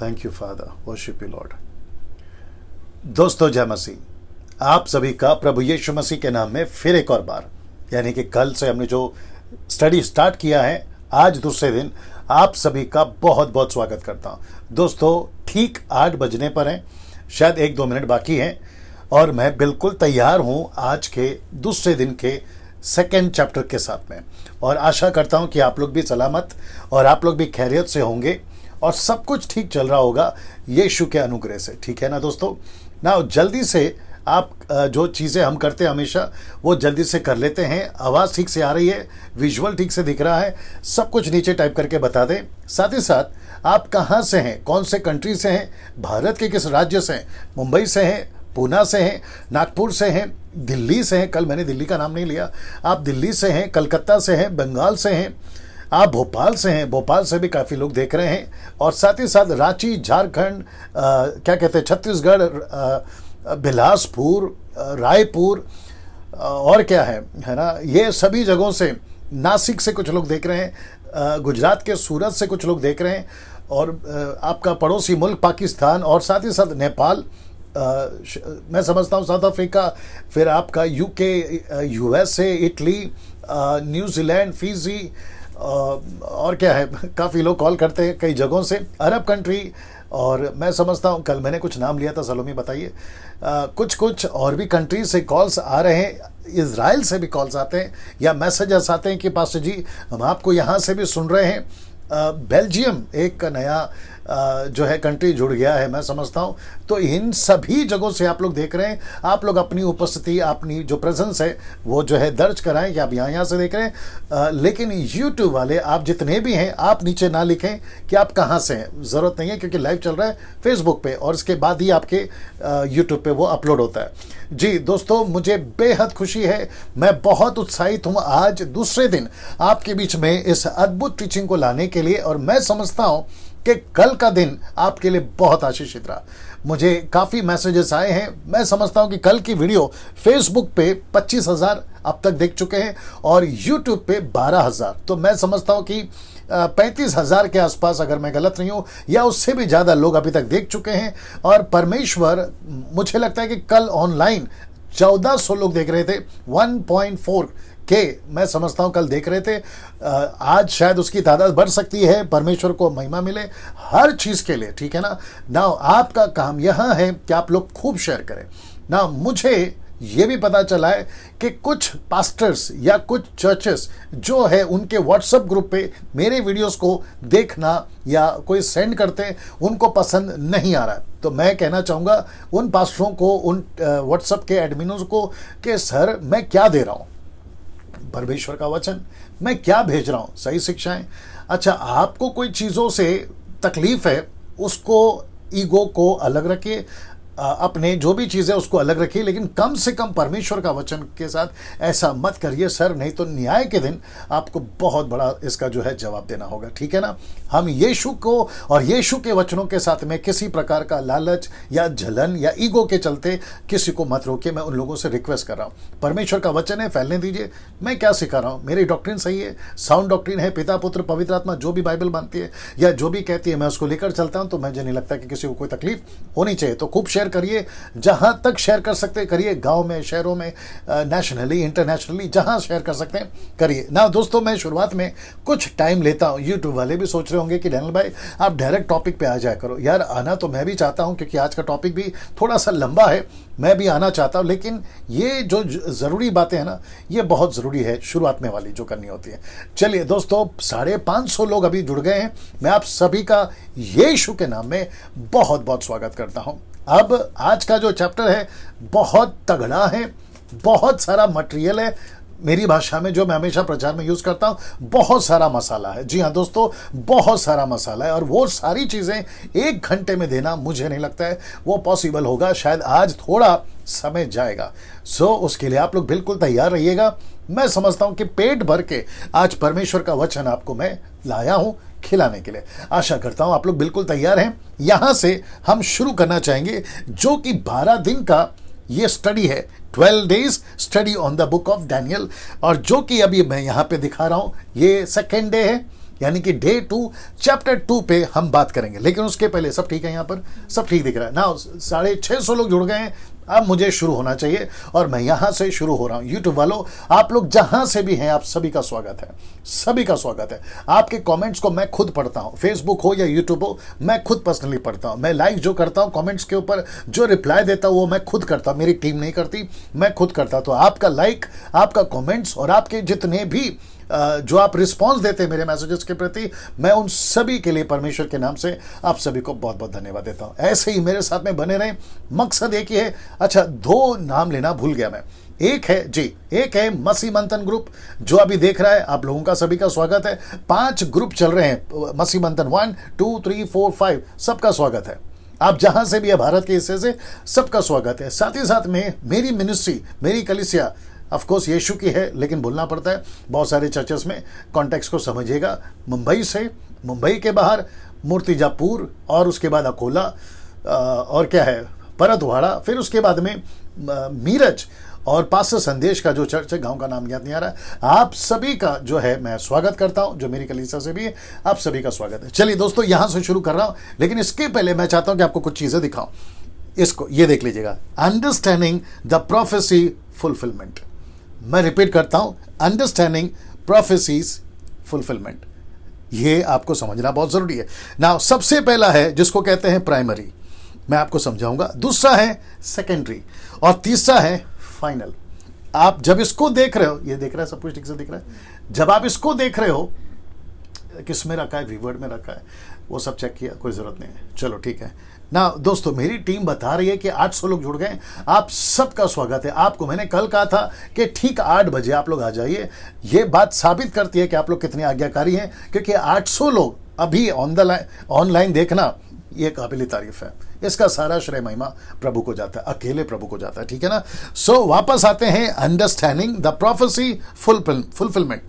Thank you father, worship you Lord. दोस्तों जय मसीह। आप सभी का प्रभु यीशु मसीह के नाम में फिर एक और बार, यानी कि कल से हमने जो स्टडी स्टार्ट किया है, आज दूसरे दिन आप सभी का बहुत बहुत स्वागत करता हूं। दोस्तों ठीक 8 बजने पर हैं, शायद 1-2 मिनट बाकी हैं और मैं बिल्कुल तैयार हूं आज के दूसरे दिन के सेकेंड चैप्टर के साथ में। और आशा करता हूं कि आप लोग भी सलामत और आप लोग भी खैरियत से होंगे और सब कुछ ठीक चल रहा होगा यीशु के अनुग्रह से। ठीक है ना दोस्तों? ना जल्दी से आप जो चीज़ें हम करते हैं हमेशा वो जल्दी से कर लेते हैं। आवाज़ ठीक से आ रही है, विजुअल ठीक से दिख रहा है, सब कुछ नीचे टाइप करके बता दें। साथ ही साथ आप कहाँ से हैं, कौन से कंट्री से हैं, भारत के किस राज्य से हैं, मुंबई से हैं, पूना से हैं, नागपुर से हैं, दिल्ली से हैं, कल मैंने दिल्ली का नाम नहीं लिया, आप दिल्ली से हैं, कलकत्ता से हैं, बंगाल से हैं, आप भोपाल से हैं, भोपाल से भी काफ़ी लोग देख रहे हैं, और साथ ही साथ रांची, झारखंड, क्या कहते हैं, छत्तीसगढ़, बिलासपुर, रायपुर, और क्या है ना, ये सभी जगहों से, नासिक से कुछ लोग देख रहे हैं, गुजरात के सूरत से कुछ लोग देख रहे हैं, और आपका पड़ोसी मुल्क पाकिस्तान, और साथ ही साथ नेपाल, मैं समझता हूँ साउथ अफ्रीका, फिर आपका UK, USA, Italy, New Zealand, Fiji, और क्या है, काफ़ी लोग कॉल करते हैं कई जगहों से, अरब कंट्री, और मैं समझता हूँ कल मैंने कुछ नाम लिया था, सलोमी बताइए, कुछ और भी कंट्री से कॉल्स आ रहे हैं, इज़राइल से भी कॉल्स आते हैं या मैसेजेस आते हैं कि पास्टर जी हम आपको यहाँ से भी सुन रहे हैं। बेल्जियम एक नया जो है कंट्री जुड़ गया है, मैं समझता हूँ। तो इन सभी जगहों से आप लोग देख रहे हैं, आप लोग अपनी उपस्थिति, अपनी जो प्रेजेंस है वो जो है दर्ज कराएं कि आप यहाँ से देख रहे हैं। लेकिन यूट्यूब वाले आप जितने भी हैं, आप नीचे ना लिखें कि आप कहाँ से हैं, ज़रूरत नहीं है, क्योंकि लाइव चल रहा है फेसबुक पे और इसके बाद ही आपके यूट्यूब पे वो अपलोड होता है। जी दोस्तों, मुझे बेहद खुशी है, मैं बहुत उत्साहित हूँ आज दूसरे दिन आपके बीच में इस अद्भुत टीचिंग को लाने के लिए, और मैं समझता हूँ कि कल का दिन आपके लिए बहुत आशीषित रहा। मुझे काफ़ी मैसेजेस आए हैं, मैं समझता हूं कि कल की वीडियो फेसबुक पे 25,000 अब तक देख चुके हैं और यूट्यूब पे 12,000, तो मैं समझता हूं कि 35,000 के आसपास, अगर मैं गलत नहीं हूं, या उससे भी ज़्यादा लोग अभी तक देख चुके हैं। और परमेश्वर, मुझे लगता है कि कल ऑनलाइन 1400 लोग देख रहे थे, 1.4 के मैं समझता हूं कल देख रहे थे। आज शायद उसकी तादाद बढ़ सकती है, परमेश्वर को महिमा मिले हर चीज़ के लिए। ठीक है ना? ना आपका काम यहां है कि आप लोग खूब शेयर करें ना। मुझे ये भी पता चला है कि कुछ पास्टर्स या कुछ चर्चेस जो है उनके व्हाट्सएप ग्रुप पे मेरे वीडियोस को देखना या कोई सेंड करते हैं, उनको पसंद नहीं आ रहा है। तो मैं कहना चाहूँगा उन पास्टरों को, उन व्हाट्सएप के एडमिनों को कि सर मैं क्या दे रहा हूँ, परमेश्वर का वचन मैं क्या भेज रहा हूँ, सही शिक्षाएं। अच्छा, आपको कोई चीज़ों से तकलीफ है, उसको, ईगो को अलग रखिए, अपने जो भी चीज़ें उसको अलग रखिए, लेकिन कम से कम परमेश्वर का वचन के साथ ऐसा मत करिए सर, नहीं तो न्याय के दिन आपको बहुत बड़ा इसका जो है जवाब देना होगा। ठीक है ना? हम यीशु को और यीशु के वचनों के साथ में किसी प्रकार का लालच या जलन या ईगो के चलते किसी को मत रोके। मैं उन लोगों से रिक्वेस्ट कर रहा हूँ, परमेश्वर का वचन है, फैलने दीजिए। मैं क्या सिखा रहा हूँ, मेरी डॉक्ट्रिन सही है, साउंड डॉक्ट्रिन है, पिता पुत्र पवित्र आत्मा जो भी बाइबल मानती है या जो भी कहती है मैं उसको लेकर चलता हूँ। तो मुझे नहीं लगता कि किसी को कोई तकलीफ होनी चाहिए। तो खूब शेयर करिए, जहां तक शेयर कर सकते करिए, गांव में, शहरों में, नेशनली, इंटरनेशनली, जहां शेयर कर सकते हैं करिए ना। दोस्तों मैं शुरुआत में कुछ टाइम लेता हूं, यूट्यूब वाले भी सोच रहे होंगे कि डैनियल भाई आप डायरेक्ट टॉपिक पे आ जाया करो। यार आना तो मैं भी चाहता हूं, क्योंकि आज का टॉपिक भी थोड़ा सा लंबा है, मैं भी आना चाहता हूं, लेकिन ये जो ज़रूरी बातें हैं ना, ये बहुत ज़रूरी है शुरुआत में वाली जो करनी होती है। चलिए दोस्तों, 550 लोग अभी जुड़ गए हैं, मैं आप सभी का यीशु के नाम में बहुत बहुत स्वागत करता हूं। अब आज का जो चैप्टर है बहुत तगड़ा है, बहुत सारा मटेरियल है, मेरी भाषा में जो मैं हमेशा प्रचार में यूज़ करता हूँ, बहुत सारा मसाला है। जी हाँ दोस्तों, बहुत सारा मसाला है, और वो सारी चीज़ें 1 घंटे में देना मुझे नहीं लगता है वो पॉसिबल होगा, शायद आज थोड़ा समय जाएगा। उसके लिए आप लोग बिल्कुल तैयार रहिएगा। मैं समझता हूँ कि पेट भर के आज परमेश्वर का वचन आपको मैं लाया हूँ खिलाने के लिए। आशा करता हूँ आप लोग बिल्कुल तैयार हैं। यहाँ से हम शुरू करना चाहेंगे, जो कि 12 दिन का ये स्टडी है, 12 days study on the book of Daniel, और जो कि अभी मैं यहाँ पे दिखा रहा हूँ, ये सेकेंड डे है, यानी कि डे 2 चैप्टर 2 पे हम बात करेंगे। लेकिन उसके पहले सब ठीक है, यहाँ पर सब ठीक दिख रहा है ना। 650 लोग जुड़ गए हैं, अब मुझे शुरू होना चाहिए और मैं यहां से शुरू हो रहा हूं। यूट्यूब वालों, आप लोग जहां से भी हैं, आप सभी का स्वागत है, सभी का स्वागत है। आपके कमेंट्स को मैं खुद पढ़ता हूं, फेसबुक हो या यूट्यूब हो, मैं खुद पर्सनली पढ़ता हूं। मैं लाइक जो करता हूं कमेंट्स के ऊपर, जो रिप्लाई देता हूं वो मैं खुद करता हूं, मेरी टीम नहीं करती, मैं खुद करता हूं। तो आपका लाइक, आपका कमेंट्स और आपके जितने भी जो आप रिस्पांस देते हैं मेरे मैसेजेस के प्रति, मैं उन सभी के लिए परमेश्वर के नाम से आप सभी को बहुत बहुत धन्यवाद देता हूं। ऐसे ही मेरे साथ में बने रहें, मकसद एक ही है। अच्छा, 2 नाम लेना भूल गया मैं। एक है मसीह मंथन ग्रुप जो अभी देख रहा है, आप लोगों का सभी का स्वागत है। 5 ग्रुप चल रहे हैं मसीह मंथन, 1 2 3 4 5, सबका स्वागत है। आप जहां से भी है भारत के हिस्से से, सबका स्वागत है। साथ ही साथ में मेरी मिनिस्ट्री, मेरी कलीसिया ऑफ कोर्स यीशु की है, लेकिन बोलना पड़ता है बहुत सारे चर्चेस में, कॉन्टेक्स्ट को समझिएगा। मुंबई से, मुंबई के बाहर मूर्तिजापुर, और उसके बाद अकोला, और क्या है परतवाड़ा, फिर उसके बाद में मीरज और पास्टर संदेश का जो चर्च है, गांव का नाम याद नहीं आ रहा। आप सभी का जो है मैं स्वागत करता हूं, जो मेरी कलीसिया से भी है, आप सभी का स्वागत है। चलिए दोस्तों, यहां से शुरू कर रहा हूं, लेकिन इसके पहले मैं चाहता हूं कि आपको कुछ चीजें दिखाऊं। इसको ये देख लीजिएगा, अंडरस्टैंडिंग द प्रोफेसी फुलफिलमेंट। मैं रिपीट करता हूं, अंडरस्टैंडिंग प्रोफेसीज फुलफिलमेंट। ये आपको समझना बहुत जरूरी है। नाउ सबसे पहला है जिसको कहते हैं प्राइमरी, मैं आपको समझाऊंगा। दूसरा है सेकेंडरी, और तीसरा है फाइनल। आप जब इसको देख रहे हो, ये देख रहा है, सब कुछ ठीक से दिख रहा है। जब आप इसको देख रहे हो, किस में रखा है, वीवर्ड में रखा है, वो सब चेक किया, कोई जरूरत नहीं है, चलो ठीक है ना। दोस्तों, मेरी टीम बता रही है कि 800 लोग जुड़ गए। आप सबका स्वागत है। आपको मैंने कल कहा था कि ठीक 8 बजे आप लोग आ जाइए। ये बात साबित करती है कि आप लोग कितने आज्ञाकारी हैं, क्योंकि 800 लोग अभी ऑनलाइन देखना, ये काबिल तारीफ है। इसका सारा श्रेय महिमा प्रभु को जाता है, अकेले प्रभु को जाता है, ठीक है ना। सो वापस आते हैं, अंडरस्टैंडिंग द प्रोफेसी फुलफिलमेंट।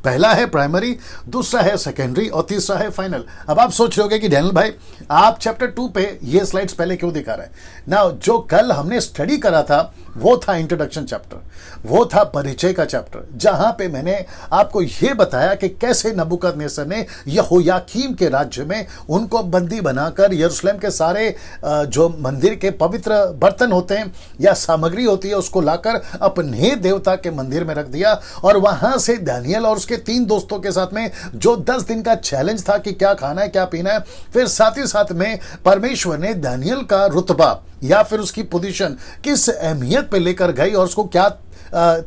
पहला है प्राइमरी, दूसरा है सेकेंडरी, और तीसरा है फाइनल। अब आप सोच रहे होंगे कि डैनियल भाई, आप चैप्टर 2 पे ये स्लाइड्स पहले क्यों दिखा रहे हैं ना। जो कल हमने स्टडी करा था वो था इंट्रोडक्शन चैप्टर, वो था परिचय का चैप्टर, जहां पे मैंने आपको ये बताया कि कैसे नबूकदनेस्सर ने यहोयाकीम के राज्य में उनको बंदी बनाकर यरूशलेम के सारे जो मंदिर के पवित्र बर्तन होते हैं या सामग्री होती है, उसको लाकर अपने देवता के मंदिर में रख दिया। और वहां से दानियल और उसके 3 दोस्तों के साथ में जो 10 दिन का चैलेंज था कि क्या खाना है, क्या पीना है, फिर साथ ही साथ में परमेश्वर ने दानियल का रुतबा या फिर उसकी पोजीशन किस अहमियत पे लेकर गई, और उसको क्या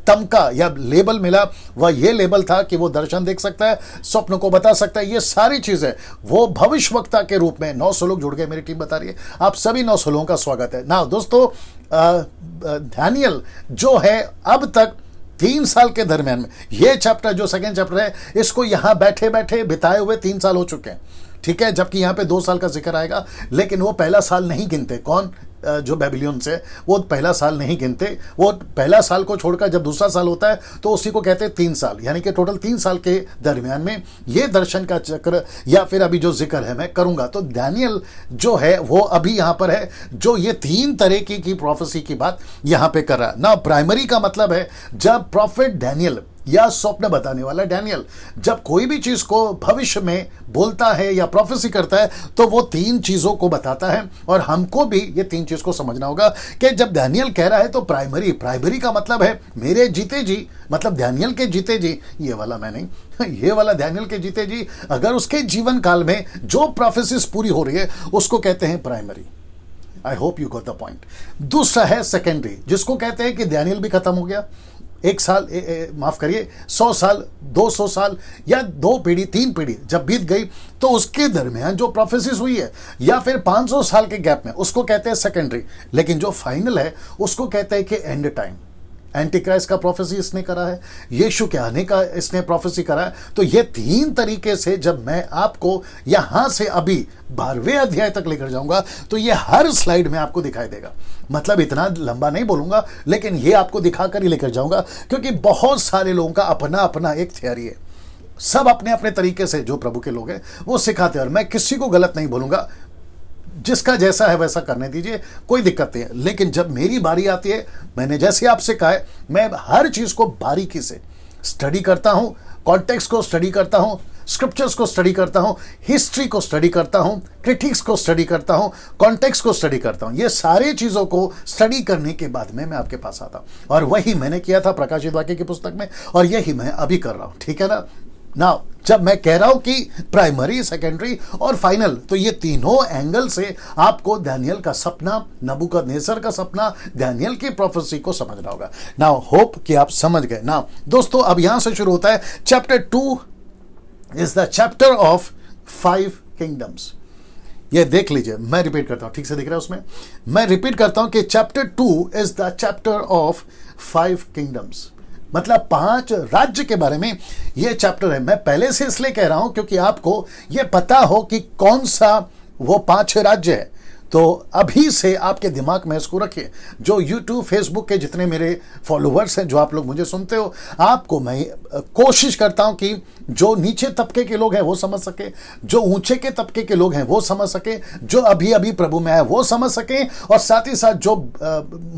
तमका या लेबल मिला। वह ये लेबल था कि वो दर्शन देख सकता है, स्वप्न को बता सकता है, ये सारी चीजें वो भविष्यवक्ता के रूप में। 900 लोग जुड़ गए, मेरी टीम बता रही है। आप सभी 900 लोगों का स्वागत है ना। दोस्तों, दानियल जो है अब तक 3 साल के दरमियान में, ये चैप्टर जो सेकेंड चैप्टर है, इसको यहां बैठे बैठे बिताए हुए 3 साल हो चुके हैं, ठीक है। जबकि यहां पे 2 साल का जिक्र आएगा, लेकिन वो पहला साल नहीं गिनते। कौन? जो बेबीलोन से, वो पहला साल नहीं गिनते। वो पहला साल को छोड़कर जब दूसरा साल होता है तो उसी को कहते हैं 3 साल, यानी कि टोटल 3 साल के दरमियान में ये दर्शन का चक्र या फिर अभी जो जिक्र है मैं करूंगा। तो दानियल जो है वो अभी यहां पर है, जो ये 3 तरह की प्रोफेसी की बात यहां पे कर रहा है ना। प्राइमरी का मतलब है जब प्रॉफिट डैनियल या स्वप्न बताने वाला डैनियल जब कोई भी चीज को भविष्य में बोलता है या प्रोफेसी करता है, तो वो 3 चीजों को बताता है। और हमको भी ये 3 चीज को समझना होगा कि जब डैनियल कह रहा है तो प्राइमरी का मतलब है मेरे जीते जी, मतलब डैनियल के जीते जी, ये वाला मैं नहीं, ये वाला डैनियल के जीते जी, अगर उसके जीवन काल में जो प्रोफेसीज पूरी हो रही है उसको कहते हैं primary. I hope you got the point. दूसरा है सेकेंडरी, जिसको कहते हैं कि डैनियल भी खत्म हो गया, 1 साल माफ करिए 100 साल 200 साल या 2 पीढ़ी 3 पीढ़ी जब बीत गई, तो उसके दरमियान जो प्रोफेसीज हुई है या फिर 500 साल के गैप में, उसको कहते हैं सेकेंडरी। लेकिन जो फाइनल है उसको कहते हैं कि एंड टाइम। एंटी क्राइस्ट का प्रोफेसी इसने करा है, यीशु के आने का इसने प्रोफेसी करा है। तो ये 3 तरीके से जब मैं आपको यहां से अभी 12वें अध्याय तक लेकर जाऊंगा, तो ये हर स्लाइड में आपको दिखाई देगा। मतलब इतना लंबा नहीं बोलूंगा, लेकिन ये आपको दिखाकर ही लेकर जाऊंगा, क्योंकि बहुत सारे लोगों का अपना अपना एक थियरी है। सब अपने अपने तरीके से जो प्रभु के लोग हैं वो सिखाते हैं, और मैं किसी को गलत नहीं बोलूंगा, जिसका जैसा है वैसा करने दीजिए, कोई दिक्कत नहीं है। लेकिन जब मेरी बारी आती है, मैंने जैसे आपसे कहा है, मैं हर चीज को बारीकी से स्टडी करता हूं, कॉन्टेक्स्ट को स्टडी करता हूं, स्क्रिप्चर्स को स्टडी करता हूं, हिस्ट्री को स्टडी करता हूं, क्रिटिक्स को स्टडी करता हूं, कॉन्टेक्स्ट को स्टडी करता हूं। ये सारी चीजों को स्टडी करने के बाद में मैं आपके पास आता हूं, और वही मैंने किया था प्रकाशित वाक्य की पुस्तक में, और यही मैं अभी कर रहा हूं। ठीक है ना। नाउ जब मैं कह रहा हूं कि प्राइमरी, सेकेंडरी और फाइनल, तो ये तीनों एंगल से आपको दानियल का सपना, नबूकदनेस्सर का सपना, दानियल की प्रोफेसी को समझना होगा। नाउ होप कि आप समझ गए। नाउ दोस्तों, अब यहां से शुरू होता है chapter 2 is the chapter of 5 kingdoms. ये देख लीजिए, मैं रिपीट करता हूं, ठीक से दिख रहा है उसमें। मैं रिपीट करता हूं कि chapter 2 is the chapter of 5 kingdoms, मतलब 5 राज्य के बारे में यह चैप्टर है। मैं पहले से इसलिए कह रहा हूं क्योंकि आपको यह पता हो कि कौन सा वो 5 राज्य है। तो अभी से आपके दिमाग में इसको रखिए। जो YouTube, Facebook के जितने मेरे फॉलोवर्स हैं, जो आप लोग मुझे सुनते हो, आपको मैं कोशिश करता हूं कि जो नीचे तबके के लोग हैं वो समझ सके, जो ऊंचे के तबके के लोग हैं वो समझ सके, जो अभी अभी प्रभु में है वो समझ सके, और साथ ही साथ जो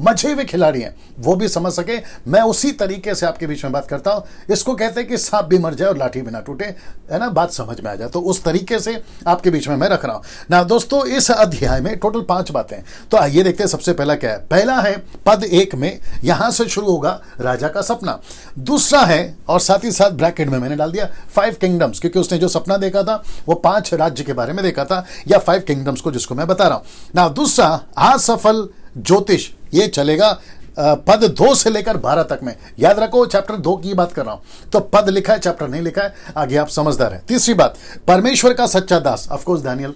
मजे हुए खिलाड़ी हैं वो भी समझ सके। मैं उसी तरीके से आपके बीच में बात करता हूं। इसको कहते हैं कि सांप भी मर जाए और लाठी भी ना टूटे, है ना, बात समझ में आ जाए। तो उस तरीके से आपके बीच में मैं रख रहा हूं ना। दोस्तों, इस अध्याय में टोटल 5 बातें, तो आइए देखते हैं सबसे पहला क्या है। पहला है पद 1 में, यहां से शुरू होगा राजा का सपना। दूसरा है, और साथ ही साथ ब्रैकेट में मैंने डाल दिया 5 किंगडम्स, क्योंकि उसने जो सपना देखा था वो 5 राज्य के बारे में देखा था, या 5 किंगडम्स को जिसको मैं बता रहा हूं ना। दूसरा असफल ज्योतिष, ये चलेगा पद 2 से लेकर 12 तक में। याद रखो, चैप्टर 2 की बात कर रहा हूं, तो पद लिखा है, चैप्टर नहीं लिखा है, आगे आप समझदार हैं। तीसरी बात, परमेश्वर का सच्चा दास, ऑफकोर्स दानियल,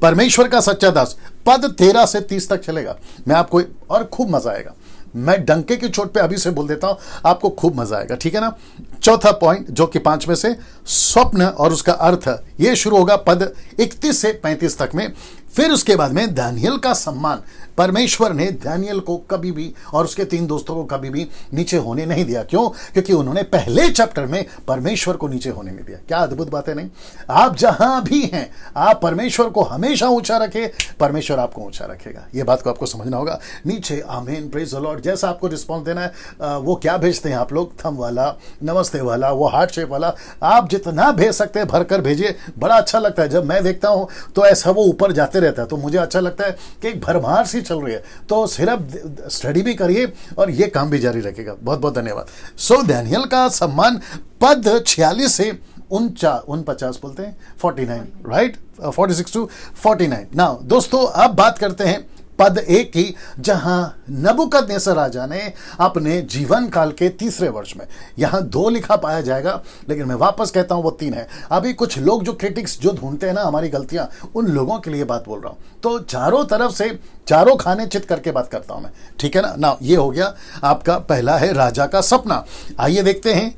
परमेश्वर का सच्चा दास, पद 13 से 30 तक चलेगा। मैं आपको, और खूब मजा आएगा, मैं डंके की चोट पे अभी से बोल देता हूं, आपको खूब मजा आएगा, ठीक है ना। चौथा पॉइंट, जो कि 5 में से, स्वप्न और उसका अर्थ, ये शुरू होगा पद 31 से 35 तक में। फिर उसके बाद में दानियल का सम्मान, परमेश्वर ने दानियल को कभी भी और उसके 3 दोस्तों को कभी भी नीचे होने नहीं दिया। क्यों? क्योंकि उन्होंने पहले चैप्टर में परमेश्वर को नीचे होने नहीं दिया। क्या अद्भुत बात है नहीं? आप जहां भी हैं, आप परमेश्वर को हमेशा ऊंचा रखें, परमेश्वर आपको ऊंचा रखेगा। ये बात को आपको समझना होगा। नीचे आमीन, प्रेज द लॉर्ड, जैसा आपको रिस्पॉन्स देना है, वो क्या भेजते हैं आप लोग, थम वाला, नमस्ते वाला, वो हार्ट शेप वाला, आप जितना भेज सकते हैं भरकर भेजिए। बड़ा अच्छा लगता है जब मैं देखता हूं, तो ऐसा वो ऊपर जाते रहता है, तो मुझे अच्छा लगता है कि एक भरमार सी चल रही है। तो सिर्फ स्टडी भी करिए और ये काम भी जारी रखेगा। बहुत बहुत धन्यवाद। सो दानियल का सम्मान, पद 46 से 49 बोलते हैं, 49, राइट, 46 to 49। नाउ दोस्तों, अब बात करते हैं पद 1 की, जहां नबूकदनेस्सर राजा ने अपने जीवन काल के 3रे वर्ष में, यहां 2 लिखा पाया जाएगा, लेकिन मैं वापस कहता हूं वो 3 है। अभी कुछ लोग जो क्रिटिक्स जो ढूंढते हैं ना हमारी गलतियां, उन लोगों के लिए बात बोल रहा हूं। तो चारों तरफ से चारों खाने चित करके बात करता हूं मैं, ठीक है ना। ना, ये हो गया आपका पहला है राजा का सपना। आइए देखते हैं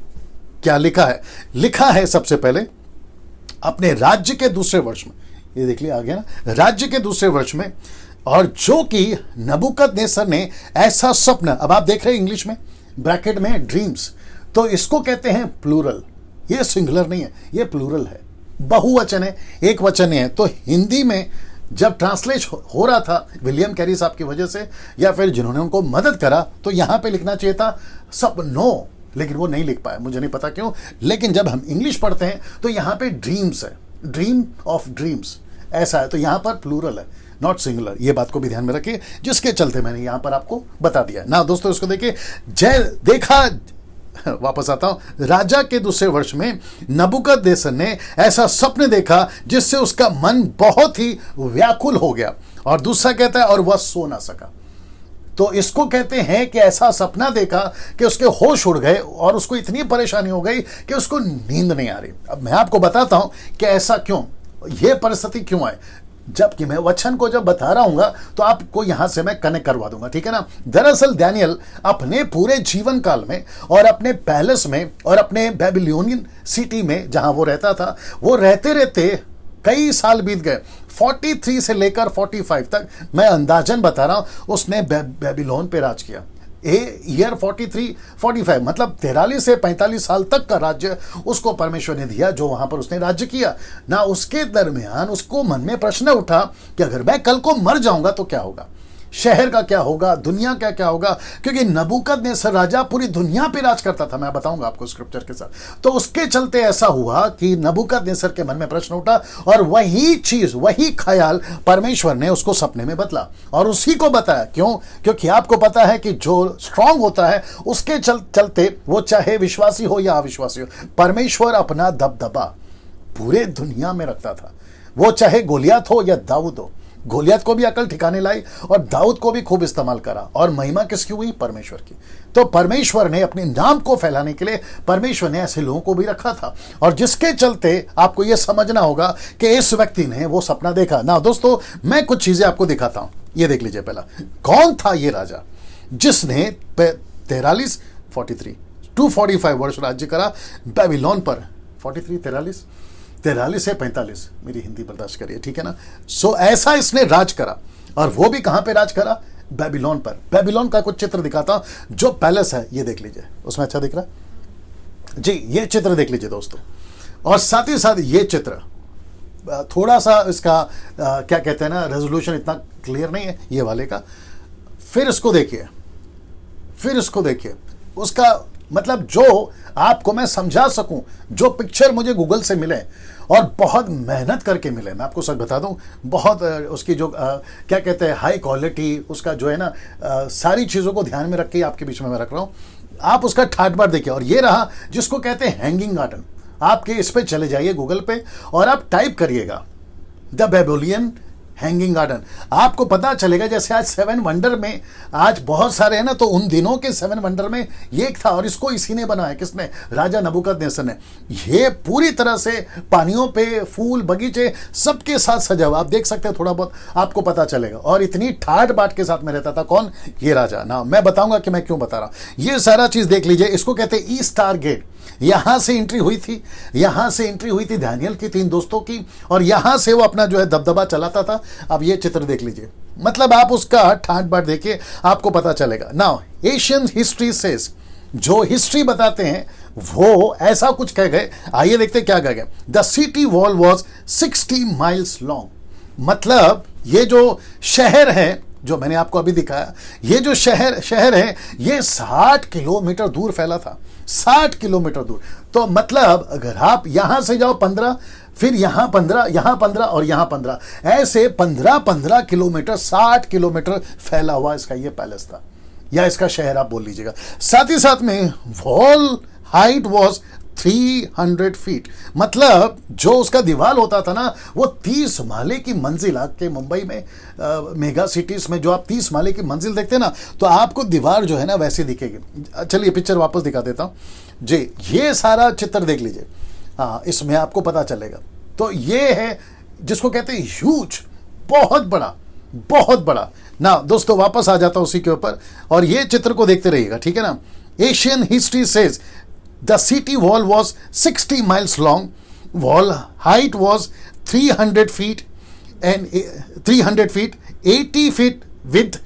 क्या लिखा है। लिखा है सबसे पहले अपने राज्य के 2रे वर्ष में, ये देख लिया आ गया ना, राज्य के 2रे वर्ष में, और जो कि नबूकदनेस्सर ने ऐसा स्वप्न, अब आप देख रहे हैं इंग्लिश में ब्रैकेट में ड्रीम्स, तो इसको कहते हैं प्लूरल। ये सिंगुलर नहीं है, ये प्लूरल है, बहुवचन है, एक वचन है। तो हिंदी में जब ट्रांसलेट हो रहा था विलियम कैरी साहब की वजह से, या फिर जिन्होंने उनको मदद करा, तो यहां पे लिखना चाहिए था सपनों, लेकिन वो नहीं लिख पाया, मुझे नहीं पता क्यों। लेकिन जब हम इंग्लिश पढ़ते हैं तो यहां पे ड्रीम्स है, ड्रीम ऑफ ड्रीम्स ऐसा है, तो यहां पर प्लूरल है, नॉट सिंगुलर। ये बात को भी ध्यान में रखिए, जिसके चलते मैंने यहां पर आपको बता दिया ना। दोस्तों, इसको देखिए, वापस आता हूं। राजा के 2रे वर्ष में नबूकदनेस्सर ने ऐसा स्वप्न देखा जिससे उसका मन बहुत ही व्याकुल हो गया, और दूसरा कहता है और वह सो ना सका। तो इसको कहते हैं कि ऐसा सपना देखा कि उसके होश उड़ गए और उसको इतनी परेशानी हो गई कि उसको नींद नहीं आ रही। अब मैं आपको बताता हूं कि ऐसा क्यों, यह परिस्थिति क्यों है, जबकि मैं वचन को जब बता रहा हूंगा तो आपको यहां से मैं कनेक्ट करवा दूंगा, ठीक है ना। दरअसल दानियल अपने पूरे जीवन काल में और अपने पैलेस में और अपने बेबीलोनियन सिटी में जहां वो रहता था, वो रहते रहते कई साल बीत गए, 43 से लेकर 45 तक, मैं अंदाजन बता रहा हूं, उसने बेबीलोन पे राज किया। ईयर 43-45, मतलब 43 से 45 साल तक का राज्य उसको परमेश्वर ने दिया, जो वहां पर उसने राज्य किया ना। उसके दरमियान उसको मन में प्रश्न उठा कि अगर मैं कल को मर जाऊंगा तो क्या होगा। शहर का क्या होगा, दुनिया का क्या होगा, क्योंकि नबूकदनेस्सर राजा पूरी दुनिया पे राज करता था। मैं बताऊंगा आपको स्क्रिप्चर के साथ। तो उसके चलते ऐसा हुआ कि नबूकदनेस्सर के मन में प्रश्न उठा और वही चीज, वही ख्याल परमेश्वर ने उसको सपने में बतला और उसी को बताया। क्यों? क्योंकि आपको पता है कि जो स्ट्रांग होता है उसके चलते, वो चाहे विश्वासी हो या अविश्वासी हो, परमेश्वर अपना दबदबा पूरे दुनिया में रखता था। वो चाहे गोलियत हो या दाऊद हो, गोलियत को भी अकल ठिकाने लाई और दाऊद को भी खूब इस्तेमाल करा। और महिमा किसकी हुई? परमेश्वर की। तो परमेश्वर ने अपने नाम को फैलाने के लिए परमेश्वर ने ऐसे लोगों को भी रखा था, और जिसके चलते आपको यह समझना होगा कि इस व्यक्ति ने वो सपना देखा ना। दोस्तों, मैं कुछ चीजें आपको दिखाता हूं, ये देख लीजिए। पहला, कौन था ये राजा जिसने 245 वर्ष राज्य करा बेबीलोन पर? 43 से 45, मेरी हिंदी बर्दाश्त करिए, ठीक है ना। सो ऐसा इसने राज करा, और वो भी कहां पे राज करा? बेबीलोन पर। बेबीलोन का कुछ चित्र दिखाता, जो पैलेस है ये देख लीजिए, उसमें अच्छा दिख रहा है जी। ये चित्र देख लीजिए दोस्तों, और साथ ही साथ ये चित्र थोड़ा सा इसका क्या कहते हैं ना, रेजोल्यूशन इतना क्लियर नहीं है ये वाले का। फिर इसको देखिए, उसका मतलब जो आपको मैं समझा सकूं, जो पिक्चर मुझे गूगल से मिले और बहुत मेहनत करके मिले, मैं आपको सच बता दूं, बहुत उसकी जो क्या कहते हैं हाई क्वालिटी, उसका जो है ना सारी चीज़ों को ध्यान में रख के आपके बीच में मैं रख रहा हूं। आप उसका ठाट बाट देखिए। और ये रहा जिसको कहते हैं हैंगिंग गार्डन। आपके इस पे चले जाइए गूगल पे और आप टाइप करिएगा द बेबीलोनियन हैंगिंग गार्डन, आपको पता चलेगा। जैसे आज 7 वंडर में आज बहुत सारे हैं ना, तो उन दिनों के 7 वंडर में ये एक था, और इसको इसी ने बनाया। किसने? राजा नबूकदनेस्सर ने। ये पूरी तरह से पानियों पे फूल बगीचे सबके साथ सजा हुआ, आप देख सकते हैं, थोड़ा बहुत आपको पता चलेगा। और इतनी ठाट बाट के साथ में रहता था। कौन? ये राजा। ना मैं बताऊंगा कि मैं क्यों बता रहा हूं। ये सारा चीज देख लीजिए। इसको कहते हैं ईस्ट स्टार गेट। यहां से एंट्री हुई थी, दानियल की 3 दोस्तों की, और यहां से वो अपना जो है दबदबा चलाता था। अब ये चित्र देख लीजिए, मतलब आप उसका ठाट बाट देखिए, आपको पता चलेगा। नाउ एशियन हिस्ट्री सेज, जो हिस्ट्री बताते हैं वो ऐसा कुछ कह गए। आइए देखते हैं क्या कह गए। The city wall was 60 miles long. मतलब ये जो शहर है, जो मैंने आपको अभी दिखाया, ये जो शहर है, ये 60 किलोमीटर दूर फैला था। 60 किलोमीटर दूर। तो मतलब अगर आप यहां से जाओ 15, फिर यहां 15, यहां 15 और यहां 15, ऐसे 15 किलोमीटर, 60 किलोमीटर फैला हुआ इसका ये पैलेस था, या इसका शहर आप बोल लीजिएगा। साथ ही साथ में वॉल हाइट वॉज 300 फीट। मतलब जो उसका दीवार होता था ना, वो 30 माले की मंजिल। आपके मुंबई में मेगा सिटीज में जो आप 30 माले की मंजिल देखते हैं ना, तो आपको दीवार जो है ना वैसे दिखेगी। चलिए पिक्चर वापस दिखा देता हूं जी। ये सारा चित्र देख लीजिए, हाँ, इसमें आपको पता चलेगा। तो ये है जिसको कहते हैं ह्यूज, बहुत बड़ा ना। दोस्तों वापस आ जाता हूं उसी के ऊपर, और ये चित्र को देखते रहिएगा, ठीक है ना। Asian history says the city wall was 60 miles long, wall height was 300 feet and 80 feet width,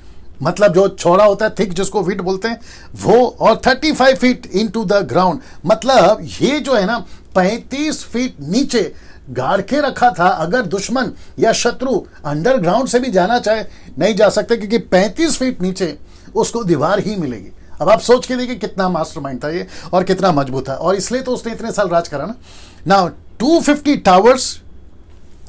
मतलब जो चौड़ा होता है थिक, जिसको विड बोलते हैं वो, और 35 फीट इनटू द ग्राउंड। मतलब ये जो है ना 35 फीट नीचे गाड़ के रखा था। अगर दुश्मन या शत्रु अंडरग्राउंड से भी जाना चाहे, नहीं जा सकते, क्योंकि 35 फीट नीचे उसको दीवार ही मिलेगी। अब आप सोच के देखिए कितना मास्टरमाइंड था ये, और कितना मजबूत था, और इसलिए तो उसने इतने साल राज करा ना। नाउ 250 टावर्स,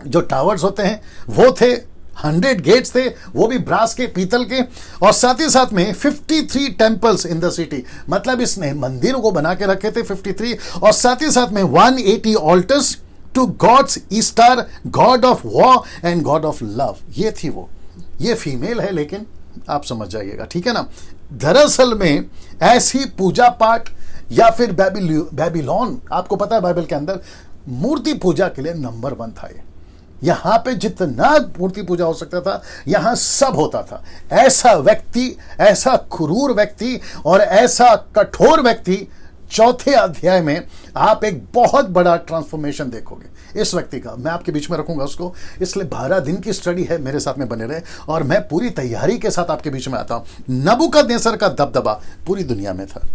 जो टावर्स होते हैं वो थे, 100 गेट्स थे, वो भी ब्रास के, पीतल के, और साथ ही साथ में 53 टेम्पल्स इन द सिटी। मतलब इसने मंदिरों को बना के रखे थे 53, और साथ ही साथ में 180 altars to gods Ishtar, god of war and god of love. ये थी वो। ये फीमेल है, लेकिन आप समझ जाइएगा, ठीक है ना। दरअसल में ऐसी पूजा पाठ या फिर बेबीलोन, आपको पता है बाइबल के अंदर मूर्ति पूजा के लिए नंबर 1 था। ये यहां पे जितना मूर्ति पूजा हो सकता था, यहां सब होता था। ऐसा व्यक्ति, ऐसा क्रूर व्यक्ति और ऐसा कठोर व्यक्ति, चौथे अध्याय में आप एक बहुत बड़ा ट्रांसफॉर्मेशन देखोगे इस व्यक्ति का। मैं आपके बीच में रखूंगा उसको, इसलिए 12 दिन की स्टडी है, मेरे साथ में बने रहे, और मैं पूरी तैयारी के साथ आपके बीच में आता हूं। नबूकदनेस्सर का दबदबा पूरी दुनिया में था,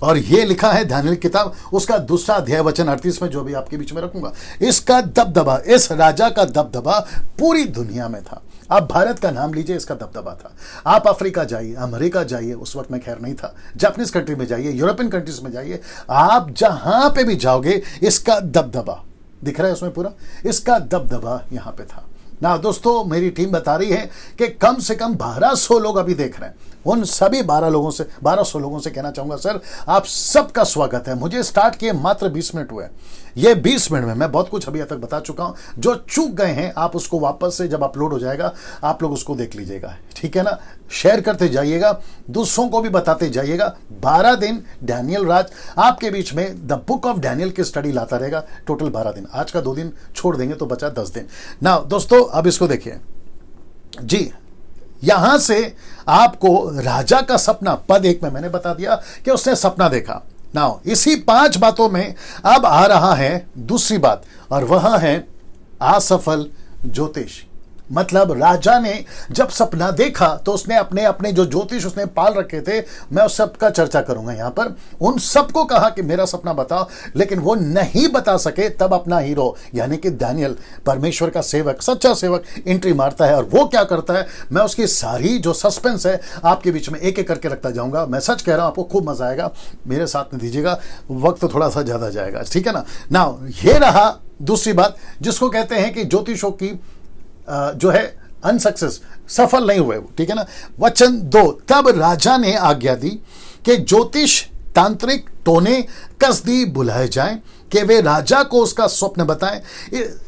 और ये लिखा है दानियेल किताब, उसका 2 अध्याय वचन 38 में, जो भी आपके बीच में रखूंगा। इसका दबदबा, इस राजा का दबदबा पूरी दुनिया में था। आप भारत का नाम लीजिए, इसका दबदबा था। आप अफ्रीका जाइए, अमेरिका जाइए, उस वक्त में खैर नहीं था, जापानीज कंट्री में जाइए, यूरोपियन कंट्रीज में जाइए, आप जहां पे भी जाओगे इसका दबदबा दिख रहा है उसमें पूरा, इसका दबदबा यहां पे था ना। दोस्तों मेरी टीम बता रही है कि कम से कम 1200 लोग अभी देख रहे हैं। उन सभी 1200 लोगों से कहना चाहूंगा, सर आप सबका स्वागत है। मुझे स्टार्ट किए मात्र 20 मिनट हुए। ये 20 मिनट में मैं बहुत कुछ अभी तक बता चुका हूं। जो चूक गए हैं आप उसको वापस से जब अपलोड हो जाएगा आप लोग उसको देख लीजिएगा, ठीक है ना। शेयर करते जाइएगा, दूसरों को भी बताते जाइएगा। 12 दिन डैनियल राज आपके बीच में द बुक ऑफ डैनियल की स्टडी लाता रहेगा। टोटल 12 दिन, आज का 2 दिन छोड़ देंगे तो बचा 10 दिन ना। दोस्तों अब इसको देखिए जी, यहां से आपको राजा का सपना, पद 1 में मैंने बता दिया कि उसने सपना देखा ना। इसी 5 बातों में अब आ रहा है दूसरी बात, और वह है असफल ज्योतिष। मतलब राजा ने जब सपना देखा तो उसने अपने अपने जो ज्योतिष उसने पाल रखे थे, मैं उस सब का चर्चा करूंगा यहां पर, उन सबको कहा कि मेरा सपना बताओ, लेकिन वो नहीं बता सके। तब अपना हीरो यानी कि डैनियल, परमेश्वर का सेवक, सच्चा सेवक एंट्री मारता है। और वो क्या करता है, मैं उसकी सारी जो सस्पेंस है आपके बीच में एक एक करके रखता जाऊंगा। मैं सच कह रहा हूं, आपको खूब मजा आएगा, मेरे साथ में दीजिएगा, वक्त तो थोड़ा सा ज्यादा जाएगा, ठीक है ना। ये रहा दूसरी बात जिसको कहते हैं कि ज्योतिषों की जो है अनसक्सेस, सफल नहीं हुए वो, ठीक है ना। वचन 2, तब राजा ने आज्ञा दी कि ज्योतिष, तांत्रिक, टोने, कसदी बुलाए जाएं कि वे राजा को उसका स्वप्न बताएं।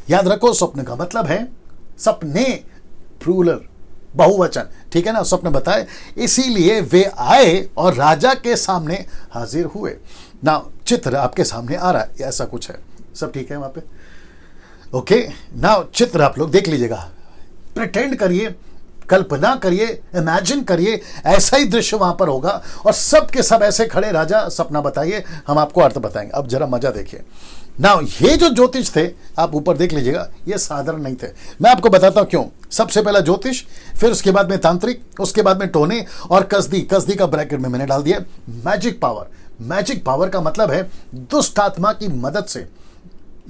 याद रखो, स्वप्न का मतलब है सपने, प्लूरल, बहुवचन, ठीक है ना, स्वप्न बताए। इसीलिए वे आए और राजा के सामने हाजिर हुए ना। चित्र आपके सामने आ रहा है, ऐसा कुछ है, सब ठीक है वहां पे, ओके ना। चित्र आप लोग देख लीजिएगा, प्रिटेंड करिए, कल्पना करिए, इमेजिन करिए, ऐसा ही दृश्य वहां पर होगा और सब के सब ऐसे खड़े, राजा सपना बताइए, हम आपको अर्थ बताएंगे। अब जरा मजा देखिए ना। ये जो ज्योतिष थे आप ऊपर देख लीजिएगा, ये साधारण नहीं थे। मैं आपको बताता हूं क्यों। सबसे पहला ज्योतिष, फिर उसके बाद में तांत्रिक, उसके बाद में टोने और कसदी। कसदी का ब्रैकेट में मैंने डाल दिया मैजिक पावर। मैजिक पावर का मतलब है दुष्ट आत्मा की मदद से,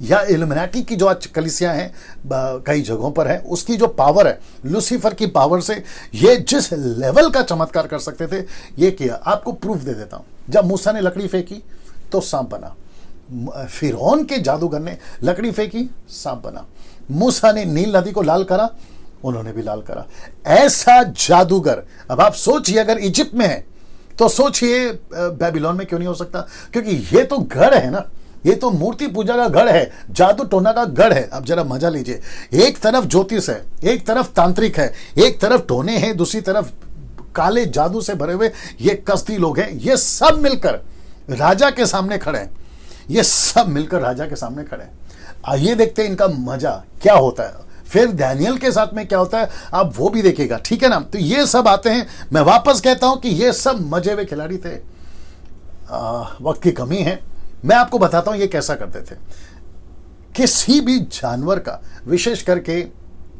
या इल्यूमिनाटी की जो आज कलीसियां हैं कई जगहों पर है, उसकी जो पावर है, लूसीफर की पावर से ये जिस लेवल का चमत्कार कर सकते थे ये किया। आपको प्रूफ दे देता हूं। जब मूसा ने लकड़ी फेंकी तो सांप बना, फिरौन के जादूगर ने लकड़ी फेंकी, सांप बना। मूसा ने नील नदी को लाल करा, उन्होंने भी लाल करा। ऐसा जादूगर, अब आप सोचिए अगर इजिप्ट में है तो सोचिए बेबीलोन में क्यों नहीं हो सकता, क्योंकि ये तो गढ़ है ना, ये तो मूर्ति पूजा का गढ़ है, जादू टोना का गढ़ है। अब जरा मजा लीजिए, एक तरफ ज्योतिष है, एक तरफ तांत्रिक है, एक तरफ टोने हैं, दूसरी तरफ काले जादू से भरे हुए ये कसदी लोग हैं। ये सब मिलकर राजा के सामने खड़े हैं, ये सब मिलकर राजा के सामने खड़े हैं। आइए देखते हैं इनका मजा क्या होता है, फिर डैनियल के साथ में क्या होता है आप वो भी देखिएगा, ठीक है ना। तो ये सब आते हैं, मैं वापस कहता हूं कि ये सब मजे हुए खिलाड़ी थे। वक्त की कमी है, मैं आपको बताता हूं ये कैसा करते थे। किसी भी जानवर का, विशेष करके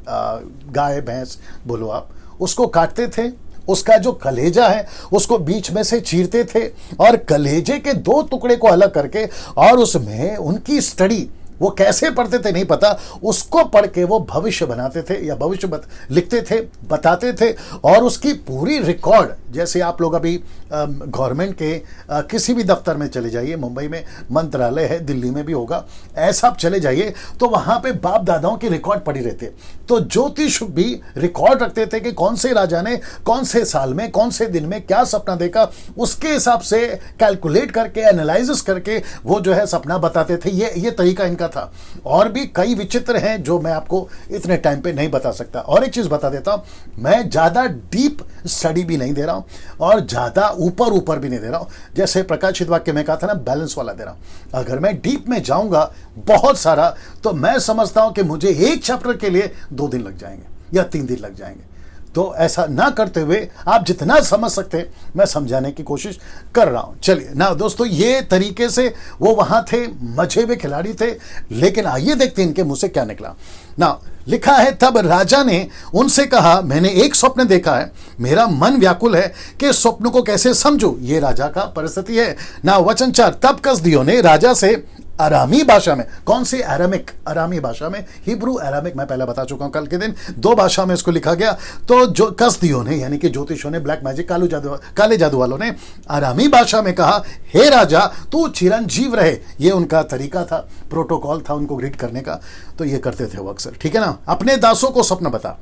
गाय भैंस बोलो आप, उसको काटते थे, उसका जो कलेजा है उसको बीच में से चीरते थे और कलेजे के 2 टुकड़े को अलग करके, और उसमें उनकी स्टडी, वो कैसे पढ़ते थे नहीं पता, उसको पढ़ के वो भविष्य बनाते थे या भविष्य लिखते थे, बताते थे। और उसकी पूरी रिकॉर्ड, जैसे आप लोग अभी गवर्नमेंट के किसी भी दफ्तर में चले जाइए, मुंबई में मंत्रालय है, दिल्ली में भी होगा, ऐसा आप चले जाइए तो वहां पे बाप दादाओं की रिकॉर्ड पड़ी रहती है। तो ज्योतिष भी रिकॉर्ड रखते थे कि कौन से राजा ने कौन से साल में कौन से दिन में क्या सपना देखा, उसके हिसाब से कैलकुलेट करके, एनालिसिस करके वो जो है सपना बताते थे। ये तरीका इनका था। और भी कई विचित्र हैं जो मैं आपको इतने टाइम पे नहीं बता सकता। और एक चीज बता देता हूं, मैं ज्यादा डीप स्टडी भी नहीं दे रहा हूं और ज्यादा ऊपर भी नहीं दे रहा हूं। जैसे प्रकाशित वाक्य में कहा था ना, बैलेंस वाला दे रहा हूं। अगर मैं डीप में जाऊंगा बहुत सारा, तो मैं समझता हूं कि मुझे एक चैप्टर के लिए 2 दिन लग जाएंगे या 3 दिन लग जाएंगे। तो ऐसा ना करते हुए आप जितना समझ सकते मैं समझाने की कोशिश कर रहा हूं। चलिए ना दोस्तों, ये तरीके से वो वहां थे, मजे हुए खिलाड़ी थे। लेकिन आइए देखते हैं इनके मुंह से क्या निकला ना। लिखा है, तब राजा ने उनसे कहा, मैंने एक स्वप्न देखा है, मेरा मन व्याकुल है कि स्वप्न को कैसे समझूं। ये राजा का परिस्थिति है ना। वचन 4, तब कसदियों ने राजा से अरामी भाषा में। कौन सी? अरामिक, अरामी भाषा में। हिब्रू, अरामिक मैं पहले बता चुका हूं कल के दिन, दो भाषा में इसको लिखा गया। तो जो कसदियों ने यानी कि ज्योतिषों ने, ब्लैक मैजिक, काले जादू वालों ने अरामी भाषा में कहा, हे राजा तू चिरंजीव रहे। ये उनका तरीका था, प्रोटोकॉल था उनको ग्रीट करने का, तो ये करते थे वो अक्सर, ठीक है ना। अपने दासों को सपना बता,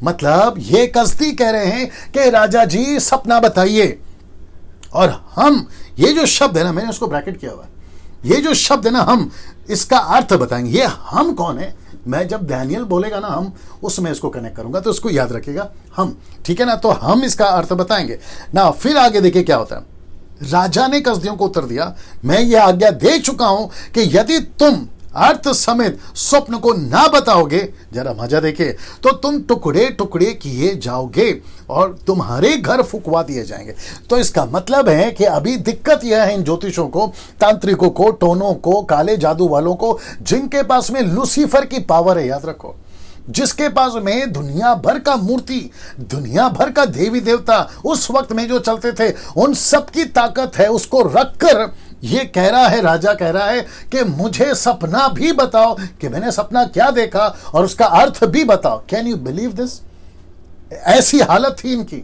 मतलब ये कसदी कह रहे हैं कि राजा जी सपना बताइए। और हम, ये जो शब्द है ना, मैंने उसको ब्रैकेट किया हुआ है, ये जो शब्द है ना, हम इसका अर्थ बताएंगे। ये हम कौन है? मैं जब डैनियल बोलेगा ना हम, उसमें इसको कनेक्ट करूंगा, तो इसको याद रखिएगा, हम, ठीक है ना। तो हम इसका अर्थ बताएंगे ना। फिर आगे देखिए क्या होता है। राजा ने कसदियों को उत्तर दिया, मैं यह आज्ञा दे चुका हूं कि यदि तुम अर्थ समेत स्वप्न को ना बताओगे, जरा मजा देखिए, तो तुम टुकड़े टुकड़े किए जाओगे और तुम्हारे घर फुकवा दिए जाएंगे। तो इसका मतलब है कि अभी दिक्कत यह है इन ज्योतिषों को, तांत्रिकों को, टोनों को, काले जादू वालों को, जिनके पास में लूसीफर की पावर है, याद रखो, जिसके पास में दुनिया भर का मूर्ति, दुनिया भर का देवी देवता उस वक्त में जो चलते थे, उन सब की ताकत है, उसको रखकर ये कह रहा है, राजा कह रहा है कि मुझे सपना भी बताओ कि मैंने सपना क्या देखा और उसका अर्थ भी बताओ। Can you believe this? ऐसी हालत थी इनकी।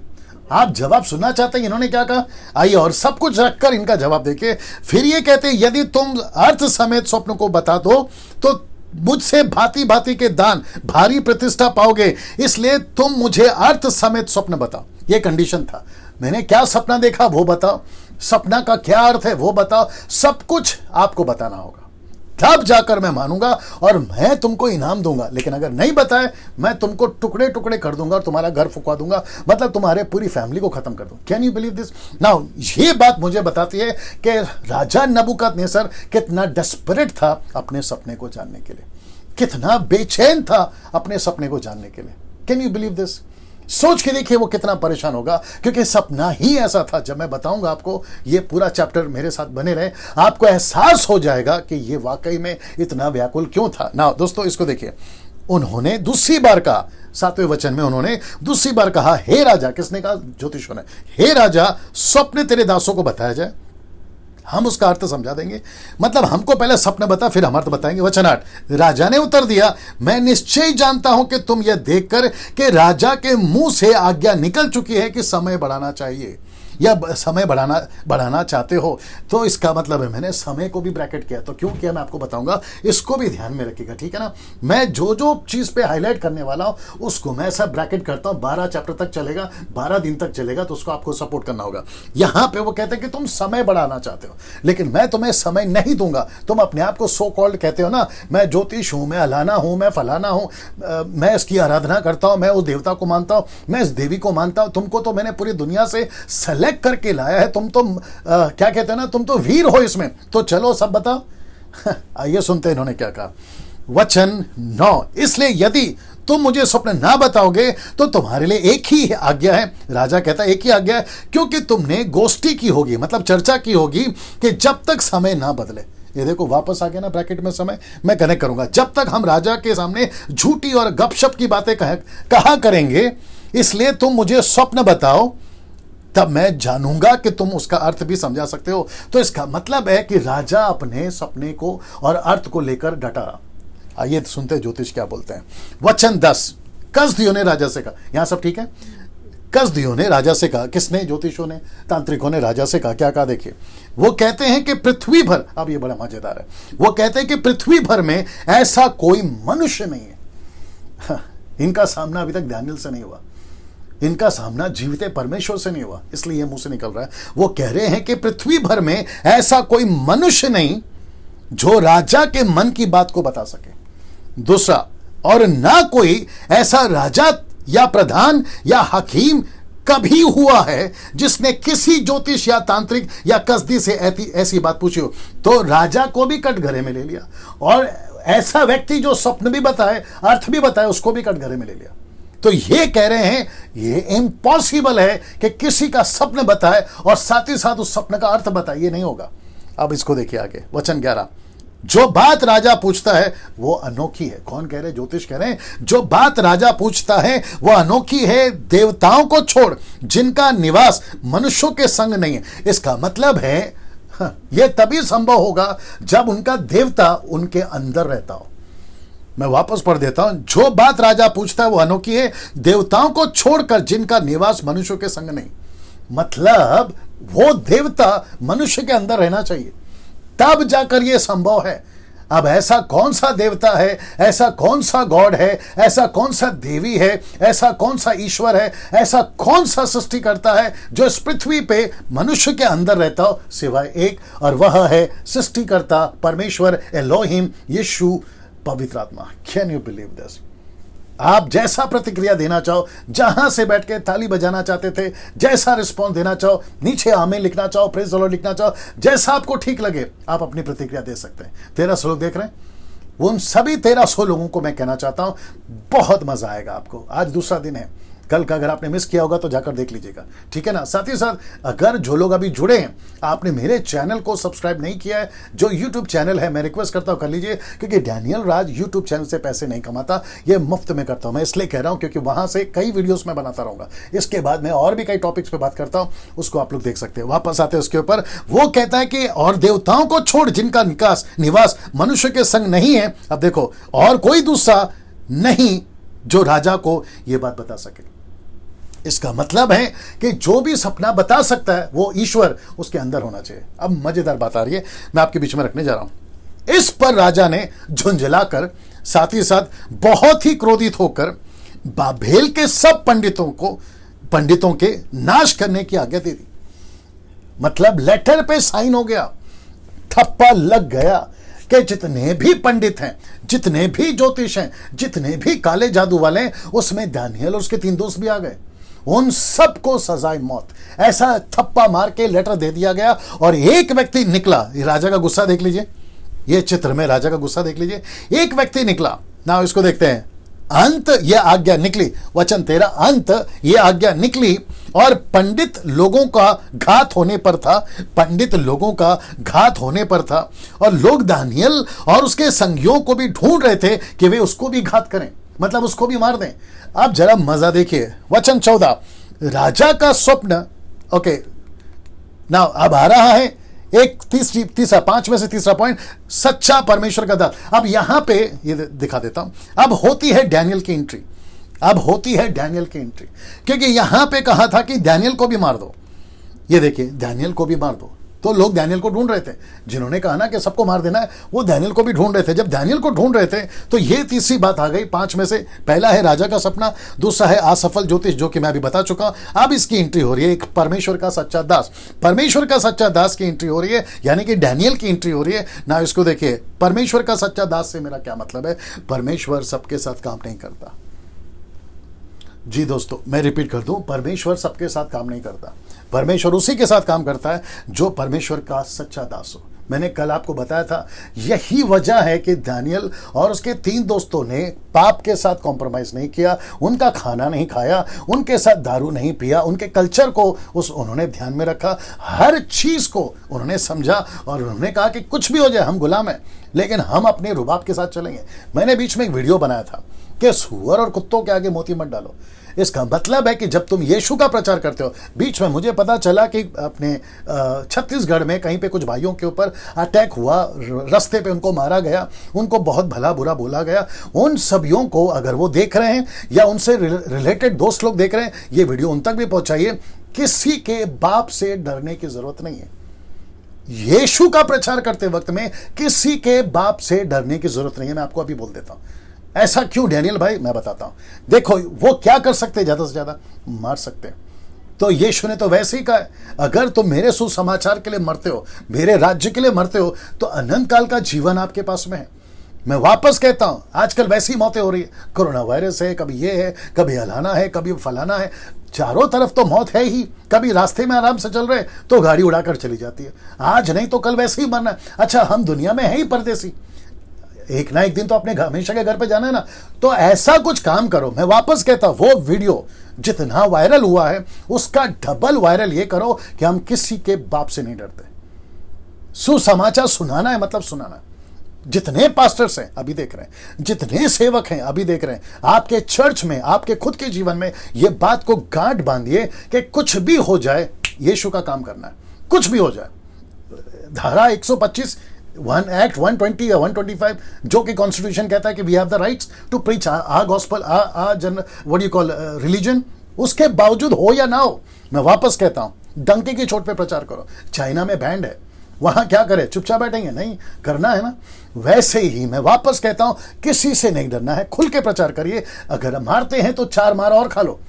आप जवाब सुनना चाहते हैं इन्होंने क्या कहा? आइए और सब कुछ रखकर इनका जवाब देखिए। फिर ये कहते हैं, यदि तुम अर्थ समेत स्वप्न को बता दो तो मुझसे भांति भांति के दान, भारी प्रतिष्ठा पाओगे, इसलिए तुम मुझे अर्थ समेत स्वप्न बताओ। ये कंडीशन था, मैंने क्या सपना देखा वो बताओ, सपना का क्या अर्थ है वो बताओ, सब कुछ आपको बताना होगा, तब जाकर मैं मानूंगा और मैं तुमको इनाम दूंगा। लेकिन अगर नहीं बताए, मैं तुमको टुकड़े टुकड़े कर दूंगा और तुम्हारा घर फुकवा दूंगा, मतलब तुम्हारे पूरी फैमिली को खत्म कर दूंगा। Can you believe this? Now ये बात मुझे बताती है कि राजा नबूकदनेस्सर कितना डेस्परेट था अपने सपने को जानने के लिए, कितना बेचैन था अपने सपने को जानने के लिए। Can you believe this? सोच के देखिए वो कितना परेशान होगा, क्योंकि सपना ही ऐसा था। जब मैं बताऊंगा आपको, ये पूरा चैप्टर मेरे साथ बने रहे, आपको एहसास हो जाएगा कि ये वाकई में इतना व्याकुल क्यों था। ना दोस्तों, इसको देखिए, उन्होंने दूसरी बार कहा, 7वें वचन में उन्होंने दूसरी बार कहा, हे राजा, किसने कहा? ज्योतिषों ने। हे राजा, स्वप्न तेरे दासों को बताया जाए, हम उसका अर्थ समझा देंगे। मतलब हमको पहले सपना बता, फिर हम अर्थ बताएंगे। वचन 8, राजा ने उत्तर दिया, मैं निश्चय जानता हूं कि तुम यह देखकर कि राजा के मुंह से आज्ञा निकल चुकी है कि समय बढ़ाना चाहिए या समय बढ़ाना चाहते हो। तो इसका मतलब है, मैंने समय को भी ब्रैकेट किया। तो क्यों किया मैं आपको बताऊंगा, इसको भी ध्यान में रखिएगा, ठीक है ना। मैं जो जो चीज पे हाईलाइट करने वाला हूं उसको मैं सब ब्रैकेट करता हूं। 12 चैप्टर तक चलेगा, 12 दिन तक चलेगा, तो उसको आपको सपोर्ट करना होगा। यहां पे वो कहते हैं कि तुम समय बढ़ाना चाहते हो, लेकिन मैं तुम्हें समय नहीं दूंगा। तुम अपने आप को सो कॉल्ड कहते हो ना, मैं ज्योतिष हूं, मैं अलाना हूं, मैं फलाना हूं, मैं इसकी आराधना करता हूं, मैं उस देवता को मानता हूं, मैं इस देवी को मानता हूं। तुमको तो मैंने पूरी दुनिया से सेलेक्ट करके लाया है, तुम तो क्या कहते हैं ना, तुम तो वीर हो इसमें, तो चलो सब बताओ। आइए सुनते हैं इन्होंने क्या कहा। वचन 9, इसलिए यदि तुम मुझे स्वप्न ना बताओगे तो तुम्हारे लिए एक ही आज्ञा है। राजा कहता है एक ही आज्ञा है, क्योंकि तुमने गोष्ठी की होगी, मतलब चर्चा की होगी कि जब तक समय ना बदले। ये देखो वापस आ गया ना ब्रैकेट में समय, मैं कनेक्ट करूंगा। जब तक हम राजा के सामने झूठी और गपशप की बातें कहा करेंगे, इसलिए तुम मुझे स्वप्न बताओ, तब मैं जानूंगा कि तुम उसका अर्थ भी समझा सकते हो। तो इसका मतलब है कि राजा अपने सपने को और अर्थ को लेकर डटा रहा। आइए सुनते हैं ज्योतिष क्या बोलते हैं। वचन 10, कसदियों ने राजा से कहा, यहां सब ठीक है। कसदियों ने राजा से कहा, किसने? ज्योतिषों ने, तांत्रिकों ने राजा से कहा। क्या कहा देखिए, वो कहते हैं कि पृथ्वी भर, अब ये बड़ा मजेदार है, वो कहते हैं कि पृथ्वी भर में ऐसा कोई मनुष्य नहीं है। इनका सामना अभी तक दानियल से नहीं हुआ, इनका सामना जीवित परमेश्वर से नहीं हुआ, इसलिए ये मुंह से निकल रहा है। वो कह रहे हैं कि पृथ्वी भर में ऐसा कोई मनुष्य नहीं जो राजा के मन की बात को बता सके। दूसरा, और ना कोई ऐसा राजा या प्रधान या हकीम कभी हुआ है जिसने किसी ज्योतिष या तांत्रिक या कसदी से ऐसी बात पूछी हो। तो राजा को भी कटघरे में ले लिया, और ऐसा व्यक्ति जो स्वप्न भी बताए, अर्थ भी बताए, उसको भी कटघरे में ले लिया। तो ये कह रहे हैं ये इम्पॉसिबल है कि किसी का स्वप्न बताए और साथ ही साथ उस स्वप्न का अर्थ बताए, ये नहीं होगा। अब इसको देखिए आगे, वचन 11, जो बात राजा पूछता है वो अनोखी है। कौन कह रहे हैं? ज्योतिष कह रहे हैं जो बात राजा पूछता है वो अनोखी है, देवताओं को छोड़, जिनका निवास मनुष्यों के संग नहीं है। इसका मतलब है यह तभी संभव होगा जब उनका देवता उनके अंदर रहता हो। मैं वापस पढ़ देता हूं, जो बात राजा पूछता है वो अनोखी है, देवताओं को छोड़कर जिनका निवास मनुष्यों के संग नहीं। मतलब वो देवता मनुष्य के अंदर रहना चाहिए, तब जाकर यह संभव है। अब ऐसा कौन सा देवता है, ऐसा कौन सा गॉड है, ऐसा कौन सा देवी है, ऐसा कौन सा ईश्वर है, ऐसा कौन सा सृष्टिकर्ता है जो इस पृथ्वी पे मनुष्य के अंदर रहता हो, सिवाय एक, और वह है सृष्टिकर्ता परमेश्वर एलोहिम यीशु पवित्र आत्मा। Can you believe this? आप जैसा प्रतिक्रिया देना चाहो, जहां से बैठ के ताली बजाना चाहते थे, जैसा रिस्पॉन्स देना चाहो, नीचे आमीन लिखना चाहो, प्रेज द लॉर्ड लिखना चाहो, जैसा आपको ठीक लगे आप अपनी प्रतिक्रिया दे सकते हैं। 1300 लोग देख रहे हैं, उन सभी 1300 लोगों को मैं कहना चाहता हूं बहुत मजा आएगा आपको। आज दूसरा दिन है, कल का अगर आपने मिस किया होगा तो जाकर देख लीजिएगा, ठीक है ना। साथ ही साथ अगर जो लोग अभी जुड़े हैं, आपने मेरे चैनल को सब्सक्राइब नहीं किया है, जो यूट्यूब चैनल है, मैं रिक्वेस्ट करता हूं कर लीजिए, क्योंकि डैनियल राज यूट्यूब चैनल से पैसे नहीं कमाता, ये मुफ्त में करता हूं। मैं इसलिए कह रहा हूं क्योंकि वहां से कई वीडियोस में बनाता रहूंगा। इसके बाद मैं और भी कई टॉपिक्स पे बात करता हूं, उसको आप लोग देख सकते हैं। वापस आते हैं उसके ऊपर, वो कहता है कि और देवताओं को छोड़ जिनका निवास मनुष्य के संग नहीं है। अब देखो, और कोई दूसरा नहीं जो राजा को यह बात बता सके। इसका मतलब है कि जो भी सपना बता सकता है वो ईश्वर उसके अंदर होना चाहिए। अब मजेदार बात आ रही है, मैं आपके बीच में रखने जा रहा हूं। इस पर राजा ने झुंझलाकर, साथ ही साथ बहुत ही क्रोधित होकर बाबेल के सब पंडितों के नाश करने की आज्ञा दे दी। मतलब लेटर पे साइन हो गया, थप्पा लग गया कि जितने भी पंडित हैं, जितने भी ज्योतिष हैं, जितने भी काले जादू वाले हैं, उसमें दानियल और उसके 3 दोस्त भी आ गए, उन सबको सजाए मौत। ऐसा थप्पा मार के लेटर दे दिया गया। और एक व्यक्ति निकला, राजा का गुस्सा देख लीजिए, ये चित्र में राजा का गुस्सा देख लीजिए। एक व्यक्ति निकला ना, इसको देखते हैं। अंत ये आज्ञा निकली, वचन 13, अंत ये आज्ञा निकली और पंडित लोगों का घात होने पर था, पंडित लोगों का घात होने पर था। और लोग दानियल और उसके संगियों को भी ढूंढ रहे थे कि वे उसको भी घात करें, मतलब उसको भी मार दें। अब जरा मजा देखिए, वचन 14, राजा का स्वप्न। ओके ना, अब आ रहा है एक तीसरा 5 में से तीसरा पॉइंट, सच्चा परमेश्वर का दास। अब यहां पे ये दिखा देता हूं। अब होती है डैनियल की एंट्री, अब होती है डैनियल की एंट्री, क्योंकि यहां पे कहा था कि डैनियल को भी मार दो। ये देखिए, डैनियल को भी मार दो, तो लोग डैनियल को ढूंढ रहे थे। जिन्होंने कहा ना कि सबको मार देना है, वो डैनियल को भी ढूंढ रहे थे। जब डैनियल को ढूंढ रहे थे तो ये तीसरी बात आ गई 5 में से। पहला है राजा का सपना, दूसरा है असफल ज्योतिष, जो कि मैं अभी बता चुका हूं। अब इसकी एंट्री हो रही है एक परमेश्वर का सच्चा दास, परमेश्वर का सच्चा दास की एंट्री हो रही है, यानी कि डैनियल की एंट्री हो रही है ना। इसको देखिए, परमेश्वर का सच्चा दास से मेरा क्या मतलब है? परमेश्वर सबके साथ काम नहीं करता। जी दोस्तों, मैं रिपीट कर दूं, परमेश्वर सबके साथ काम नहीं करता। परमेश्वर उसी के साथ काम करता है जो परमेश्वर का सच्चा दास हो। मैंने कल आपको बताया था, यही वजह है कि दानियल और उसके 3 दोस्तों ने पाप के साथ कॉम्प्रोमाइज नहीं किया, उनका खाना नहीं खाया, उनके साथ दारू नहीं पिया, उनके कल्चर को उन्होंने ध्यान में रखा, हर चीज को उन्होंने समझा और उन्होंने कहा कि कुछ भी हो जाए हम गुलाम हैं, लेकिन हम अपने रुबाब के साथ चलेंगे। मैंने बीच में एक वीडियो बनाया था कि सुअर और कुत्तों के आगे मोती मत डालो। इसका मतलब है कि जब तुम यीशु का प्रचार करते हो, बीच में मुझे पता चला कि अपने छत्तीसगढ़ में कहीं पे कुछ भाइयों के ऊपर अटैक हुआ, रास्ते पे उनको मारा गया, उनको बहुत भला बुरा बोला गया। उन सभियों को अगर वो देख रहे हैं या उनसे रिलेटेड दोस्त लोग देख रहे हैं, ये वीडियो उन तक भी पहुंचाइए। किसी के बाप से डरने की जरूरत नहीं है। यीशु का प्रचार करते वक्त में किसी के बाप से डरने की जरूरत नहीं है। मैं आपको अभी बोल देता हूं। ऐसा क्यों डैनियल भाई? मैं बताता हूं। देखो, वो क्या कर सकते हैं? ज्यादा से ज्यादा मार सकते हैं। तो यीशु ने तो वैसे ही कहा है, अगर तुम मेरे सुसमाचार के लिए मरते हो, मेरे राज्य के लिए मरते हो, तो अनंत काल का जीवन आपके पास में है। मैं वापस कहता हूं, आजकल वैसी मौतें हो रही है, कोरोना वायरस है, कभी ये है, कभी हलाना है, कभी फलाना है, चारों तरफ तो मौत है ही। कभी रास्ते में आराम से चल रहे तो गाड़ी उड़ाकर चली जाती है, आज नहीं तो कल वैसे ही मरना है। अच्छा, हम दुनिया में है ही परदेसी, एक ना एक दिन तो अपने हमेशा के घर पे जाना है ना। तो ऐसा कुछ काम करो। मैं वापस कहता हूं, वो वीडियो जितना वायरल हुआ है उसका डबल वायरल ये करो कि हम किसी के बाप से नहीं डरते। सुसमाचार सुनाना है, मतलब सुनाना है। जितने पास्टर्स हैं अभी देख रहे हैं, जितने सेवक हैं अभी देख रहे हैं, आपके चर्च में, आपके खुद के जीवन में ये बात को गांठ बांधिए कि कुछ भी हो जाए यीशु का काम करना है, कुछ भी हो जाए। धारा 125 वन एक्ट 120 या 125 जो कि कॉन्स्टिट्यूशन कहता है कि we have the rights to preach a gospel again what you call religion, उसके बावजूद हो या ना हो, मैं वापस कहता हूं डंके की चोट पे प्रचार करो। चाइना में बैंड है, वहां क्या करे, चुपचाप बैठेंगे? नहीं, करना है ना। वैसे ही मैं वापस कहता हूं किसी से नहीं डरना है, खुल के प्रचार करिए। अगर मारते हैं तो 4 मार और खा लो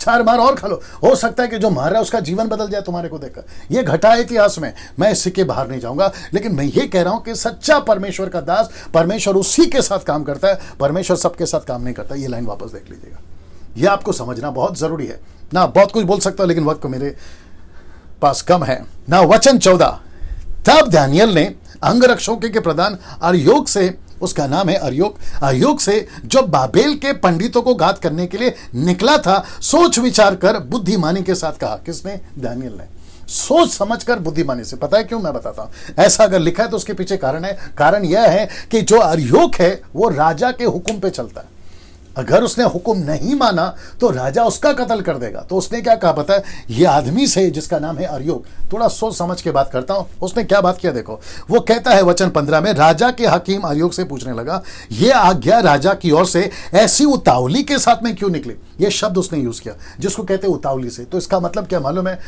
4 मार और खा लो, हो सकता है कि जो मार रहा है उसका जीवन बदल जाए तुम्हारे को देखकर। यह घटा है इतिहास में, मैं इससे के बाहर नहीं जाऊंगा, लेकिन मैं ये कह रहा हूं कि सच्चा परमेश्वर का दास, परमेश्वर उसी के साथ काम करता है, परमेश्वर सबके साथ काम नहीं करता। ये लाइन वापस देख लीजिएगा, यह आपको समझना बहुत जरूरी है ना। बहुत कुछ बोल सकता हूं लेकिन वक्त मेरे पास कम है ना। वचन 14, तब दानियेल ने अंगरक्षकों के प्रधान अर्योक से, उसका नाम है अर्योक से, जो बाबेल के पंडितों को घात करने के लिए निकला था, सोच विचार कर बुद्धिमानी के साथ कहा। किसने? दानियेल ने। सोच समझकर बुद्धिमानी से। पता है क्यों? मैं बताता हूं। ऐसा अगर लिखा है तो उसके पीछे कारण है। कारण यह है कि जो अर्योक है वो राजा के हुक्म पे चलता है। अगर उसने हुक्म नहीं माना तो राजा उसका कत्ल कर देगा। तो उसने क्या कहा पता है? ये आदमी से जिसका नाम है अर्योक, थोड़ा सोच समझ के बात करता हूं, उसने क्या बात किया देखो। वो कहता है वचन 15 में, राजा के हकीम अर्योक से पूछने लगा, ये आज्ञा राजा की ओर से ऐसी उतावली के साथ में क्यों निकली? ये शब्द उसने यूज किया जिसको कहते हैं उतावली से। तो इसका मतलब क्या मालूम है?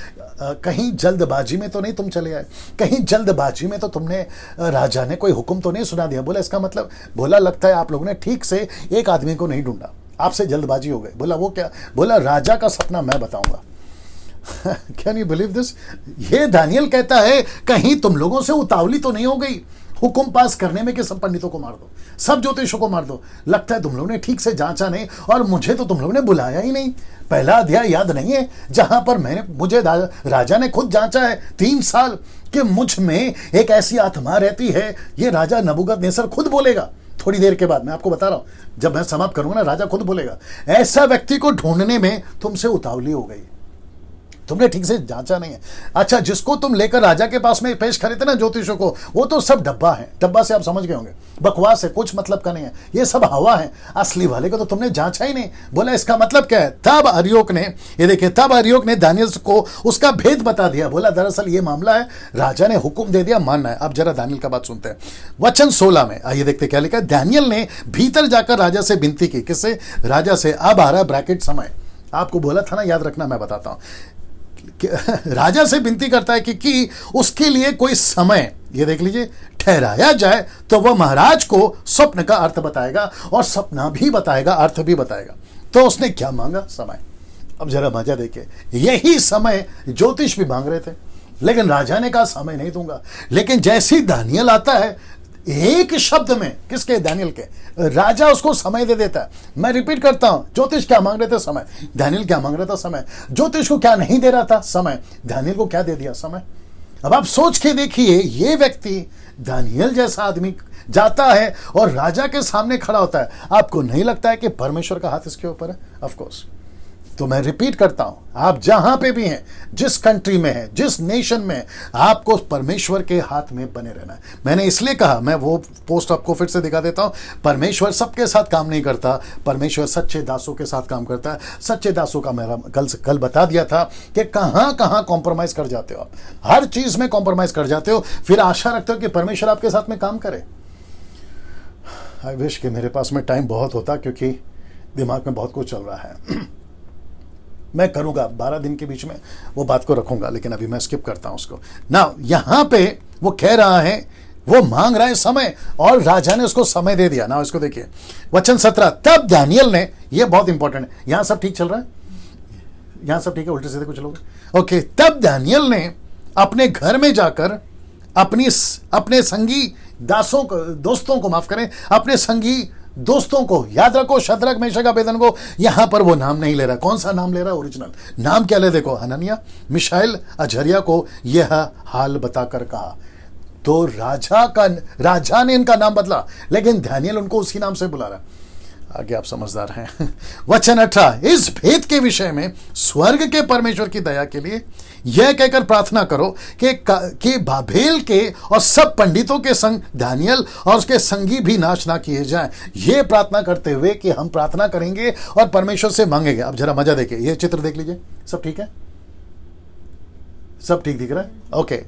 कहीं जल्दबाजी में तो नहीं तुम चले आए, कहीं जल्दबाजी में तो तुमने राजा ने कोई हुक्म तो नहीं सुना दिया। बोला इसका मतलब, बोला लगता है आप लोगों ने ठीक से एक आदमी को नहीं ढूंढा, आपसे जल्दबाजी हो गई। बोला वो क्या? बोला राजा का सपना मैं बताऊंगा। Can you believe this? ये दानियेल कहता है कहीं तुम लोगों से उतावली तो नहीं हो गई हुक्म पास करने में कि सब पंडितों को मार दो, सब ज्योतिषों को मार दो। लगता है तुम लोगों ने ठीक से जांचा नहीं, और मुझे तो तुम लोगों ने बुलाया ही नहीं। पहला अध्याय याद नहीं है जहां पर मुझे राजा ने खुद जांचा है 3 साल कि मुझ में एक ऐसी आत्मा रहती है। ये राजा नबूकदनेस्सर खुद बोलेगा थोड़ी देर के बाद, मैं आपको बता रहा हूं, जब मैं समाप्त करूंगा ना, राजा खुद बोलेगा। ऐसा व्यक्ति को ढूंढने में तुमसे उतावली हो गई, तुमने ठीक से जांचा नहीं है। अच्छा, जिसको तुम लेकर राजा के पास में पेश करे थे ना ज्योतिषों को, वो तो सब डब्बा है। डब्बा से आप समझ गए होंगे, बकवास है, कुछ मतलब का नहीं है, ये सब हवा है। असली वाले को तो तुमने जांचा ही नहीं। बोला इसका मतलब क्या है? तब अर्योक ने, ये देखिए, तब अर्योक ने दानियेल को उसका भेद बता दिया। बोला दरअसल ये मामला है, राजा ने हुक्म दे दिया, मानना है। अब जरा दानियेल का बात सुनते हैं। वचन 16 में आइए देखते क्या लिखा है। दानियेल ने भीतर जाकर राजा से विनती की। किससे? राजा से। अब आ रहा ब्रैकेट समय, आपको बोला था ना, याद रखना, मैं बताता हूं। राजा से विनती करता है कि उसके लिए कोई समय, ये देख लीजिए, ठहराया जाए तो वह महाराज को स्वप्न का अर्थ बताएगा और सपना भी बताएगा, अर्थ भी बताएगा। तो उसने क्या मांगा? समय। अब जरा मजा देखिए, यही समय ज्योतिष भी मांग रहे थे, लेकिन राजा ने कहा समय नहीं दूंगा। लेकिन जैसे ही दानियेल आता है, एक शब्द में, किसके? दानियेल के, राजा उसको समय दे देता है। मैं रिपीट करता हूं, ज्योतिष क्या मांग रहे थे? समय। दानियेल क्या मांग रहा था? समय। ज्योतिष को क्या नहीं दे रहा था? समय। दानियेल को क्या दे दिया? समय। अब आप सोच के देखिए, ये व्यक्ति दानियेल जैसा आदमी जाता है और राजा के सामने खड़ा होता है। आपको नहीं लगता है कि परमेश्वर का हाथ इसके ऊपर है? Of course. तो मैं रिपीट करता हूं, आप जहां पे भी हैं, जिस कंट्री में हैं, जिस नेशन में, आपको परमेश्वर के हाथ में बने रहना है। मैंने इसलिए कहा, मैं वो पोस्ट आपको फिर से दिखा देता हूं, परमेश्वर सबके साथ काम नहीं करता, परमेश्वर सच्चे दासों के साथ काम करता है। सच्चे दासों का मेरा कल बता दिया था कि कहां कहां कॉम्प्रोमाइज कर जाते हो आप, हर चीज में कॉम्प्रोमाइज कर जाते हो, फिर आशा रखते हो कि परमेश्वर आपके साथ में काम करे। आई विश कि मेरे पास में टाइम बहुत होता, क्योंकि दिमाग में बहुत कुछ चल रहा है। मैं करूंगा 12 दिन के बीच में वो बात को रखूंगा, लेकिन अभी मैं स्किप करता हूं उसको ना। यहां पे वो कह रहा है, वो मांग रहा है समय, और राजा ने उसको समय दे दिया ना। इसको देखिए, वचन 17, तब दानियेल ने, ये बहुत इंपॉर्टेंट है, यहां सब ठीक चल रहा है, यहां सब ठीक है, उल्टे सीधे कुछ लोग ओके। तब दानियेल ने अपने घर में जाकर अपने संगी दासों को, दोस्तों को, माफ करें, अपने संगी दोस्तों को, याद रखो, शद्रक, मेशक, अबेदनगो, यहां पर वो नाम नहीं ले रहा। कौन सा नाम ले रहा है? ओरिजिनल नाम क्या ले? देखो, हनन्याह, मिशाएल, अजर्या को यह हाल बताकर कहा। तो राजा ने इनका नाम बदला, लेकिन दानियेल उनको उसी नाम से बुला रहा है। आगे आप समझदार हैं। वचन 18, इस भेद के विषय में स्वर्ग के परमेश्वर की दया के लिए यह कहकर प्रार्थना करो कि बाबेल के और सब पंडितों के संग दानियेल और उसके संगी भी नाश ना किए जाएं। ये प्रार्थना करते हुए कि हम प्रार्थना करेंगे और परमेश्वर से मांगेंगे। अब जरा मजा देखिए, ये चित्र देख लीजिए, सब ठीक है, सब ठीक दिख रहा है? ओके,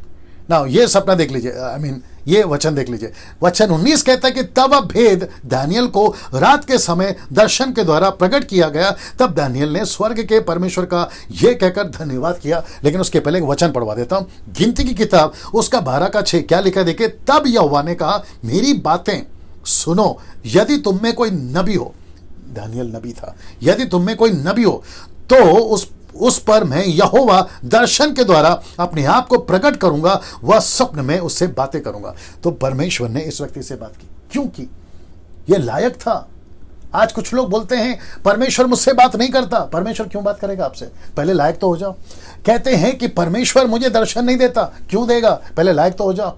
ना ये सपना देख लीजिए, ये वचन देख लीजिए। वचन 19 कहता है कि तब अब भेद दानियल को रात के समय दर्शन के द्वारा प्रकट किया गया। तब दानियल ने स्वर्ग के परमेश्वर का यह कहकर धन्यवाद किया। लेकिन उसके पहले एक वचन पढ़वा देता हूं, गिनती की किताब उसका 12 क्या लिखा देखिए। तब यहोवा ने कहा, मेरी बातें सुनो, यदि तुम में कोई नबी हो, दानियल नबी था, यदि तुम में कोई नबी हो तो उस पर मैं यहोवा दर्शन के द्वारा अपने आप को प्रकट करूंगा, वह स्वप्न में उससे बातें करूंगा। तो परमेश्वर ने इस व्यक्ति से बात की। क्यों की? यह लायक था। आज कुछ लोग बोलते हैं परमेश्वर मुझसे बात नहीं करता। परमेश्वर क्यों बात करेगा आपसे? पहले लायक तो हो जाओ। कहते हैं कि परमेश्वर मुझे दर्शन नहीं देता, क्यों देगा? पहले लायक तो हो जाओ।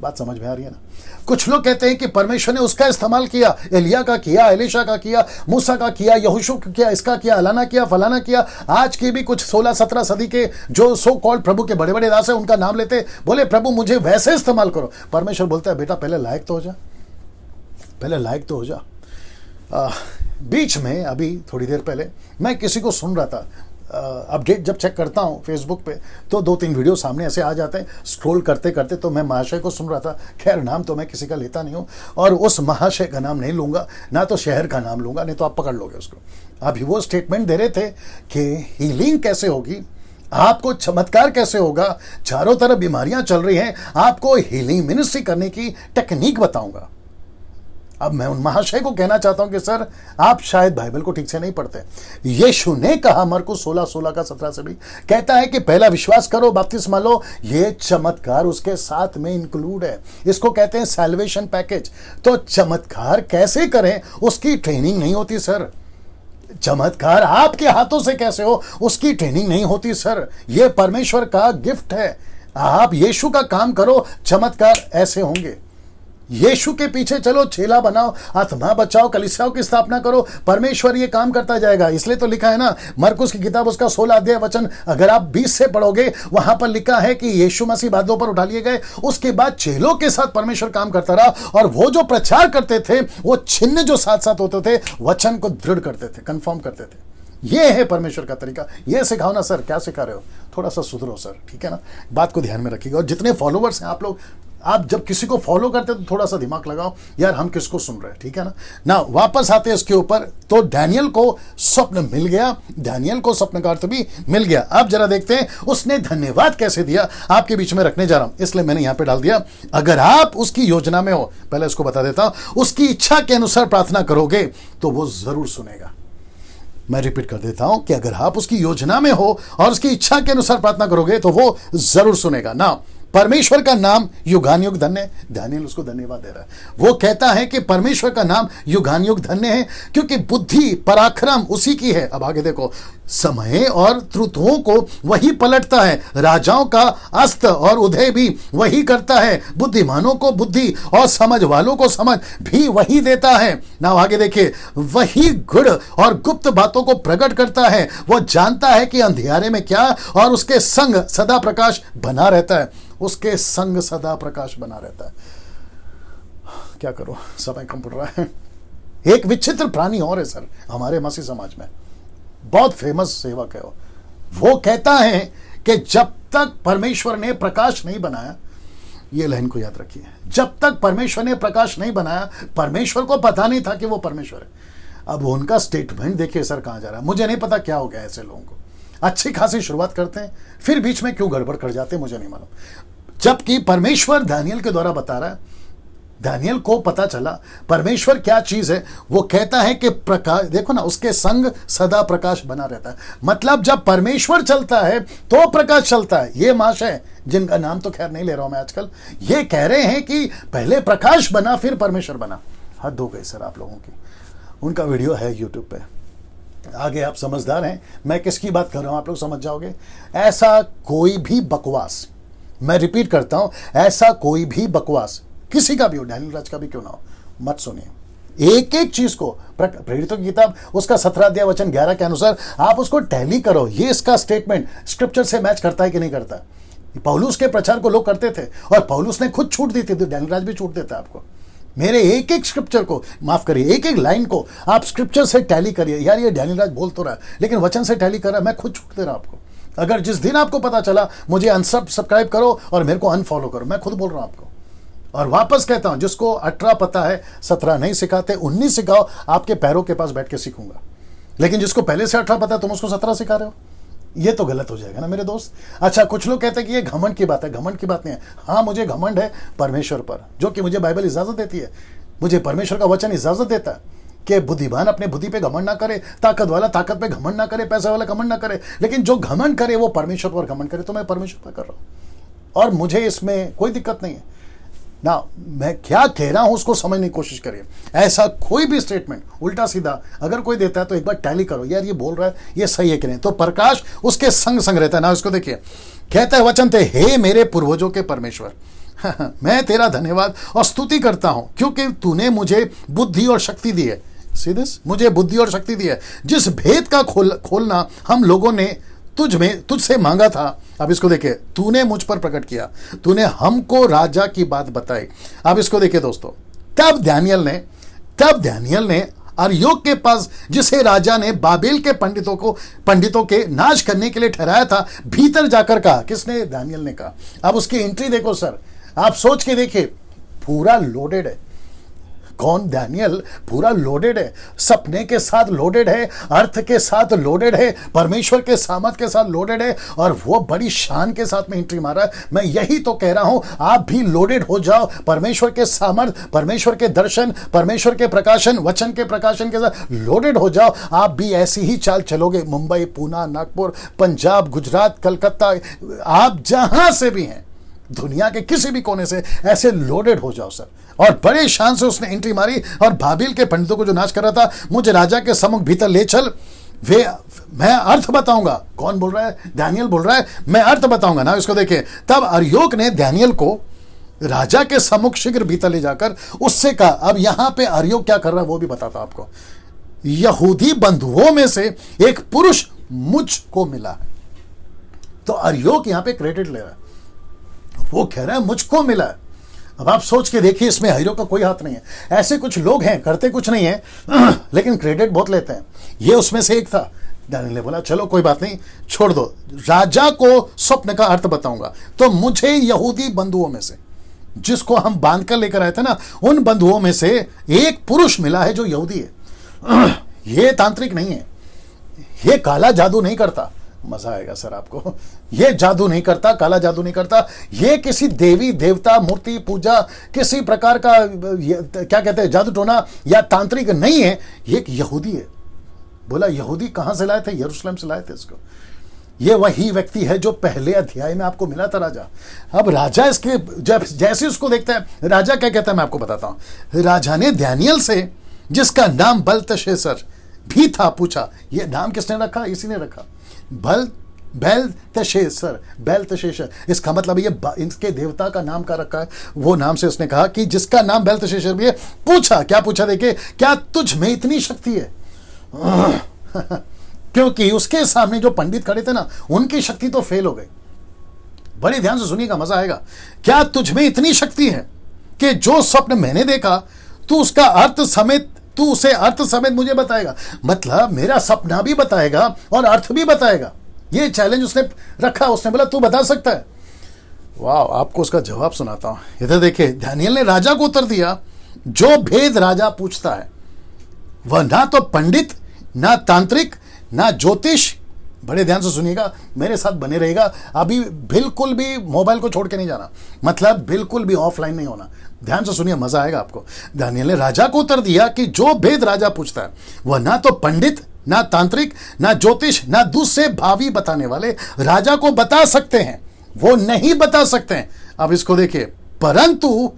बात समझ में आ रही है ना? कुछ लोग कहते हैं कि परमेश्वर ने उसका इस्तेमाल किया, एलिया का किया, एलिशा का किया, मूसा का किया, यहोशू का किया, इसका किया, अलाना किया, फलाना किया। आज के भी कुछ 16-17 सदी के जो सो कॉल्ड प्रभु के बड़े बड़े दास हैं, उनका नाम लेते, बोले प्रभु मुझे वैसे इस्तेमाल करो। परमेश्वर बोलता है बेटा पहले लायक तो हो जा, पहले लायक तो हो जा। बीच में अभी थोड़ी देर पहले मैं किसी को सुन रहा था, अपडेट जब चेक करता हूँ फेसबुक पे तो 2-3 वीडियो सामने ऐसे आ जाते हैं। स्क्रॉल करते करते तो मैं महाशय को सुन रहा था। खैर नाम तो मैं किसी का लेता नहीं हूँ और उस महाशय का नाम नहीं लूँगा, ना तो शहर का नाम लूँगा, नहीं तो आप पकड़ लोगे उसको। अभी वो स्टेटमेंट दे रहे थे कि हीलिंग कैसे होगी, आपको चमत्कार कैसे होगा, चारों तरफ बीमारियां चल रही हैं, आपको हीलिंग मिनिस्ट्री करने की टेक्निक बताऊंगा। अब मैं उन महाशय को कहना चाहता हूं कि सर आप शायद बाइबल को ठीक से नहीं पढ़ते। यीशु ने कहा मरकुस 16:16 का 17 से भी कहता है कि पहला विश्वास करो, बपतिस्मा लो। ये चमत्कार उसके साथ में इंक्लूड है। इसको कहते हैं सैल्वेशन पैकेज। तो चमत्कार कैसे करें उसकी ट्रेनिंग नहीं होती सर। चमत्कार आपके हाथों से कैसे हो उसकी ट्रेनिंग नहीं होती सर। यह परमेश्वर का गिफ्ट है। आप यीशु का काम करो, चमत्कार ऐसे होंगे। यीशु के पीछे चलो, चेला बनाओ, आत्मा बचाओ, कलीसियाओं की स्थापना करो, परमेश्वर ये काम करता जाएगा। इसलिए तो लिखा है ना मरकुस की किताब उसका 16 अध्याय वचन अगर आप 20 से पढ़ोगे, वहां पर लिखा है कि यीशु मसीह बादलों पर उठा लिए गए, उसके बाद चेलों के साथ परमेश्वर काम करता रहा और वो जो प्रचार करते थे, वो चिन्ह जो साथ साथ होते थे, वचन को दृढ़ करते थे, कंफर्म करते थे। ये है परमेश्वर का तरीका। ये सिखाओ ना सर, क्या सिखा रहे हो? थोड़ा सा सुधरो सर, ठीक है ना? बात को ध्यान में रखिएगा। और जितने फॉलोवर्स हैं आप लोग, आप जब किसी को फॉलो करते तो थोड़ा सा दिमाग लगाओ यार, हम किसको सुन रहे हैं, ठीक है ना? वापस आते हैं इसके ऊपर। तो डैनियल को स्वप्न मिल गया, डैनियल को स्वप्न का अर्थ भी मिल गया। अब जरा देखते हैं उसने धन्यवाद कैसे दिया। आपके बीच में रखने जा रहा हूं, इसलिए मैंने यहां पे डाल दिया। अगर आप उसकी योजना में हो, पहले इसको बता देता हूं, उसकी इच्छा के अनुसार प्रार्थना करोगे तो वो जरूर सुनेगा। मैं रिपीट कर देता हूं कि अगर आप उसकी योजना में हो और उसकी इच्छा के अनुसार प्रार्थना करोगे तो वो जरूर सुनेगा ना। परमेश्वर का नाम युगान युग धन्य है। दानियल उसको धन्यवाद दे रहा है। वो कहता है कि परमेश्वर का नाम युगान युग धन्य है क्योंकि बुद्धि पराक्रम उसी की है। अब आगे देखो, समय और ऋतुओं को वही पलटता है, राजाओं का अस्त और उदय भी वही करता है, बुद्धिमानों को बुद्धि और समझ वालों को समझ भी वही देता है ना। आगे देखिए, वही गुड़ और गुप्त बातों को प्रकट करता है। वो जानता है कि अंधियारे में क्या, और उसके संग सदा प्रकाश बना रहता है। उसके संग सदा प्रकाश बना रहता है। क्या करो, समय कम पड़ रहा है। एक विचित्र प्राणी और है सर हमारे मसीह समाज में, बहुत फेमस सेवक है वो कहता है कि जब तक परमेश्वर ने प्रकाश नहीं बनाया, ये लाइन को याद रखिए, जब तक परमेश्वर ने प्रकाश नहीं बनाया, परमेश्वर को पता नहीं था कि वो परमेश्वर है। अब उनका स्टेटमेंट देखिए सर कहां जा रहा है। मुझे नहीं पता क्या हो गया ऐसे लोगों को। अच्छी खासी शुरुआत करते हैं, फिर बीच में क्यों गड़बड़ कर जाते हैं मुझे नहीं मालूम। जबकि परमेश्वर दानियल के द्वारा बता रहा है, दानियल को पता चला परमेश्वर क्या चीज है। वो कहता है कि प्रकाश, देखो ना, उसके संग सदा प्रकाश बना रहता है। मतलब जब परमेश्वर चलता है तो प्रकाश चलता है। ये महाशय, जिनका नाम तो खैर नहीं ले रहा हूं मैं आजकल, ये कह रहे हैं कि पहले प्रकाश बना फिर परमेश्वर बना। हद हो गई सर आप लोगों की। उनका वीडियो है यूट्यूब पे, आगे आप समझदार हैं, मैं किसकी बात कर रहा हूं आप लोग समझ जाओगे। ऐसा कोई भी बकवास, मैं रिपीट करता हूं, ऐसा कोई भी बकवास किसी का भी हो, डैनियल राज का भी क्यों ना हो, मत सुनिए। एक एक चीज को, प्रेरितों की किताब उसका 17 अध्याय वचन 11 के अनुसार आप उसको टैली करो। ये इसका स्टेटमेंट स्क्रिप्चर से मैच करता है कि नहीं करता। पौलुस के प्रचार को लोग करते थे और पौलुस ने खुद छूट दी थी, तो डैनियल राज भी छूट देता है आपको। मेरे एक एक स्क्रिप्चर को, माफ करिए, एक एक लाइन को आप स्क्रिप्चर से टैली करिए। यार ये डैनियल राज बोल तो रहा है लेकिन वचन से टैली कर रहा है, मैं खुद छूट दे रहा हूं आपको। अगर जिस दिन आपको पता चला मुझे अनसब्सक्राइब करो और मेरे को अनफॉलो करो, मैं खुद बोल रहा हूं आपको। और वापस कहता हूं, जिसको 18 पता है 17 नहीं सिखाते, 19 सिखाओ, आपके पैरों के पास बैठ के सीखूंगा। लेकिन जिसको पहले से 18 पता है तुम उसको 17 सिखा रहे हो, ये तो गलत हो जाएगा ना मेरे दोस्त। अच्छा, कुछ लोग कहते हैं कि ये घमंड की बात है। घमंड की बात नहीं है। हाँ, मुझे घमंड है परमेश्वर पर, जो कि मुझे बाइबल इजाजत देती है। मुझे परमेश्वर का वचन इजाजत देता है कि बुद्धिमान अपने बुद्धि पे घमंड ना करे, ताकत वाला ताकत पे घमंड ना करे, पैसा वाला घमंड ना करे, लेकिन जो घमंड करे वो परमेश्वर पर घमंड करे। तो मैं परमेश्वर पर कर रहा हूं और मुझे इसमें कोई दिक्कत नहीं है ना। मैं क्या कह रहा हूं उसको समझने की कोशिश करिए। ऐसा कोई भी स्टेटमेंट उल्टा सीधा अगर कोई देता है तो एक बार टैली करो, यार ये बोल रहा है ये सही है कि नहीं। तो प्रकाश उसके संग संग रहता है ना। इसको देखिए, कहता है वचन थे, हे मेरे पूर्वजों के परमेश्वर, मैं तेरा धन्यवाद और स्तुति करता हूं क्योंकि तूने मुझे बुद्धि और शक्ति दी है। सीधे मुझे बुद्धि और शक्ति दी है, जिस भेद का खोलना हम लोगों ने तुझसे मांगा था। अब इसको देखिए, तूने मुझ पर प्रकट किया, तूने हमको राजा की बात बताई। अब इसको देखिए दोस्तों, तब दानियल ने अर्योक के पास, जिसे राजा ने बाबेल के पंडितों के नाश करने के लिए ठहराया था, भीतर जाकर कहा। किसने? दानियल ने कहा। अब उसकी एंट्री देखो सर, आप सोच के देखिए, पूरा लोडेड है। कौन? दानियल पूरा लोडेड है, सपने के साथ लोडेड है, अर्थ के साथ लोडेड है, परमेश्वर के सामर्थ के साथ लोडेड है, और वो बड़ी शान के साथ में एंट्री मारा है। मैं यही तो कह रहा हूं, आप भी लोडेड हो जाओ परमेश्वर के सामर्थ, परमेश्वर के दर्शन, परमेश्वर के प्रकाशन, वचन के प्रकाशन के साथ लोडेड हो जाओ। आप भी ऐसी ही चाल चलोगे। मुंबई, पूना, नागपुर, पंजाब, गुजरात, कलकत्ता, आप जहां से भी हैं, दुनिया के किसी भी कोने से ऐसे लोडेड हो जाओ सर। और बड़े शान से उसने एंट्री मारी और बाबेल के पंडितों को जो नाश कर रहा था, मुझे राजा के सम्मुख भीतर ले चल, मैं अर्थ बताऊंगा। कौन बोल रहा है? दानियल बोल रहा है, मैं अर्थ बताऊंगा ना। इसको देखिए, तब अर्योक ने दानियल को राजा के सम्मुख शीघ्र भीतर ले जाकर उससे कहा। अब यहां पे अर्योक क्या कर रहा है वो भी बताता हूं आपको। यहूदी बंधुओं में से एक पुरुष मुझको मिला है। तो अर्योक यहां पे क्रेडिट ले रहा है, वो कह रहा है मुझको मिला है। अब आप सोच के देखिए, इसमें अर्योक का कोई हाथ नहीं है। ऐसे कुछ लोग हैं, करते कुछ नहीं है लेकिन क्रेडिट बहुत लेते हैं। ये उसमें से एक था। दानियल ने बोला चलो कोई बात नहीं, छोड़ दो, राजा को स्वप्न का अर्थ बताऊंगा। तो मुझे यहूदी बंधुओं में से, जिसको हम बांध कर लेकर आए थे ना, उन बंधुओं में से एक पुरुष मिला है जो यहूदी है। ये तांत्रिक नहीं है, ये काला जादू नहीं करता। मजा आएगा सर आपको। ये जादू नहीं करता, काला जादू नहीं करता। ये किसी देवी देवता मूर्ति पूजा, किसी प्रकार का क्या कहते हैं जादू टोना या तांत्रिक नहीं है। ये एक यहूदी है। बोला यहूदी कहां से लाए थे? यरूशलेम से लाए थे इसको। ये वही व्यक्ति है जो पहले अध्याय में आपको मिला था राजा। अब राजा इसके जब जैसे उसको देखता है, राजा क्या कहता है मैं आपको बताता हूं। राजा ने दानियल से, जिसका नाम बेलतशस्सर भी था, पूछा। ये नाम किसने रखा? इसी ने रखा, बेलतशस्सर। इसका मतलब ये इनके देवता का नाम का रखा है, वो नाम से उसने कहा कि जिसका नाम बेलतशस्सर भी है। पूछा, क्या पूछा देखिए, क्या तुझ में इतनी शक्ति है? क्योंकि उसके सामने जो पंडित खड़े थे ना, उनकी शक्ति तो फेल हो गई। बड़े ध्यान से सुनिएगा, मजा आएगा। क्या तुझ में इतनी शक्ति है कि जो स्वप्न मैंने देखा तू उसका अर्थ समेत, तू उसे अर्थ समेत मुझे बताएगा? मतलब मेरा सपना भी बताएगा और अर्थ भी बताएगा। ये चैलेंज उसने रखा। उसने बोला तू बता सकता है? वाह, आपको उसका जवाब सुनाता हूं। इधर देखिए, दानियल ने राजा को उत्तर दिया, जो भेद राजा पूछता है वह ना तो पंडित, ना तांत्रिक, ना ज्योतिष। बड़े ध्यान से सुनिएगा, मेरे साथ बने रहेगा। अभी बिल्कुल भी मोबाइल को छोड़ के नहीं जाना, मतलब बिल्कुल भी ऑफलाइन नहीं होना। ध्यान से सुनिए, मजा आएगा आपको। दानियल ने राजा को उत्तर दिया कि जो भेद राजा पूछता है वह ना तो पंडित, ना तांत्रिक, ना ज्योतिष, ना दूसरे भावी बताने वाले राजा को बता सकते हैं। वो नहीं बता सकते हैं। अब इसको देखिए, परंतु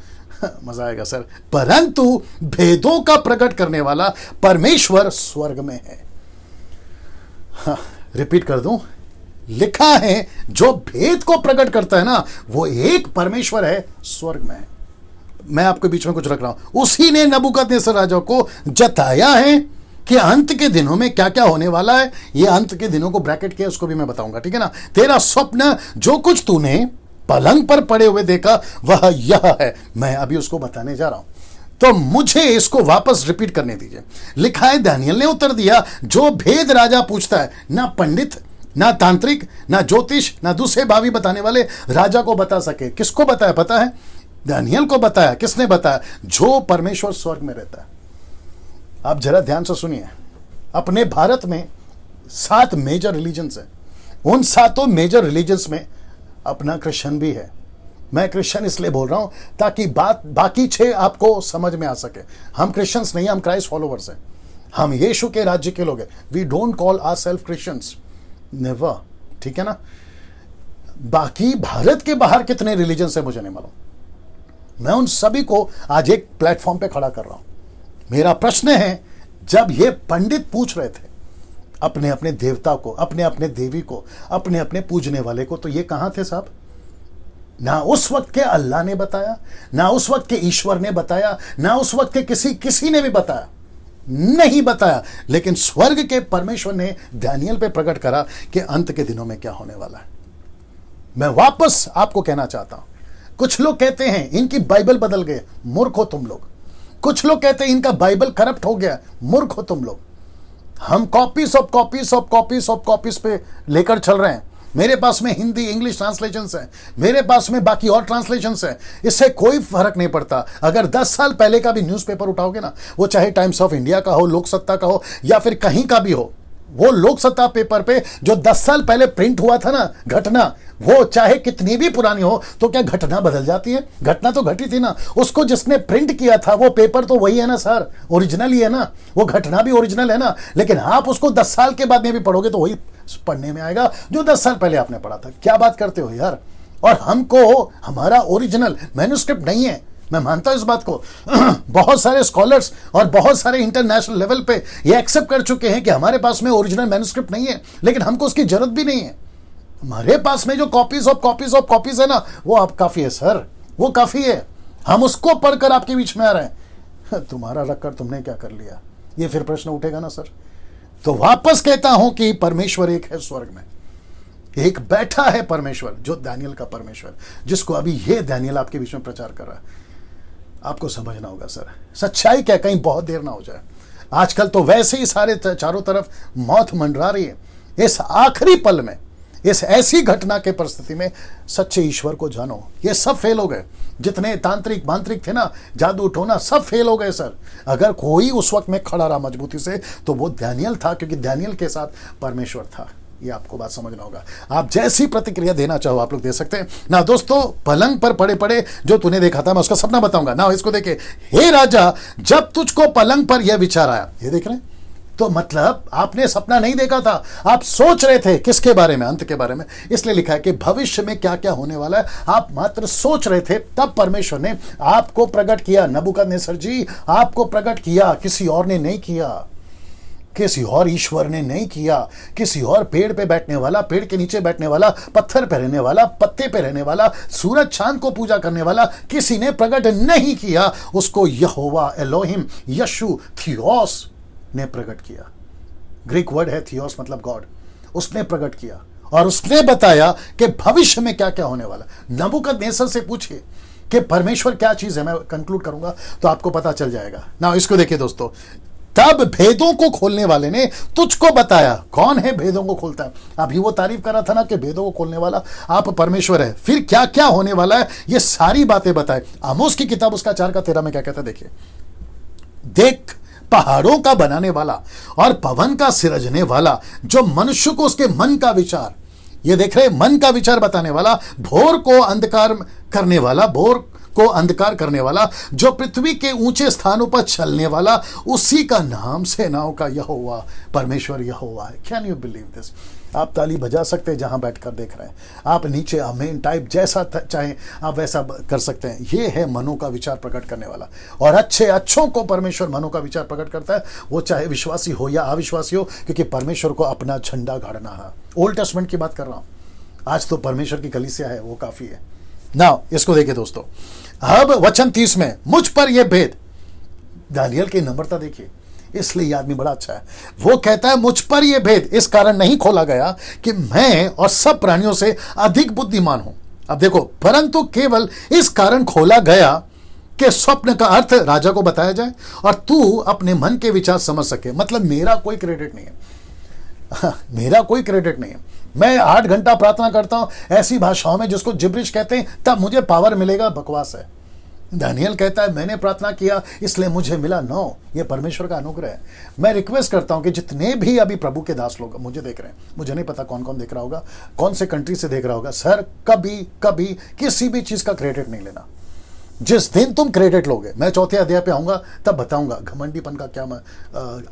मजा आएगा सर, परंतु भेदों का प्रकट करने वाला परमेश्वर स्वर्ग में है। हाँ, रिपीट कर दूं, लिखा है जो भेद को प्रकट करता है ना, वो एक परमेश्वर है, स्वर्ग में है। मैं आपके बीच में कुछ रख रहा हूं। उसी ने नबूकदनेस्सर राजा को जताया है कि अंत के दिनों में क्या क्या होने वाला है। ये अंत के दिनों को ब्रैकेट किया, उसको भी मैं बताऊंगा, ठीक है ना। तेरा स्वप्न, जो कुछ तूने पलंग पर पड़े हुए देखा, वह यह है। मैं अभी उसको बताने जा रहा हूं, तो मुझे इसको वापस रिपीट करने दीजिए। लिखा है, दानियल ने उत्तर दिया, जो भेद राजा पूछता है, ना पंडित, ना तांत्रिक, ना ज्योतिष, ना दूसरे भावी बताने वाले राजा को बता सके। किसको बताया पता है? दानियल को बताया। किसने बताया? जो परमेश्वर स्वर्ग में रहता है। आप जरा ध्यान से सुनिए। अपने भारत में 7 मेजर रिलीजन्स हैं। उन 7 मेजर रिलीजन्स में अपना क्रिश्चियन भी है। मैं क्रिश्चियन इसलिए बोल रहा हूं ताकि बाकी 6 आपको समझ में आ सके। हम क्रिश्चियंस नहीं, हम क्राइस्ट फॉलोवर्स हैं। हम यीशु के राज्य के लोग हैं। We don't call our self Christians, never. ठीक है ना? बाकी भारत के बाहर कितने रिलीजन्स है मुझे नहीं मालूम। मैं उन सभी को आज एक प्लेटफॉर्म पे खड़ा कर रहा हूं। मेरा प्रश्न है, जब ये पंडित पूछ रहे थे अपने अपने देवता को, अपने अपने देवी को, अपने अपने पूजने वाले को, तो ये कहां थे साहब? ना उस वक्त के अल्लाह ने बताया, ना उस वक्त के ईश्वर ने बताया, ना उस वक्त के किसी ने भी बताया, नहीं बताया। लेकिन स्वर्ग के परमेश्वर ने दानियल पे प्रकट करा कि अंत के दिनों में क्या होने वाला है। मैं वापस आपको कहना चाहता हूं, कुछ लोग कहते हैं इनकी बाइबल बदल गए, मूर्ख हो तुम लोग। कुछ लोग कहते हैं इनका बाइबल करप्ट हो गया, मूर्ख हो तुम लोग। हम copies of copies of copies of copies पे लेकर चल रहे हैं। मेरे पास में हिंदी इंग्लिश ट्रांसलेशंस हैं, मेरे पास में बाकी और ट्रांसलेशंस हैं। इससे कोई फर्क नहीं पड़ता। अगर 10 साल पहले का भी न्यूज़पेपर उठाओगे ना, वो चाहे टाइम्स ऑफ इंडिया का हो, लोकसत्ता का हो, या फिर कहीं का भी हो, वो लोकसत्ता पेपर पे जो 10 साल पहले प्रिंट हुआ था ना घटना, वो चाहे कितनी भी पुरानी हो, तो क्या घटना बदल जाती है? घटना तो घटी थी ना। उसको जिसने प्रिंट किया था वो पेपर तो वही है ना सर, ओरिजिनल ही है ना, वो घटना भी ओरिजिनल है ना। लेकिन आप उसको 10 साल के बाद में भी पढ़ोगे तो वही पढ़ने में आएगा जो 10 साल पहले आपने पढ़ा था। क्या बात करते हो यार? और हमको हमारा ओरिजिनल मैन्युस्क्रिप्ट नहीं है। मैं मानता हूं इस बात को। बहुत सारे स्कॉलर्स और बहुत सारे इंटरनेशनल लेवल पे ये एक्सेप्ट कर चुके हैं कि हमारे पास में ओरिजिनल मैन्युस्क्रिप्ट नहीं है, लेकिन हमको उसकी जरूरत भी नहीं है। हमारे पास में जो copies of copies of copies है ना, वो आप काफी है सर, वो काफी है। हम उसको पढ़कर आपके बीच में आ रहे हैं। तुम्हारा रखकर तुमने क्या कर लिया, ये फिर प्रश्न उठेगा ना सर। तो वापस कहता हूं कि परमेश्वर एक है स्वर्ग में, एक बैठा है परमेश्वर, जो दानियल का परमेश्वर, जिसको अभी ये दानियल आपके बीच में प्रचार कर रहा है। आपको समझना होगा सर, सच्चाई क्या, कहीं बहुत देर ना हो जाए। आजकल तो वैसे ही सारे चारों तरफ मौत मंडरा रही है। इस आखिरी पल में, इस ऐसी घटना के परिस्थिति में सच्चे ईश्वर को जानो। ये सब फेल हो गए, जितने तांत्रिक मांत्रिक थे ना, जादू टोना, सब फेल हो गए सर। अगर कोई उस वक्त में खड़ा रहा मजबूती से तो वो दानियल था, क्योंकि दानियल के साथ परमेश्वर था। ये आपको बात समझना होगा। आप जैसी प्रतिक्रिया देना चाहो आप लोग दे सकते हैं ना। दोस्तों, पलंग पर पड़े पड़े जो तूने देखा था, मैं उसका सपना बताऊंगा ना। इसको देखे, हे राजा, जब तुझको पलंग पर यह विचार आया। ये देख रहे हैं? तो मतलब आपने सपना नहीं देखा था, आप सोच रहे थे किसके बारे में? अंत के बारे में। इसलिए लिखा है कि भविष्य में क्या क्या होने वाला है आप मात्र सोच रहे थे, तब परमेश्वर ने आपको प्रकट किया। नबूकदनेस्सर जी, आपको प्रकट किया, किसी और ने नहीं किया, किसी और ईश्वर ने नहीं किया। किसी और पेड़ पे बैठने वाला, पेड़ के नीचे बैठने वाला, पत्थर पे रहने वाला, पत्ते पे रहने वाला, सूरज चांद को पूजा करने वाला किसी ने प्रकट नहीं किया। उसको यहोवा एलोहिम, यशु, थियोस ने प्रकट किया। ग्रीक वर्ड है थियोस, मतलब गॉड। उसने प्रकट किया और उसने बताया कि भविष्य में क्या क्या होने वाला। नबूकदनेस्सर से पूछिए कि परमेश्वर क्या चीज है। मैं कंक्लूड करूंगा तो आपको पता चल जाएगा ना। इसको देखिए दोस्तों, तब भेदों को खोलने वाले ने तुझको बताया। कौन है भेदों को खोलता है? अभी वो तारीफ कर रहा था ना कि भेदों को खोलने वाला आप परमेश्वर है। फिर क्या क्या होने वाला है ये सारी बातें बताए। आमोस की किताब उसका 4:13 में क्या कहता है, देखिए, देख, पहाड़ों का बनाने वाला और पवन का सिरजने वाला, जो मनुष्य को उसके मन का विचार, ये देख रहे, मन का विचार बताने वाला, भोर को अंधकार करने वाला, भोर को अंधकार करने वाला, जो पृथ्वी के ऊंचे स्थानों पर चलने वाला, उसी का नाम सेनाओं का यहोवा परमेश्वर यहोवा है। Can you believe this? आप ताली बजा सकते हैं जहां बैठकर देख रहे हैं। आप नीचे आमीन टाइप जैसा चाहें आप वैसा कर सकते हैं। ये है मनों का विचार प्रकट करने वाला। और अच्छों को परमेश्वर मनों का विचार प्रकट करता है, वो चाहे विश्वासी हो या अविश्वासी हो, क्योंकि परमेश्वर को अपना झंडा गाड़ना है। ओल्ड टेस्टमेंट की बात कर रहा हूं, आज तो परमेश्वर की कलीसिया है, वो काफी है ना। इसको देखिए दोस्तों, अब वचन 30 में, मुझ पर यह भेद, दानियल की नम्रता देखिए, इसलिए ये आदमी बड़ा अच्छा है। वो कहता है मुझ पर यह भेद इस कारण नहीं खोला गया कि मैं और सब प्राणियों से अधिक बुद्धिमान हूं। अब देखो, परंतु केवल इस कारण खोला गया कि स्वप्न का अर्थ राजा को बताया जाए और तू अपने मन के विचार समझ सके। मतलब मेरा कोई क्रेडिट नहीं है, मेरा कोई क्रेडिट नहीं है। मैं 8 घंटा प्रार्थना करता हूं ऐसी भाषाओं में जिसको जिब्रिश कहते हैं, तब मुझे पावर मिलेगा, बकवास है। दानियल कहता है मैंने प्रार्थना किया इसलिए मुझे मिला। नो, ये परमेश्वर का अनुग्रह है। मैं रिक्वेस्ट करता हूं कि जितने भी अभी प्रभु के दास लोग मुझे देख रहे हैं, मुझे नहीं पता कौन कौन देख रहा होगा, कौन से कंट्री से देख रहा होगा, सर कभी कभी किसी भी चीज का क्रेडिट नहीं लेना। जिस दिन तुम क्रेडिट लोगे, मैं चौथे अध्याय पे आऊंगा तब बताऊंगा घमंडीपन का क्या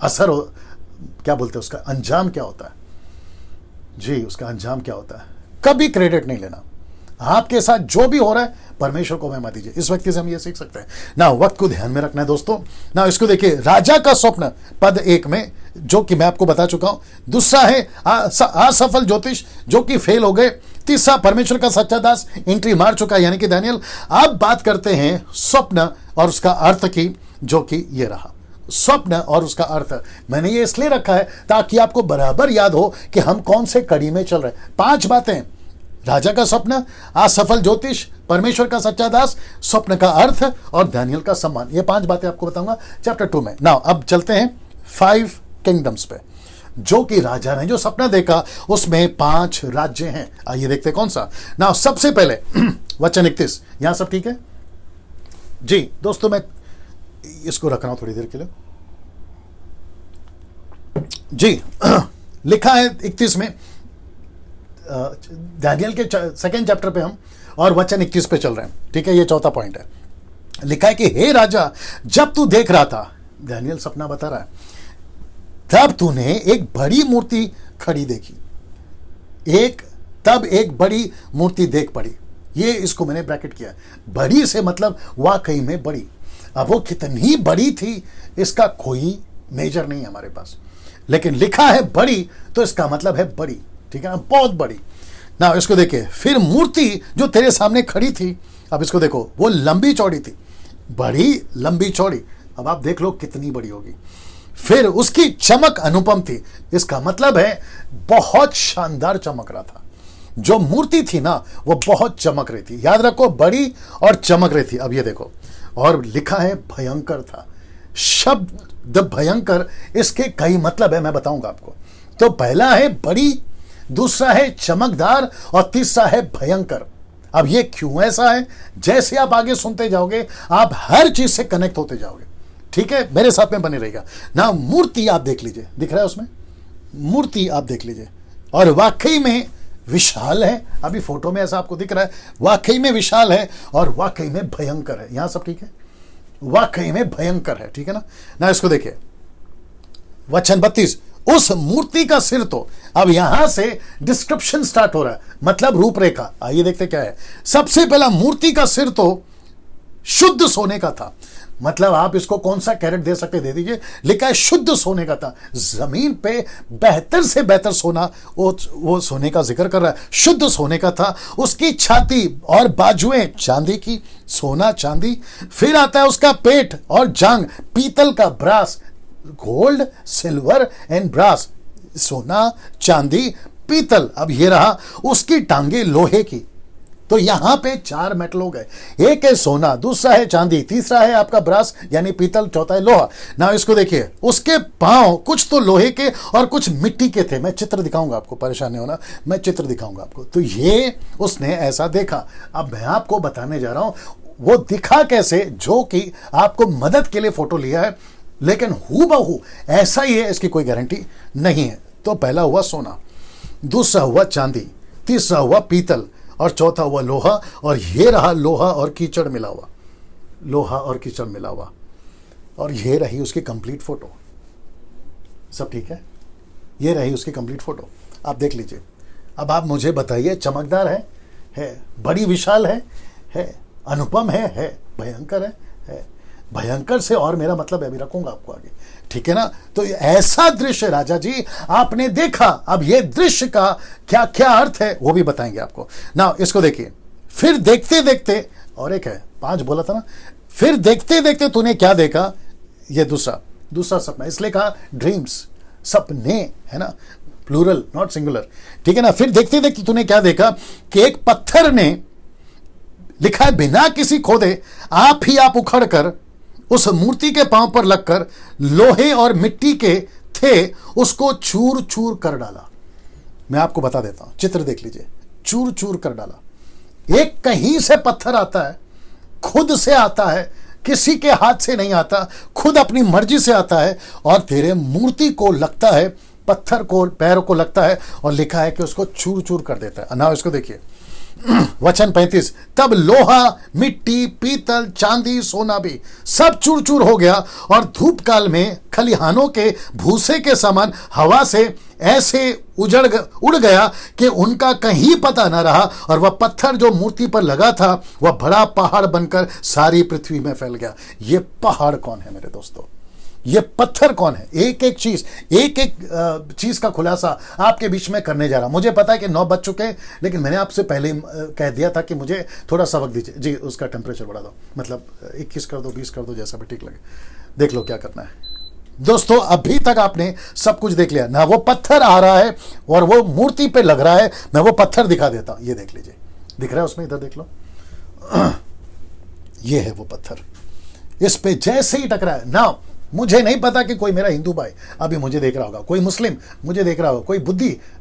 असर हो, क्या बोलते हैं उसका अंजाम क्या होता है जी, उसका अंजाम क्या होता है। कभी क्रेडिट नहीं लेना। आपके साथ जो भी हो रहा है परमेश्वर को महिमा दीजिए। इस व्यक्ति से हम ये सीख सकते हैं ना। वक्त को ध्यान में रखना है दोस्तों ना। इसको देखिए, राजा का स्वप्न पद 1 में, जो कि मैं आपको बता चुका हूं। दूसरा है असफल ज्योतिष, जो कि फेल हो गए। तीसरा परमेश्वर का सच्चा दास, एंट्री मार चुका यानी कि दानियल। अब बात करते हैं स्वप्न और उसका अर्थ की, जो कि ये रहा स्वप्न और उसका अर्थ। मैंने ये इसलिए रखा है ताकि आपको बराबर याद हो कि हम कौन से कड़ी में चल रहे हैं। 5 बातें, राजा का स्वप्न, असफल ज्योतिष, परमेश्वर का सच्चा दास, स्वप्न का अर्थ और दानियल का सम्मान। ये 5 बातें आपको बताऊंगा चैप्टर 2 में। नाउ अब चलते हैं 5 किंगडम्स पे, जो कि राजा ने जो सपना देखा उसमें 5 राज्य हैं। आइए देखते हैं कौन सा। नाउ सबसे पहले वचन 31, यहां सब ठीक है जी दोस्तों। मैं इसको रख रहा हूं थोड़ी देर के लिए जी। लिखा है 31 में, दानियल के 2nd चैप्टर पे हम, और वचन 21 पे चल रहे हैं, ठीक है। ये चौथा पॉइंट है। लिखा है कि हे राजा, जब तू देख रहा था, दानियल सपना बता रहा है, तब तूने एक बड़ी मूर्ति खड़ी देखी। तब एक बड़ी मूर्ति देख पड़ी। ये इसको मैंने ब्रैकेट किया। बड़ी से मतलब वाकई में बड़ी। अब वो कितनी बड़ी थी इसका कोई मेजर नहीं है हमारे पास, लेकिन लिखा है बड़ी तो इसका मतलब है बड़ी, ठीक है ना, बहुत बड़ी ना। इसको देखिए, फिर मूर्ति जो तेरे सामने खड़ी थी, अब इसको देखो, वो लंबी चौड़ी थी, बड़ी लंबी चौड़ी। अब आप देख लो कितनी बड़ी होगी। फिर उसकी चमक अनुपम थी, इसका मतलब है बहुत शानदार चमक रहा था। जो मूर्ति थी ना वो बहुत चमक रही थी। याद रखो, बड़ी और चमक रही थी। अब ये देखो, और लिखा है भयंकर था। शब्द भयंकर, इसके कई मतलब है, मैं बताऊंगा आपको। तो पहला है बड़ी, दूसरा है चमकदार और तीसरा है भयंकर। अब ये क्यों ऐसा है, जैसे आप आगे सुनते जाओगे आप हर चीज से कनेक्ट होते जाओगे, ठीक है। मेरे साथ में बने रहेगा ना। मूर्ति आप देख लीजिए, दिख रहा है उसमें, मूर्ति आप देख लीजिए, और वाकई में विशाल है। अभी फोटो में ऐसा आपको दिख रहा है, वाकई में विशाल है और वाकई में भयंकर है। यहां सब ठीक है, वाकई में भयंकर है, ठीक है ना। इसको देखिए, वचन 32, उस मूर्ति का सिर तो, अब यहां से डिस्क्रिप्शन स्टार्ट हो रहा है, मतलब रूपरेखा। आइए देखते क्या है। सबसे पहला, मूर्ति का सिर तो शुद्ध सोने का था। मतलब आप इसको कौन सा कैरेट दे सकते दे दीजिए। लिखा है शुद्ध सोने का था। जमीन पे बेहतर से बेहतर सोना, वो सोने का जिक्र कर रहा है, शुद्ध सोने का था। उसकी छाती और बाजुएं चांदी की, सोना चांदी। फिर आता है उसका पेट और जांग पीतल का, brass, gold, silver and brass, सोना, चांदी, पीतल। अब ये रहा उसकी टांगे लोहे की। तो यहां पे 4 मेटल हो गए। एक है सोना, दूसरा है चांदी, तीसरा है आपका ब्रास यानी पीतल, चौथा है लोहा। ना इसको देखिए, उसके पांव कुछ तो लोहे के और कुछ मिट्टी के थे। मैं चित्र दिखाऊंगा आपको, परेशान नहीं होना, मैं चित्र दिखाऊंगा आपको। तो ये उसने ऐसा देखा। अब मैं आपको बताने जा रहा हूं वो दिखा कैसे, जो कि आपको मदद के लिए फोटो लिया है, लेकिन हूबहू ऐसा ही है इसकी कोई गारंटी नहीं है। तो पहला हुआ सोना, दूसरा हुआ चांदी, तीसरा हुआ पीतल और चौथा हुआ लोहा। और ये रहा लोहा और कीचड़ मिला हुआ, लोहा और कीचड़ मिला हुआ। और ये रही उसकी कंप्लीट फोटो। सब ठीक है, ये रही उसकी कंप्लीट फोटो, आप देख लीजिए। अब आप मुझे बताइए, चमकदार है, बड़ी विशाल है, अनुपम है, भयंकर है। भयंकर से और मेरा मतलब अभी रखूंगा आपको आगे, ठीक है ना। तो ऐसा दृश्य राजा जी आपने देखा। अब ये दृश्य का क्या क्या अर्थ है वो भी बताएंगे आपको ना। इसको देखिए, फिर देखते देखते, और एक है 5 बोला था ना, फिर देखते देखते तूने क्या देखा। ये दूसरा सपना, इसलिए कहा ड्रीम्स, सपने, है ना, प्लूरल नॉट सिंगुलर, ठीक है ना। फिर देखते देखते तूने क्या देखा कि एक पत्थर ने, लिखा है बिना किसी खोदे आप ही आप उखड़ कर उस मूर्ति के पांव पर लगकर लोहे और मिट्टी के थे उसको चूर चूर कर डाला। मैं आपको बता देता हूं, चित्र देख लीजिए, चूर चूर कर डाला। एक कहीं से पत्थर आता है, खुद से आता है, किसी के हाथ से नहीं आता, खुद अपनी मर्जी से आता है और तेरे मूर्ति को लगता है, पत्थर को, पैरों को लगता है और लिखा है कि उसको चूर चूर कर देता है। ना इसको देखिए, वचन 35, तब लोहा, मिट्टी, पीतल, चांदी, सोना भी सब चूर चूर हो गया और धूप काल में खलिहानों के भूसे के समान हवा से ऐसे उड़ गया कि उनका कहीं पता न रहा। और वह पत्थर जो मूर्ति पर लगा था वह बड़ा पहाड़ बनकर सारी पृथ्वी में फैल गया। ये पहाड़ कौन है मेरे दोस्तों? ये पत्थर कौन है? एक एक चीज का खुलासा आपके बीच में करने जा रहा। मुझे पता है कि 9 बज चुके हैं, लेकिन मैंने आपसे पहले कह दिया था कि मुझे थोड़ा सा वक्त दीजिए। जी, उसका टेम्परेचर बढ़ा दो, मतलब 21 कर दो, 20 कर दो, जैसा भी ठीक लगे। देख लो क्या करना है दोस्तों। अभी तक आपने सब कुछ देख लिया ना। वो पत्थर आ रहा है और वो मूर्ति पे लग रहा है। मैं वो पत्थर दिखा देता हूं, ये देख लीजिए, दिख रहा है उसमें, इधर देख लो। ये है वो पत्थर, इस पे जैसे ही टकरा है ना, मुझे नहीं पता कि कोई मेरा हिंदू भाई अभी मुझे देख रहा होगा, कोई मुस्लिम मुझे देख रहा होगा, कोई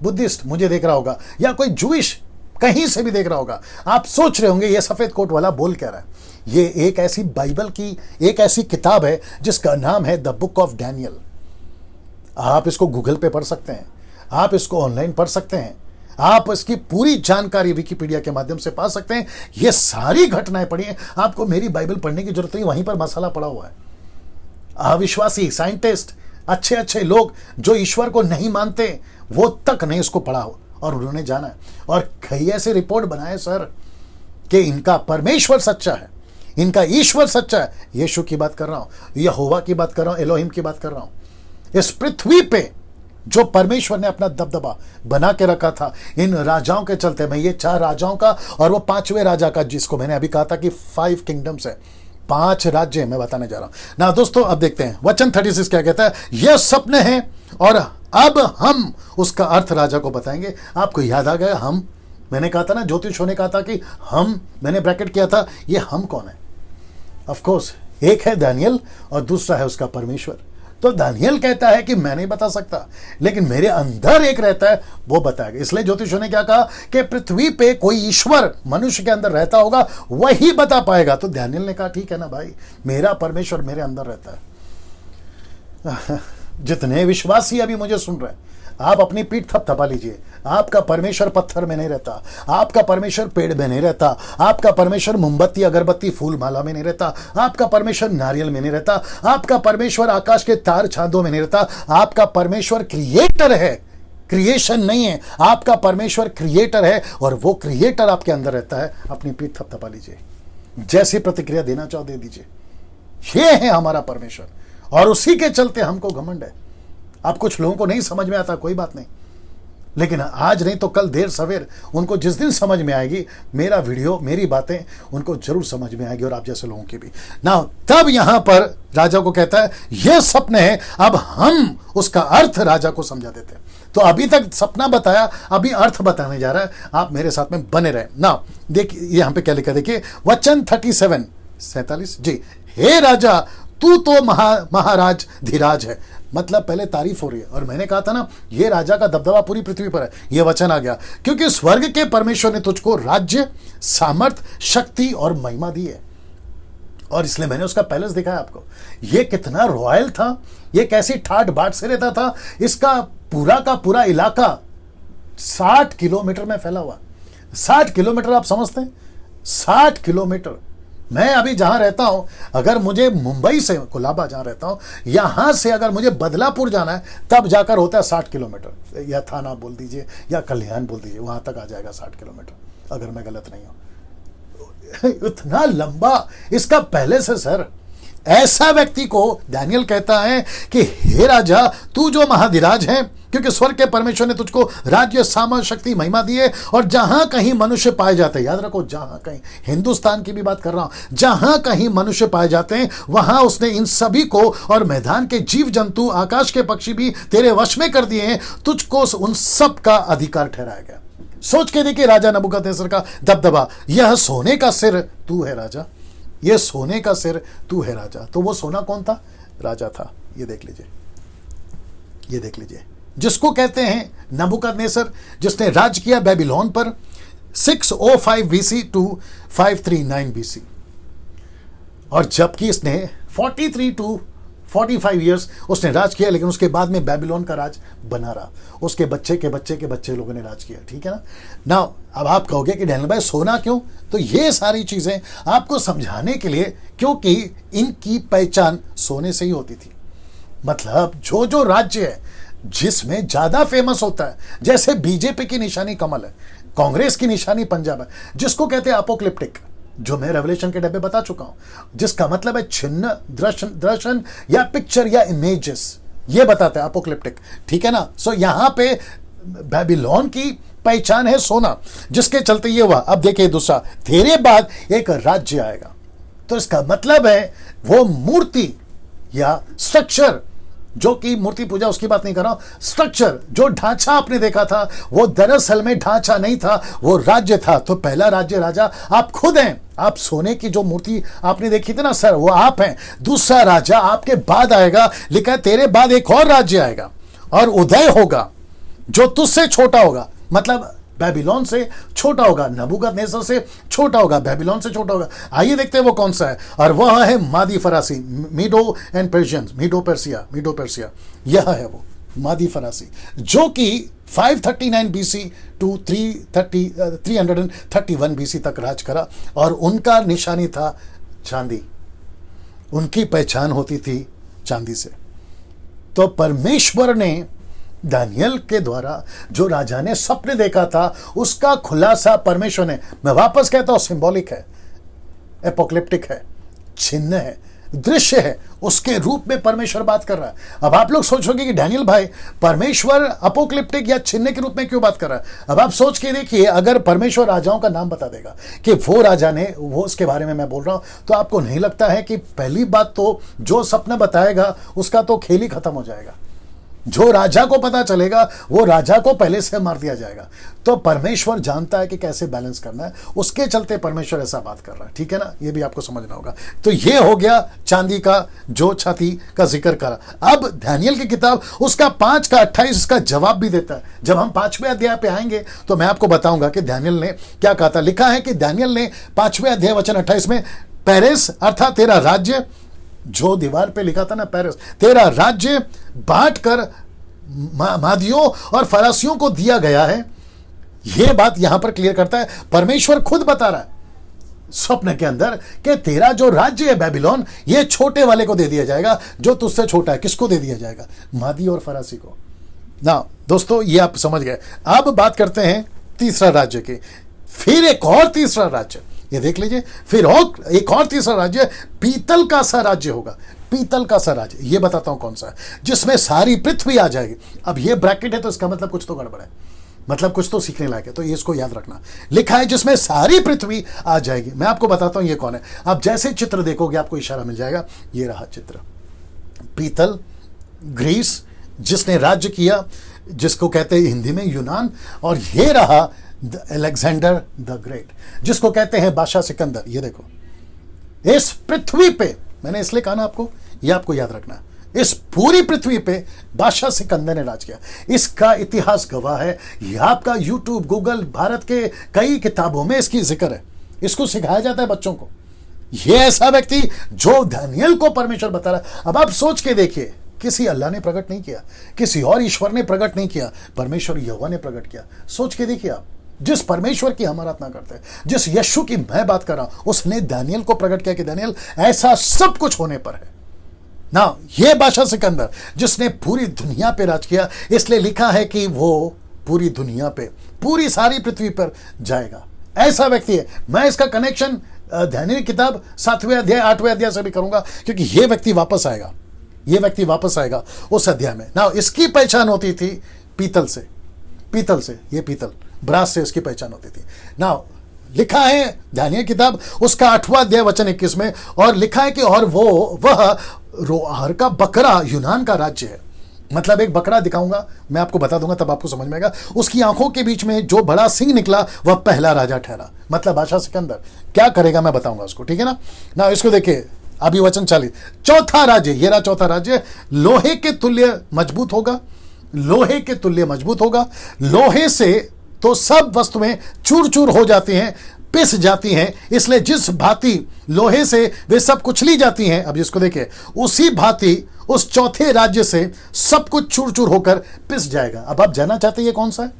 बुद्धिस्ट मुझे देख रहा होगा, या कोई जूइश कहीं से भी देख रहा होगा। आप सोच रहे होंगे ये सफेद कोट वाला बोल क्या रहा है। ये एक ऐसी बाइबल की एक ऐसी किताब है जिसका नाम है द बुक ऑफ डैनियल। आप इसको गूगल पे पढ़ सकते हैं, आप इसको ऑनलाइन पढ़ सकते हैं, आप इसकी पूरी जानकारी विकिपीडिया के माध्यम से पा सकते हैं। ये सारी घटनाएं पढ़िए, आपको मेरी बाइबल पढ़ने की जरूरत नहीं, वहीं पर मसाला पड़ा हुआ है। अविश्वासी साइंटिस्ट, अच्छे अच्छे लोग जो ईश्वर को नहीं मानते, वो तक नहीं इसको पढ़ा हो और उन्होंने जाना और कई ऐसे रिपोर्ट बनाए सर कि इनका परमेश्वर सच्चा है, इनका ईश्वर सच्चा है। यीशु की बात कर रहा हूं, यहोवा की बात कर रहा हूं, एलोहिम की बात कर रहा हूं। इस पृथ्वी पे जो परमेश्वर ने अपना दबदबा बना के रखा था इन राजाओं के चलते, मैं ये 4 राजाओं का और वो 5वें राजा का, जिसको मैंने अभी कहा था कि 5 किंगडम्स है, 5 राज्य मैं बताने जा रहा हूं ना दोस्तों। अब देखते हैं वचन 36 क्या कहता है। यह स्वप्न है और अब हम उसका अर्थ राजा को बताएंगे। आपको याद आ गया, हम, मैंने कहा था ना, ज्योतिषों ने कहा था कि हम, मैंने ब्रैकेट किया था, ये हम कौन है? ऑफ कोर्स एक है दानियल और दूसरा है उसका परमेश्वर। तो दानियल कहता है कि मैं नहीं बता सकता, लेकिन मेरे अंदर एक रहता है, वो बताएगा। इसलिए ज्योतिषों ने क्या कहा कि पृथ्वी पे कोई ईश्वर मनुष्य के अंदर रहता होगा, वही बता पाएगा। तो दानियल ने कहा ठीक है ना भाई, मेरा परमेश्वर मेरे अंदर रहता है। जितने विश्वासी अभी मुझे सुन रहे हैं, आप अपनी पीठ थपथपा लीजिए। आपका परमेश्वर पत्थर में नहीं रहता, आपका परमेश्वर पेड़ में नहीं रहता, आपका परमेश्वर मोमबत्ती, अगरबत्ती, फूल माला में नहीं रहता, आपका परमेश्वर नारियल में नहीं रहता, आपका परमेश्वर आकाश के तार छांदों में नहीं रहता। आपका परमेश्वर क्रिएटर है, क्रिएशन नहीं है। आपका परमेश्वर क्रिएटर है और वो क्रिएटर आपके अंदर रहता है। अपनी पीठ थपथपा लीजिए, जैसी प्रतिक्रिया देना चाहो दे दीजिए। ये है हमारा परमेश्वर और उसी के चलते हमको घमंड है। अब कुछ लोगों को नहीं समझ में आता, कोई बात नहीं, लेकिन आज नहीं तो कल, देर सवेर, उनको जिस दिन समझ में आएगी मेरा वीडियो, मेरी बातें, उनको जरूर समझ में आएगी, और आप जैसे लोगों की भी ना। तब यहां पर राजा को कहता है यह सपना है, अब हम उसका अर्थ राजा को समझा देते हैं। तो अभी तक सपना बताया, अभी अर्थ बताने जा रहा है। आप मेरे साथ में बने रहे ना। देखिए यहां पे क्या लिखा, देखिए वचन 47 जी। हे राजा, तू तो महाराज धीराज है। मतलब पहले तारीफ हो रही है, और मैंने कहा था ना ये राजा का दबदबा पूरी पृथ्वी पर है। ये वचन आ गया क्योंकि स्वर्ग के परमेश्वर ने तुझको राज्य, सामर्थ, शक्ति और महिमा दी है। और इसलिए मैंने उसका पैलेस दिखाया आपको। ये कितना रॉयल था, ये कैसी ठाट बाट से रहता था। इसका पूरा का पूरा इलाका 60 किलोमीटर में फैला हुआ। 60 किलोमीटर आप समझते हैं? 60 किलोमीटर। मैं अभी जहां रहता हूं, अगर मुझे मुंबई से, कोलाबा जहां रहता हूं, यहां से अगर मुझे बदलापुर जाना है तब जाकर होता है 60 किलोमीटर, या थाना बोल दीजिए या कल्याण बोल दीजिए, वहां तक आ जाएगा 60 किलोमीटर, अगर मैं गलत नहीं हूं। इतना लंबा इसका पहले से सर। ऐसा व्यक्ति को दानियल कहता है कि हे राजा, तू जो महाधिराज है, क्योंकि स्वर्ग के परमेश्वर ने तुझको राज्य, सामर्थ, शक्ति, महिमा दी है। और जहां कहीं मनुष्य पाए जाते हैं, याद रखो, जहां कहीं, हिंदुस्तान की भी बात कर रहा हूं, जहां कहीं मनुष्य पाए जाते हैं वहां उसने इन सभी को, और मैदान के जीव जंतु, आकाश के पक्षी भी तेरे वश में कर दिए हैं। तुझको उन सब का अधिकार ठहराया गया। सोच के देखिए राजा नबूकदनेस्सर का दबदबा। यह सोने का सिर तू है राजा, यह सोने का सिर तू है राजा। तो वो सोना कौन था? राजा था। ये देख लीजिए, ये देख लीजिए, जिसको कहते हैं नबूकदनेस्सर, जिसने राज किया बेबीलोन पर 605 BC टू 539 BC। और जबकि इसने 43 टू 45 ईयर्स उसने राज किया, लेकिन उसके बाद में बेबीलोन का राज बना रहा। उसके बच्चे के बच्चे के बच्चे लोगों ने राज किया, ठीक है ना। नाउ अब आप कहोगे कि डैनियल भाई सोना क्यों? तो ये सारी चीजें आपको समझाने के लिए, क्योंकि इनकी पहचान सोने से ही होती थी। मतलब जो जो राज्य है जिसमें ज्यादा फेमस होता है, जैसे बीजेपी की निशानी कमल है, कांग्रेस की निशानी पंजाब है, जिसको कहते हैं अपोक्लिप्टिक, जो मैं रेवलेशन के डब्बे बता चुका हूं, जिसका मतलब है छिन्न, दर्शन या पिक्चर या इमेजेस, ये बताता है अपोक्लिप्टिक, ठीक है ना। सो यहां पे बेबीलोन की पहचान है सोना, जिसके चलते ये हुआ। अब देखिए दूसरा, तेरे बाद एक राज्य आएगा, तो इसका मतलब है वो मूर्ति या स्ट्रक्चर, जो कि मूर्ति पूजा उसकी बात नहीं कर रहा हूं, स्ट्रक्चर जो ढांचा आपने देखा था वो दरअसल में ढांचा नहीं था, वो राज्य था। तो पहला राज्य राजा आप खुद हैं, आप सोने की जो मूर्ति आपने देखी थी ना सर, वो आप हैं। दूसरा राजा आपके बाद आएगा, लिखा है तेरे बाद एक और राज्य आएगा और उदय होगा जो तुझसे छोटा होगा, मतलब बेबीलोन से छोटा होगा, नबूकदनेस्सर से छोटा होगा, बेबीलोन से छोटा होगा। आइए देखते हैं वो कौन सा है, और वह है मादी फरासी, Medo and Persian, Medo Persia, यह है वो मादी फरासी, जो कि 539 BC टू 331 BC तक राज करा, और उनका निशानी था चांदी, उनकी पहचान होती थी चांदी से। तो परमेश्वर ने दानियल के द्वारा जो राजा ने सपने देखा था उसका खुलासा परमेश्वर ने, मैं वापस कहता हूं, सिंबॉलिक है, एपोक्लिप्टिक है, चिन्ह है, दृश्य है, उसके रूप में परमेश्वर बात कर रहा है। अब आप लोग सोचोगे कि डैनियल भाई परमेश्वर अपोक्लिप्टिक या चिन्ह के रूप में क्यों बात कर रहा है। अब आप सोच के देखिए, अगर परमेश्वर राजाओं का नाम बता देगा कि वो राजा ने, वो उसके बारे में मैं बोल रहा हूं, तो आपको नहीं लगता है कि पहली बात तो जो सपना बताएगा उसका तो खेल ही खत्म हो जाएगा। जो राजा को पता चलेगा वो राजा को पहले से मार दिया जाएगा। तो परमेश्वर जानता है कि कैसे बैलेंस करना है, उसके चलते परमेश्वर ऐसा बात कर रहा है, ठीक है ना। ये भी आपको समझना होगा। तो ये हो गया चांदी का जो छाती का जिक्र करा। अब दानियल की किताब उसका 5 का 28 इसका जवाब भी देता है। जब हम 5वें अध्याय पे आएंगे तो मैं आपको बताऊंगा कि दानियल ने क्या कहा था। लिखा है कि दानियल ने 5वें अध्याय वचन 28 में, पेरेस अर्थात तेरा राज्य, जो दीवार पे लिखा था ना पेरिस, तेरा राज्य बांट कर मादियों और फरासियों को दिया गया है। यह बात यहां पर क्लियर करता है, परमेश्वर खुद बता रहा है स्वप्न के अंदर कि तेरा जो राज्य है बेबीलोन, ये छोटे वाले को दे दिया जाएगा, जो तुझसे छोटा है। किसको दे दिया जाएगा? मादी और फरासी को ना। दोस्तों ये आप समझ गए। अब बात करते हैं तीसरा राज्य की। फिर एक और तीसरा राज्य, ये देख लीजिए, फिर और एक और तीसरा राज्य पीतल का सा राज्य होगा। पीतल का सा राज्य, ये बताता हूं कौन सा है, जिसमें सारी पृथ्वी आ जाएगी। अब ये ब्रैकेट है तो इसका मतलब कुछ तो गड़बड़ है, मतलब कुछ तो सीखने लायक है, तो ये इसको याद रखना। लिखा है जिसमें सारी पृथ्वी आ जाएगी। मैं आपको बताता हूं ये कौन है। आप जैसे चित्र देखोगे आपको इशारा मिल जाएगा। ये रहा चित्र, पीतल, ग्रीस जिसने राज्य किया, जिसको कहते हैं हिंदी में यूनान, और ये रहा अलेक्जेंडर द ग्रेट, जिसको कहते हैं बादशाह सिकंदर। ये देखो, इस पृथ्वी पे, मैंने इसलिए कहा ना आपको, ये आपको याद रखना, इस पूरी पृथ्वी पे बादशाह सिकंदर ने राज किया। इसका इतिहास गवाह है। यह आपका यूट्यूब, गूगल, भारत के कई किताबों में इसकी जिक्र है। इसको सिखाया जाता है बच्चों को। यह ऐसा व्यक्ति जो दानियल को परमेश्वर बता रहा है। अब आप सोच के देखिए, किसी अल्लाह ने प्रकट नहीं किया, किसी और ईश्वर ने प्रकट नहीं किया, परमेश्वर यहोवा ने प्रकट किया। सोच के देखिए आप, जिस परमेश्वर की हम आराधना करते हैं, जिस यीशु की मैं बात कर रहा हूं, उसने दानियल को प्रकट किया कि दानियल ऐसा सब कुछ होने पर है ना। ये बादशाह सिकंदर जिसने पूरी दुनिया पे राज किया, इसलिए लिखा है कि वो पूरी दुनिया पे, पूरी सारी पृथ्वी पर जाएगा। ऐसा व्यक्ति है। मैं इसका कनेक्शन दानियल किताब 7वें अध्याय 8वें अध्याय से भी करूंगा, क्योंकि ये व्यक्ति वापस आएगा, ये व्यक्ति वापस आएगा उस अध्याय में ना। इसकी पहचान होती थी पीतल से, पीतल से, ये पीतल, ब्रास से इसकी पहचान होती थी ना। लिखा है दानियल किताब उसका 8वां अध्याय वचन 21 में, और लिखा है कि और वह रोआर का बकरा यूनान का राज्य है। मतलब एक बकरा दिखाऊंगा, मैं आपको बता दूंगा, तब आपको समझ में आएगा। उसकी आंखों के बीच में जो बड़ा सिंह निकला वह पहला राजा ठहरा। मतलब बादशाह सिकंदर क्या करेगा मैं बताऊंगा उसको, ठीक है ना। ना इसको देखिए, अभी वचन 40, चौथा राज्य, ये रहा चौथा राज्य, लोहे के तुल्य मजबूत होगा, लोहे के तुल्य मजबूत होगा। लोहे से तो सब वस्तुएं चूर चूर हो जाती हैं, पिस जाती हैं, इसलिए जिस भांति लोहे से वे सब कुचली जाती हैं, अब इसको देखिए, उसी भांति उस चौथे राज्य से सब कुछ चूर चूर होकर पिस जाएगा। अब आप जानना चाहते हैं ये कौन सा है?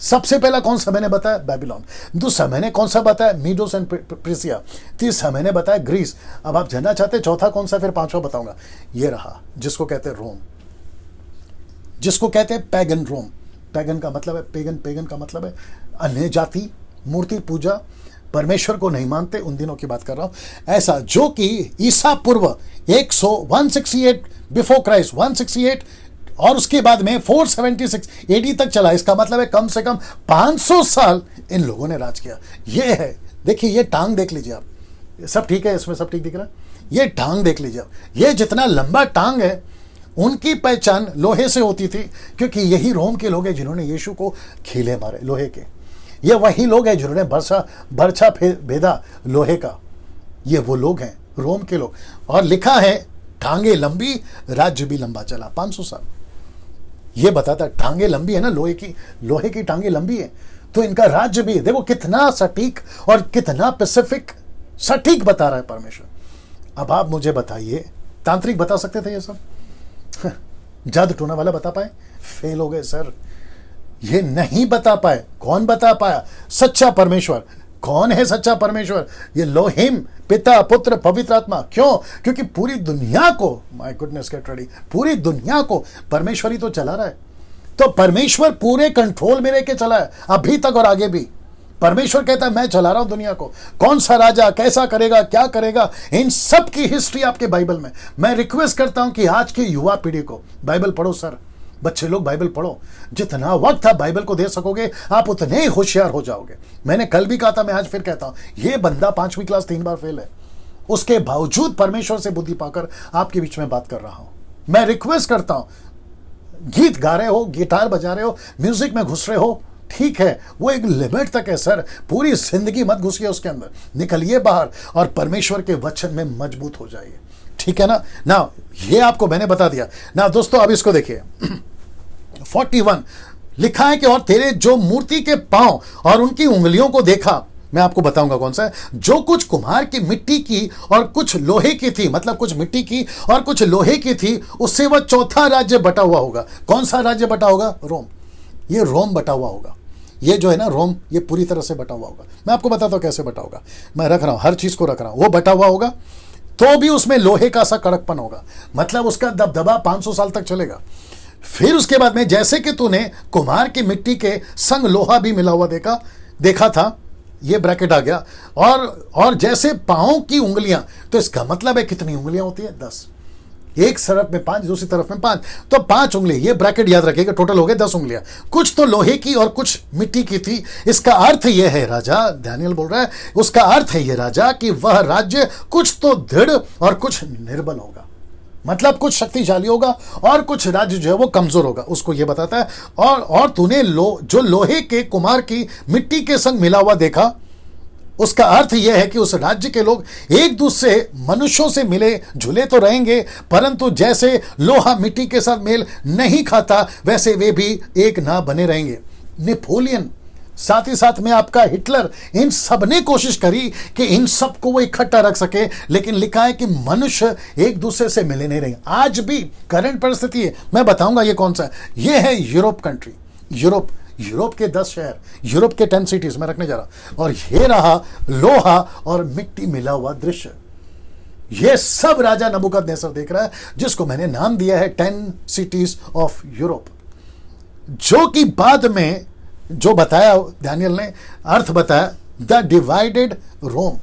सबसे पहला कौन सा मैंने बताया? बेबीलोन। दूसरा मैंने कौन सा बताया? मीडोस एंड प्रीसिया। तीसरा मैंने बताया ग्रीस। अब आप जानना चाहते हैं चौथा कौन सा, फिर पांचवा बताऊंगा। ये रहा जिसको कहते हैं रोम, जिसको कहते हैं पैगन रोम। पैगन का मतलब है पेगन का मतलब है अन्य जाति, मूर्ति पूजा, परमेश्वर को नहीं मानते, उन दिनों की बात कर रहा हूं। ऐसा जो कि ईसा पूर्व 168 बिफोर क्राइस्ट, 168 और उसके बाद में 476 एडी तक चला। इसका मतलब है कम से कम 500 साल इन लोगों ने राज किया। ये है, देखिए ये टांग देख लीजिए आप, सब ठीक है, इसमें सब ठीक दिख रहा है। ये टांग देख लीजिए आप, ये जितना लंबा टांग है, उनकी पहचान लोहे से होती थी, क्योंकि यही रोम के लोग हैं जिन्होंने यीशु को खीले मारे लोहे के। ये वही लोग हैं जिन्होंने बरछा भेदा लोहे का। ये वो लोग हैं, रोम के लोग। और लिखा है टांगे लंबी, राज्य भी लंबा चला 500 साल। ये बताता है टांगे लंबी है ना, लोहे की टांगे लंबी है, तो इनका राज्य भी, देखो कितना सटीक और कितना पैसिफिक सटीक बता रहा है परमेश्वर। अब आप मुझे बताइए, तांत्रिक बता सकते थे ये सब? जादू टोना वाला बता पाए? फेल हो गए सर, ये नहीं बता पाए। कौन बता पाया? सच्चा परमेश्वर। कौन है सच्चा परमेश्वर? ये लोहिम, पिता, पुत्र, पवित्र आत्मा। क्यों? क्योंकि पूरी दुनिया को, माय गुडनेस गेट रेडी, पूरी दुनिया को परमेश्वर ही तो चला रहा है। तो परमेश्वर पूरे कंट्रोल में रह के चला है अभी तक और आगे भी। परमेश्वर कहता है मैं चला रहा हूं दुनिया को। कौन सा राजा कैसा करेगा, क्या करेगा, इन सब की हिस्ट्री आपके बाइबल में। मैं रिक्वेस्ट करता हूं कि आज की युवा पीढ़ी को बाइबल पढ़ो सर। बच्चे लोग बाइबल पढ़ो, जितना वक्त आप बाइबल को दे सकोगे आप उतने ही होशियार हो जाओगे। मैंने कल भी कहा था, मैं आज फिर कहता हूं, ये बंदा 5वीं क्लास 3 बार फेल है, उसके बावजूद परमेश्वर से बुद्धि पाकर आपके बीच में बात कर रहा हूं। मैं रिक्वेस्ट करता हूं, गीत गा रहे हो, गिटार बजा रहे हो, म्यूजिक में घुस रहे हो, ठीक है, वो एक लिमिट तक है सर। पूरी जिंदगी मत घुसिए उसके अंदर, निकलिए बाहर और परमेश्वर के वचन में मजबूत हो जाइए। ठीक है ना ये आपको मैंने बता दिया ना दोस्तों। अब इसको देखिए 41 लिखा है कि और तेरे जो मूर्ति के पांव और उनकी उंगलियों को देखा, मैं आपको बताऊंगा कौन सा है, जो कुछ कुम्हार की मिट्टी की और कुछ लोहे की थी, मतलब कुछ मिट्टी की और कुछ लोहे की थी, उससे वह चौथा राज्य बटा हुआ होगा। कौन सा राज्य बटा होगा? रोम। ये रोम बटा हुआ होगा। ये जो है ना रोम, ये पूरी तरह से बटा हुआ होगा। मैं आपको बताता हूं कैसे बटा होगा, मैं रख रहा हूं, हर चीज को रख रहा हूं। वो बटा हुआ होगा तो भी उसमें लोहे का सा कड़कपन होगा, मतलब उसका दबदबा 500 साल तक चलेगा। फिर उसके बाद में जैसे कि तूने कुम्हार की मिट्टी के संग लोहा भी मिला हुआ देखा था, ये ब्रैकेट आ गया। और जैसे पांव की उंगलियां, तो इसका मतलब है कितनी उंगलियां होती है? 10। एक तरफ में 5, दूसरी तरफ में 5, तो 5 उंगली। ये ब्रैकेट याद रखिएगा, टोटल हो गए 10 उंगलियां। कुछ तो लोहे की और कुछ मिट्टी की थी। इसका अर्थ यह है, राजा दानियल बोल रहा है, उसका अर्थ है ये राजा कि वह राज्य कुछ तो दृढ़ और कुछ निर्बल होगा, मतलब कुछ शक्तिशाली होगा और कुछ राज्य जो है वो कमजोर होगा, उसको ये बताता है। और तूने जो लोहे के कुम्हार की मिट्टी के संग मिला हुआ देखा, उसका अर्थ यह है कि उस राज्य के लोग एक दूसरे मनुष्यों से मिले जुले तो रहेंगे, परंतु जैसे लोहा मिट्टी के साथ मेल नहीं खाता वैसे वे भी एक ना बने रहेंगे। नेपोलियन, साथ ही साथ में आपका हिटलर, इन सब ने कोशिश करी कि इन सबको वो इकट्ठा रख सके, लेकिन लिखा है कि मनुष्य एक दूसरे से मिले नहीं रहेंगे। आज भी करंट परिस्थिति है, मैं बताऊंगा ये कौन सा है। ये है यूरोप कंट्री, यूरोप के 10 शहर, यूरोप के 10 सिटीज में रखने जा रहा। और ये रहा लोहा और मिट्टी मिला हुआ दृश्य। ये सब राजा नबूकदनेस्सर देख रहा है, जिसको मैंने नाम दिया है 10 सिटीज ऑफ यूरोप, जो कि बाद में जो बताया दानियल ने अर्थ बताया, द डिवाइडेड रोम।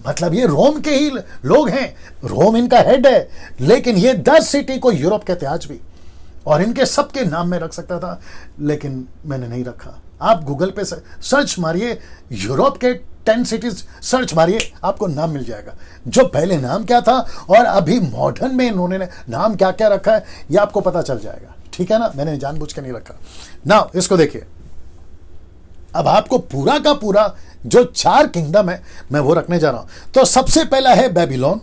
मतलब ये रोम के ही लोग हैं, रोम इनका हेड है, लेकिन ये 10 सिटी को यूरोप कहते हैं आज भी। और इनके सबके नाम में रख सकता था, लेकिन मैंने नहीं रखा। आप गूगल पे सर्च मारिए, यूरोप के 10 सिटीज सर्च मारिए, आपको नाम मिल जाएगा। जो पहले नाम क्या था और अभी मॉडर्न में इन्होंने नाम क्या क्या रखा है, ये आपको पता चल जाएगा। ठीक है ना, मैंने जानबूझ के नहीं रखा ना। इसको देखिए, अब आपको पूरा का पूरा जो 4 किंगडम है मैं वो रखने जा रहा हूं। तो सबसे पहला है बेबीलोन,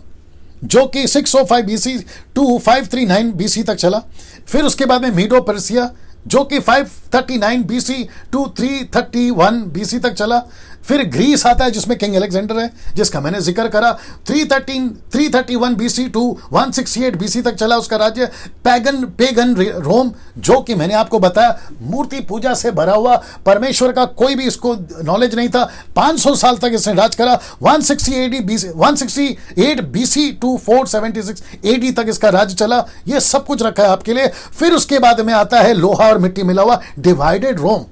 जो कि 605 BC टू 539 BC तक चला। फिर उसके बाद में मीडो पर्सिया जो कि 539 बीसी टू 331 बीसी तक चला। फिर ग्रीस आता है जिसमें किंग अलेक्जेंडर है, जिसका मैंने जिक्र करा। 331 बीसी टू 168 बीसी तक चला उसका राज्य। पेगन रोम, जो कि मैंने आपको बताया मूर्ति पूजा से भरा हुआ, परमेश्वर का कोई भी इसको नॉलेज नहीं था। 500 साल तक इसने राज करा। 168 बीसी टू 476 एडी तक इसका राज्य चला। ये सब कुछ रखा है आपके लिए। फिर उसके बाद में आता है लोहा और मिट्टी मिला हुआ डिवाइडेड रोम,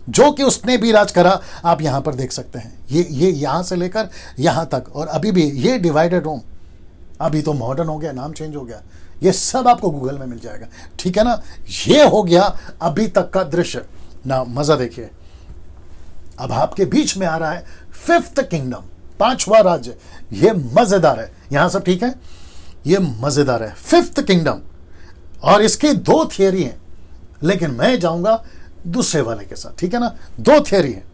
जो कि उसने भी राज करा। आप यहां पर देख सकते हैं ये यहां से लेकर यहां तक, और अभी भी ये डिवाइडेड रोम, अभी तो मॉडर्न हो गया, नाम चेंज हो गया। ये सब आपको गूगल में मिल जाएगा, ठीक है ना। ये हो गया अभी तक का दृश्य ना। मजा देखिए, अब आपके बीच में आ रहा है फिफ्थ किंगडम, पांचवा राज्य। ये मजेदार है, यहां सब ठीक है, ये मजेदार है फिफ्थ किंगडम। और इसके दो थियरी हैं, लेकिन मैं जाऊंगा दूसरे वाले के साथ, ठीक है ना। दो थियरी है,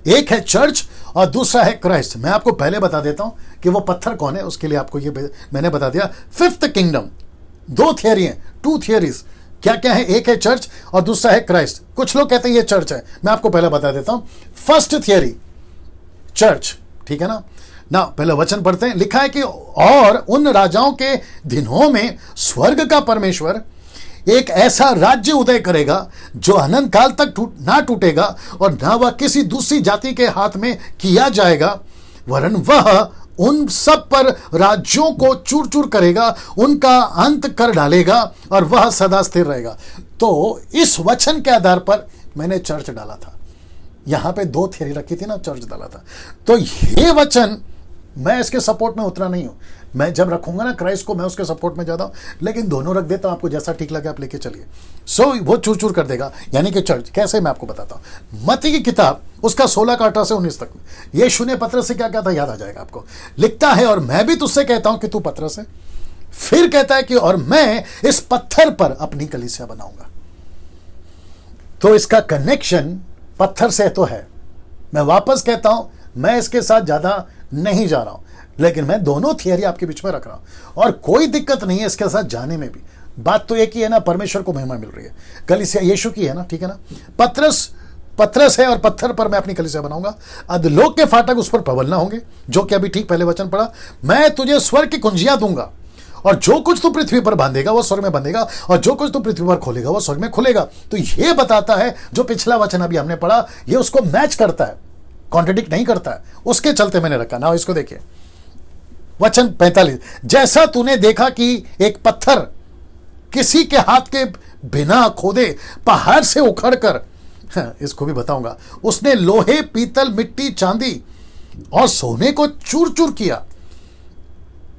एक है चर्च और दूसरा है क्राइस्ट। मैं आपको पहले बता देता हूं कि वो पत्थर कौन है, उसके लिए आपको ये मैंने बता दिया। फिफ्थ किंगडम, दो थियरी हैं, टू थियरीज। क्या क्या है, एक है चर्च और दूसरा है क्राइस्ट। कुछ लोग कहते हैं ये चर्च है, मैं आपको पहले बता देता हूं। फर्स्ट थियरी चर्च, ठीक है ना। ना पहले वचन पढ़ते हैं, लिखा है कि और उन राजाओं के दिनों में स्वर्ग का परमेश्वर एक ऐसा राज्य उदय करेगा जो अनंत काल तक ना टूटेगा और ना वह किसी दूसरी जाति के हाथ में किया जाएगा, वरन वह उन सब पर राज्यों को चूर चूर करेगा, उनका अंत कर डालेगा और वह सदा स्थिर रहेगा। तो इस वचन के आधार पर मैंने चर्च डाला था। यहां पे दो थियरी रखी थी ना, चर्च डाला था। तो ये वचन मैं इसके सपोर्ट में उतना नहीं हूं। मैं जब रखूंगा ना क्राइस्ट को, मैं उसके सपोर्ट में जाता हूं, लेकिन दोनों रख देता हूं, आपको जैसा ठीक लगे आप लेके चलिए। वो चूर चूर कर देगा, यानी कि चर्च कैसे, मैं आपको बताता हूं। मत्ती की किताब उसका 16 का 18 से 19 तक यीशु ने पतरस से क्या कहता, याद आ जाएगा आपको। लिखता है, और मैं भी तुझसे कहता हूं कि तू पतरस है। फिर कहता है कि और मैं इस पत्थर पर अपनी कलीसिया बनाऊंगा। तो इसका कनेक्शन पत्थर से तो है। मैं वापस कहता हूं, मैं इसके साथ ज्यादा नहीं जा रहा हूं, लेकिन मैं दोनों थियरी आपके बीच में रख रहा हूं, और कोई दिक्कत नहीं है इसके साथ जाने में भी। बात तो एक ही है ना, परमेश्वर को महिमा मिल रही है, कलीसिया यीशु की है ना, ठीक है ना। पतरस है और पत्थर पर मैं अपनी कलीसिया बनाऊंगा, अधोलोक के फाटक उस पर प्रबल ना होंगे, जो कि अभी ठीक पहले वचन पढ़ा। मैं तुझे स्वर्ग की कुंजियां दूंगा, और जो कुछ तू पृथ्वी पर बांधेगा वो स्वर्ग में बंधेगा, और जो कुछ तू पृथ्वी पर खोलेगा वो स्वर्ग में खुलेगा। तो ये बताता है, जो पिछला वचन अभी हमने पढ़ा, ये उसको मैच करता है, कॉन्ट्रडिक्ट नहीं करता है, उसके चलते मैंने रखा ना। इसको देखिए, वचन 45, जैसा तूने देखा कि एक पत्थर किसी के हाथ के बिना खोदे पहाड़ से उखड़कर, इसको भी बताऊंगा, उसने लोहे, पीतल, मिट्टी, चांदी और सोने को चूर चूर किया,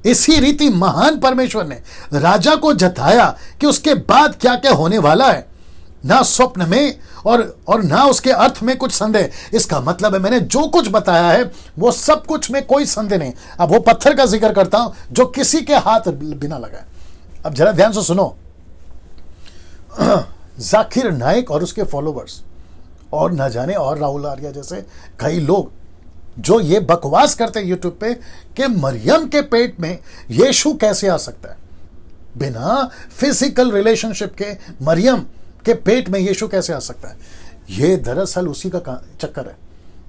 इसी रीति महान परमेश्वर ने राजा को जताया कि उसके बाद क्या क्या होने वाला है। ना स्वप्न में और ना उसके अर्थ में कुछ संदेह। इसका मतलब है, मैंने जो कुछ बताया है वो सब कुछ में कोई संदेह नहीं। अब वो पत्थर का जिक्र करता हूं जो किसी के हाथ बिना लगाए। अब जरा ध्यान से सुनो, जाकिर नाइक और उसके फॉलोवर्स, और न जाने और राहुल आर्या जैसे कई लोग जो ये बकवास करते हैं यूट्यूब पे कि मरियम के पेट में यीशु कैसे आ सकता है, बिना फिजिकल रिलेशनशिप के मरियम के पेट में यीशु कैसे आ सकता है। ये दरअसल उसी का चक्कर है,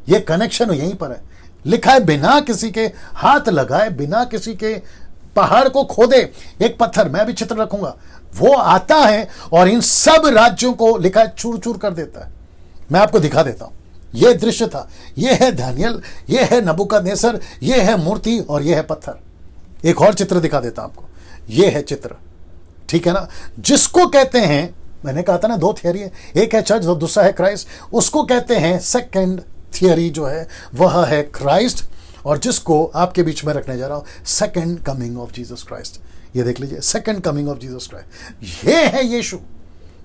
ये कनेक्शन यहीं पर है। लिखा है, बिना किसी के हाथ लगाए, बिना किसी के पहाड़ को खोदे एक पत्थर, मैं भी चित्र रखूंगा, वो आता है और इन सब राज्यों को लिखा है चूर चूर कर देता है। मैं आपको दिखा देता हूं, ये दृश्य था, ये है दानियल, ये है नबूकदनेस्सर, ये है मूर्ति और ये है पत्थर। एक और चित्र दिखा देता हूं आपको, ये है चित्र, ठीक है ना, जिसको कहते हैं, मैंने कहा था ना दो थियरी है, एक है चर्च और दूसरा है क्राइस्ट, उसको कहते हैं सेकंड थियरी जो है वह है क्राइस्ट, और जिसको आपके बीच में रखने जा रहा हूं second coming of Jesus Christ. ये देख लीजिए, second coming of Jesus Christ, ये है यीशु।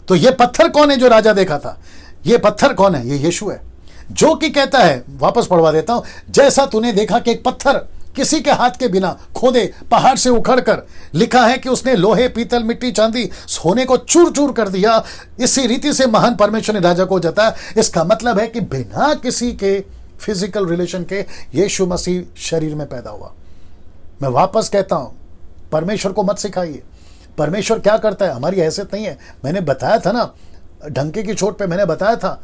तो ये पत्थर कौन है जो राजा देखा था, ये पत्थर कौन है, ये यीशु है, जो कि कहता है, वापस पढ़वा देता हूं, जैसा तूने देखा कि एक पत्थर किसी के हाथ के बिना खोदे पहाड़ से उखड़कर, लिखा है कि उसने लोहे, पीतल, मिट्टी, चांदी, सोने को चूर चूर कर दिया, इसी रीति से महान परमेश्वर ने राजा को जताया। इसका मतलब है कि बिना किसी के फिजिकल रिलेशन के यीशु मसीह शरीर में पैदा हुआ। मैं वापस कहता हूं, परमेश्वर को मत सिखाइए, परमेश्वर क्या करता है, हमारी हैसियत नहीं है। मैंने बताया था ना, डंके की चोट पे मैंने बताया था,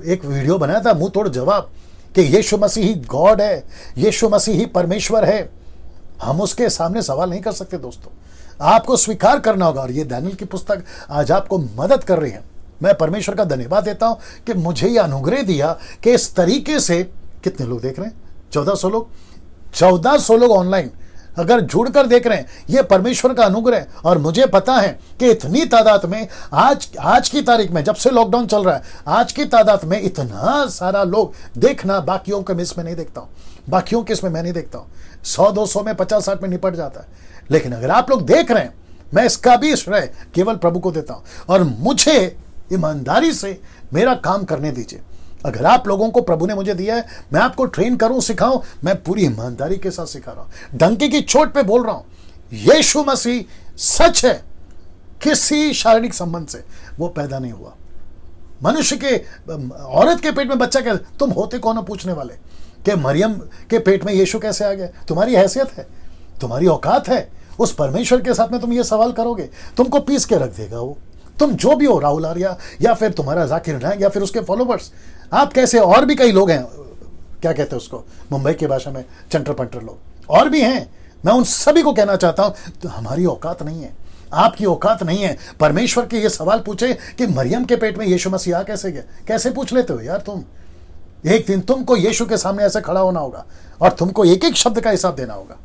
एक वीडियो बनाया था मुंह तोड़ जवाब, कि यीशु मसीह ही गॉड है, यीशु मसीह ही परमेश्वर है। हम उसके सामने सवाल नहीं कर सकते दोस्तों, आपको स्वीकार करना होगा। और ये दानियेल की पुस्तक आज आपको मदद कर रही है। मैं परमेश्वर का धन्यवाद देता हूं कि मुझे ये अनुग्रह दिया कि इस तरीके से, कितने लोग देख रहे हैं, 1400 लोग, 1400 लोग ऑनलाइन अगर जुड़कर देख रहे हैं, ये परमेश्वर का अनुग्रह। और मुझे पता है कि इतनी तादाद में आज की तारीख में, जब से लॉकडाउन चल रहा है, आज की तादाद में इतना सारा लोग देखना, बाकियों के इसमें नहीं देखता हूं, बाकियों के इसमें मैं नहीं देखता हूं। 100-200 में, 50-60 में निपट जाता है। लेकिन अगर आप लोग देख रहे हैं, मैं इसका भी श्रेय केवल प्रभु को देता हूं। और मुझे ईमानदारी से मेरा काम करने दीजिए। अगर आप लोगों को प्रभु ने मुझे दिया है, मैं आपको ट्रेन करूं, सिखाऊं, मैं पूरी ईमानदारी के साथ सिखा रहा हूं। डंके की चोट पे बोल रहा हूं, यीशु मसीह सच है। किसी शारीरिक संबंध से वो पैदा नहीं हुआ। मनुष्य के, औरत के पेट में बच्चा कैसे, तुम होते कौन हो पूछने वाले कि मरियम के पेट में यीशु कैसे आ गया? तुम्हारी हैसियत है, तुम्हारी औकात है उस परमेश्वर के साथ में तुम ये सवाल करोगे, तुमको पीस के रख देगा वो। तुम जो भी हो, राहुल आर्या या फिर तुम्हारा जाकिर नायक या फिर उसके फॉलोवर्स, आप कैसे, और भी कई लोग हैं, क्या कहते हैं उसको मुंबई की भाषा में, चंटर पंटर लोग और भी हैं। मैं उन सभी को कहना चाहता हूं, तो हमारी औकात नहीं है, आपकी औकात नहीं है परमेश्वर के ये सवाल पूछे कि मरियम के पेट में यीशु मसीह आ कैसे गया। कैसे पूछ लेते हो यार तुम? एक दिन तुमको यीशु के सामने ऐसे खड़ा होना होगा और तुमको एक एक शब्द का हिसाब देना होगा।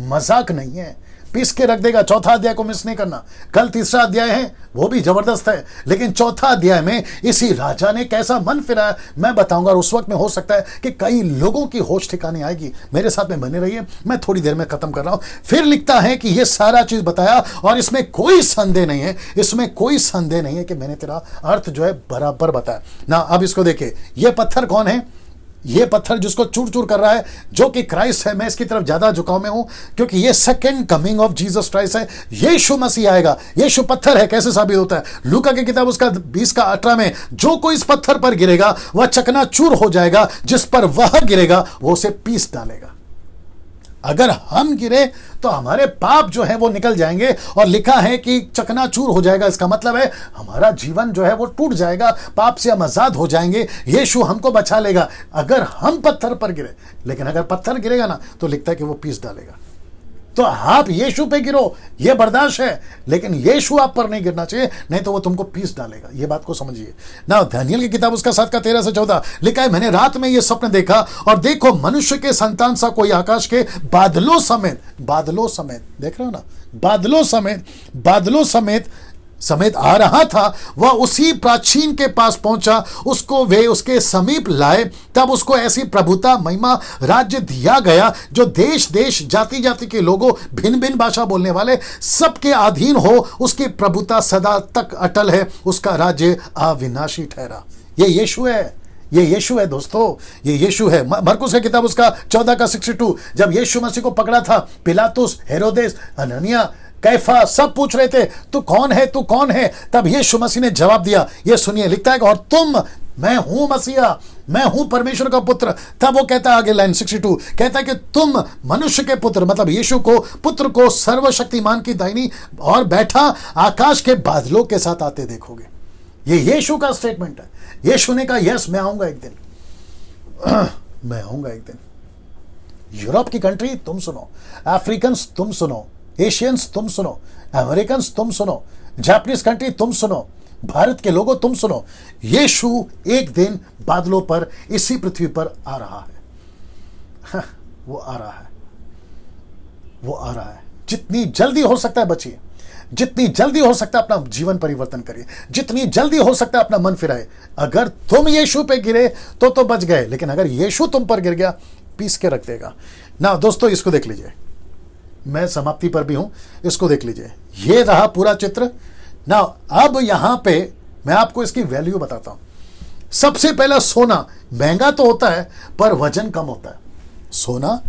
मजाक नहीं है, पीस के रख देगा। चौथा अध्याय को मिस नहीं करना। कल तीसरा अध्याय है, वो भी जबरदस्त है, लेकिन चौथा अध्याय में इसी राजा ने कैसा मन फिराया मैं बताऊंगा। और उस वक्त में हो सकता है कि कई लोगों की होश ठिकाने आएगी। मेरे साथ में बने रहिए, मैं थोड़ी देर में खत्म कर रहा हूं। फिर लिखता है कि ये सारा चीज बताया और इसमें कोई संदेह नहीं है, इसमें कोई संदेह नहीं है कि मैंने तेरा अर्थ जो है बराबर बताया ना। अब इसको देखिए, ये पत्थर कौन है? ये पत्थर जिसको चूर चूर कर रहा है, जो कि क्राइस्ट है। मैं इसकी तरफ ज्यादा झुकाव में हूं क्योंकि ये second coming of Jesus Christ है। यीशु मसीह आएगा। यीशु पत्थर है, कैसे साबित होता है? लूका की किताब उसका 20:18 में, जो कोई इस पत्थर पर गिरेगा वह चकनाचूर हो जाएगा, जिस पर वह गिरेगा वो उसे पीस डालेगा। अगर हम गिरे तो हमारे पाप जो है वो निकल जाएंगे, और लिखा है कि चकनाचूर हो जाएगा। इसका मतलब है हमारा जीवन जो है वो टूट जाएगा, पाप से हम आजाद हो जाएंगे। यीशु हमको बचा लेगा अगर हम पत्थर पर गिरे। लेकिन अगर पत्थर गिरेगा ना तो लिखता है कि वो पीस डालेगा। तो आप यीशु पे गिरो, ये बर्दाश्त है, लेकिन यीशु आप पर नहीं गिरना चाहिए, नहीं तो वो तुमको पीस डालेगा। ये बात को समझिए ना। दानियेल की किताब उसका 7 का 13 से 14 लिखा है, मैंने रात में ये स्वप्न देखा और देखो मनुष्य के संतान सा कोई आकाश के बादलों समेत देख रहे हो ना, बादलों समेत आ रहा था। वह उसी प्राचीन के पास पहुंचा, उसको वे उसके समीप लाए। तब उसको ऐसी प्रभुता, महिमा, राज्य दिया गया जो देश देश, जाति जाति के लोगों, भिन्न भिन्न भाषा बोलने वाले सबके अधीन हो। उसकी प्रभुता सदा तक अटल है, उसका राज्य अविनाशी ठहरा। ये यीशु है दोस्तों, ये यीशु है। मरकुस की किताब उसका 14 का 62, जब यीशु मसीह को पकड़ा था, पिलातुस, हेरोदेस, हनन्याह, कैफा सब पूछ रहे थे तू कौन है? तब यीशु मसीह ने जवाब दिया, ये सुनिए, लिखता है और तुम, मैं हूं मसीहा, मैं हूं परमेश्वर का पुत्र। तब वो कहता है आगे लाइन 62, कहता है कि तुम मनुष्य के पुत्र, मतलब यीशु को, पुत्र को सर्वशक्तिमान की दाहिनी और बैठा आकाश के बादलों के साथ आते देखोगे। ये यीशु का स्टेटमेंट है। यीशु ने कहा यस, मैं आऊंगा एक दिन। यूरोप की कंट्री तुम सुनो, अफ्रीकन्स तुम सुनो, एशियंस तुम सुनो, अमेरिकन्स तुम सुनो, जापानीज कंट्री तुम सुनो, भारत के लोगों तुम सुनो, यीशु एक दिन बादलों पर इसी पृथ्वी पर आ रहा है। वो आ रहा है। जितनी जल्दी हो सकता है बचिए, जितनी जल्दी हो सकता है अपना जीवन परिवर्तन करिए, जितनी जल्दी हो सकता है अपना मन फिराए। अगर तुम यीशु पे गिरे तो बच गए, लेकिन अगर यीशु तुम पर गिर गया, पीस के रख देगा ना। दोस्तों इसको देख लीजिए, मैं समाप्ति पर भी हूं, इसको देख लीजिए। ये रहा पूरा चित्र ना। अब यहां पे मैं आपको इसकी वैल्यू बताता हूं। सबसे पहला, सोना महंगा तो होता है पर वजन कम होता है। सोना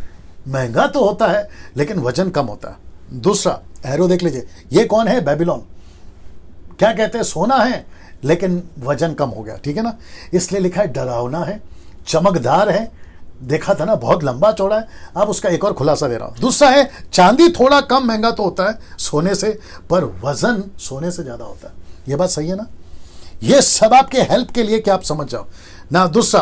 महंगा तो होता है लेकिन वजन कम होता है। दूसरा एरो देख लीजिए, ये कौन है? बेबीलोन। क्या कहते हैं? सोना है लेकिन वजन कम हो गया, ठीक है ना। इसलिए लिखा है डरावना है, चमकदार है, देखा था ना, बहुत लंबा चौड़ा है। अब उसका एक और खुलासा दे रहा हूं। दूसरा है, चांदी थोड़ा कम महंगा तो होता है सोने से, पर वजन सोने से ज्यादा होता है। यह बात सही है ना? यह सब आपके हेल्प के लिए कि आप समझ जाओ ना। दूसरा,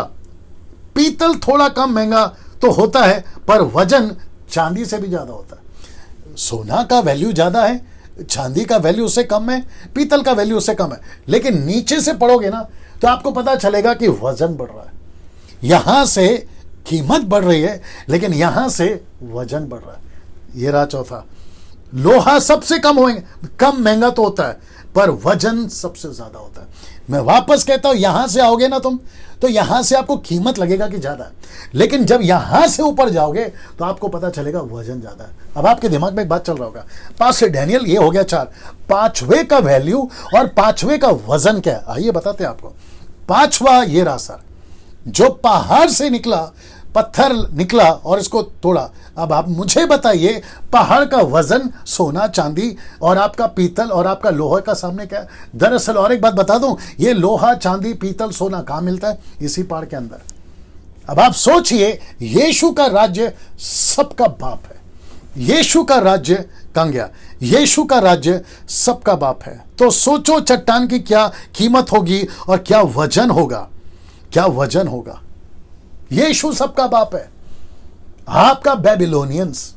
पीतल थोड़ा कम महंगा तो होता है, पर वजन चांदी से भी ज्यादा होता है। सोना का वैल्यू ज्यादा है, चांदी का वैल्यू उससे कम है, पीतल का वैल्यू उससे कम है। लेकिन नीचे से पढ़ोगे ना तो आपको पता चलेगा कि वजन बढ़ रहा है। यहां से कीमत बढ़ रही है, लेकिन यहां से वजन बढ़ रहा है। यह रहा चौथा। लोहा सबसे कम महंगा तो होता है, पर वजन सबसे ज्यादा होता है। मैं वापस कहता हूं, यहां से आओगे ना तुम, तो यहां से आपको कीमत लगेगा कि ज्यादा है, लेकिन जब यहां से ऊपर जाओगे तो आपको पता चलेगा वजन ज्यादा है। अब आपके दिमाग में एक बात चल रहा होगा, 5 से डैनियल ये हो गया 4, पांचवें का वैल्यू और पांचवें का वजन क्या है, आइए बताते हैं आपको। पांचवा ये रहा सर, जो पहाड़ से निकला, पत्थर निकला और इसको तोड़ा। अब आप मुझे बताइए, पहाड़ का वजन सोना, चांदी और आपका पीतल और आपका लोहा का सामने क्या है? दरअसल और एक बात बता दूं, ये लोहा, चांदी, पीतल, सोना कहां मिलता है? इसी पहाड़ के अंदर। अब आप सोचिए, यीशु का राज्य सबका बाप है। यीशु का राज्य कहां गया? यीशु का राज्य सबका बाप है। तो सोचो चट्टान की क्या कीमत होगी और क्या वजन होगा, क्या वजन होगा। यीशु सबका बाप है। आपका बेबीलोनियंस,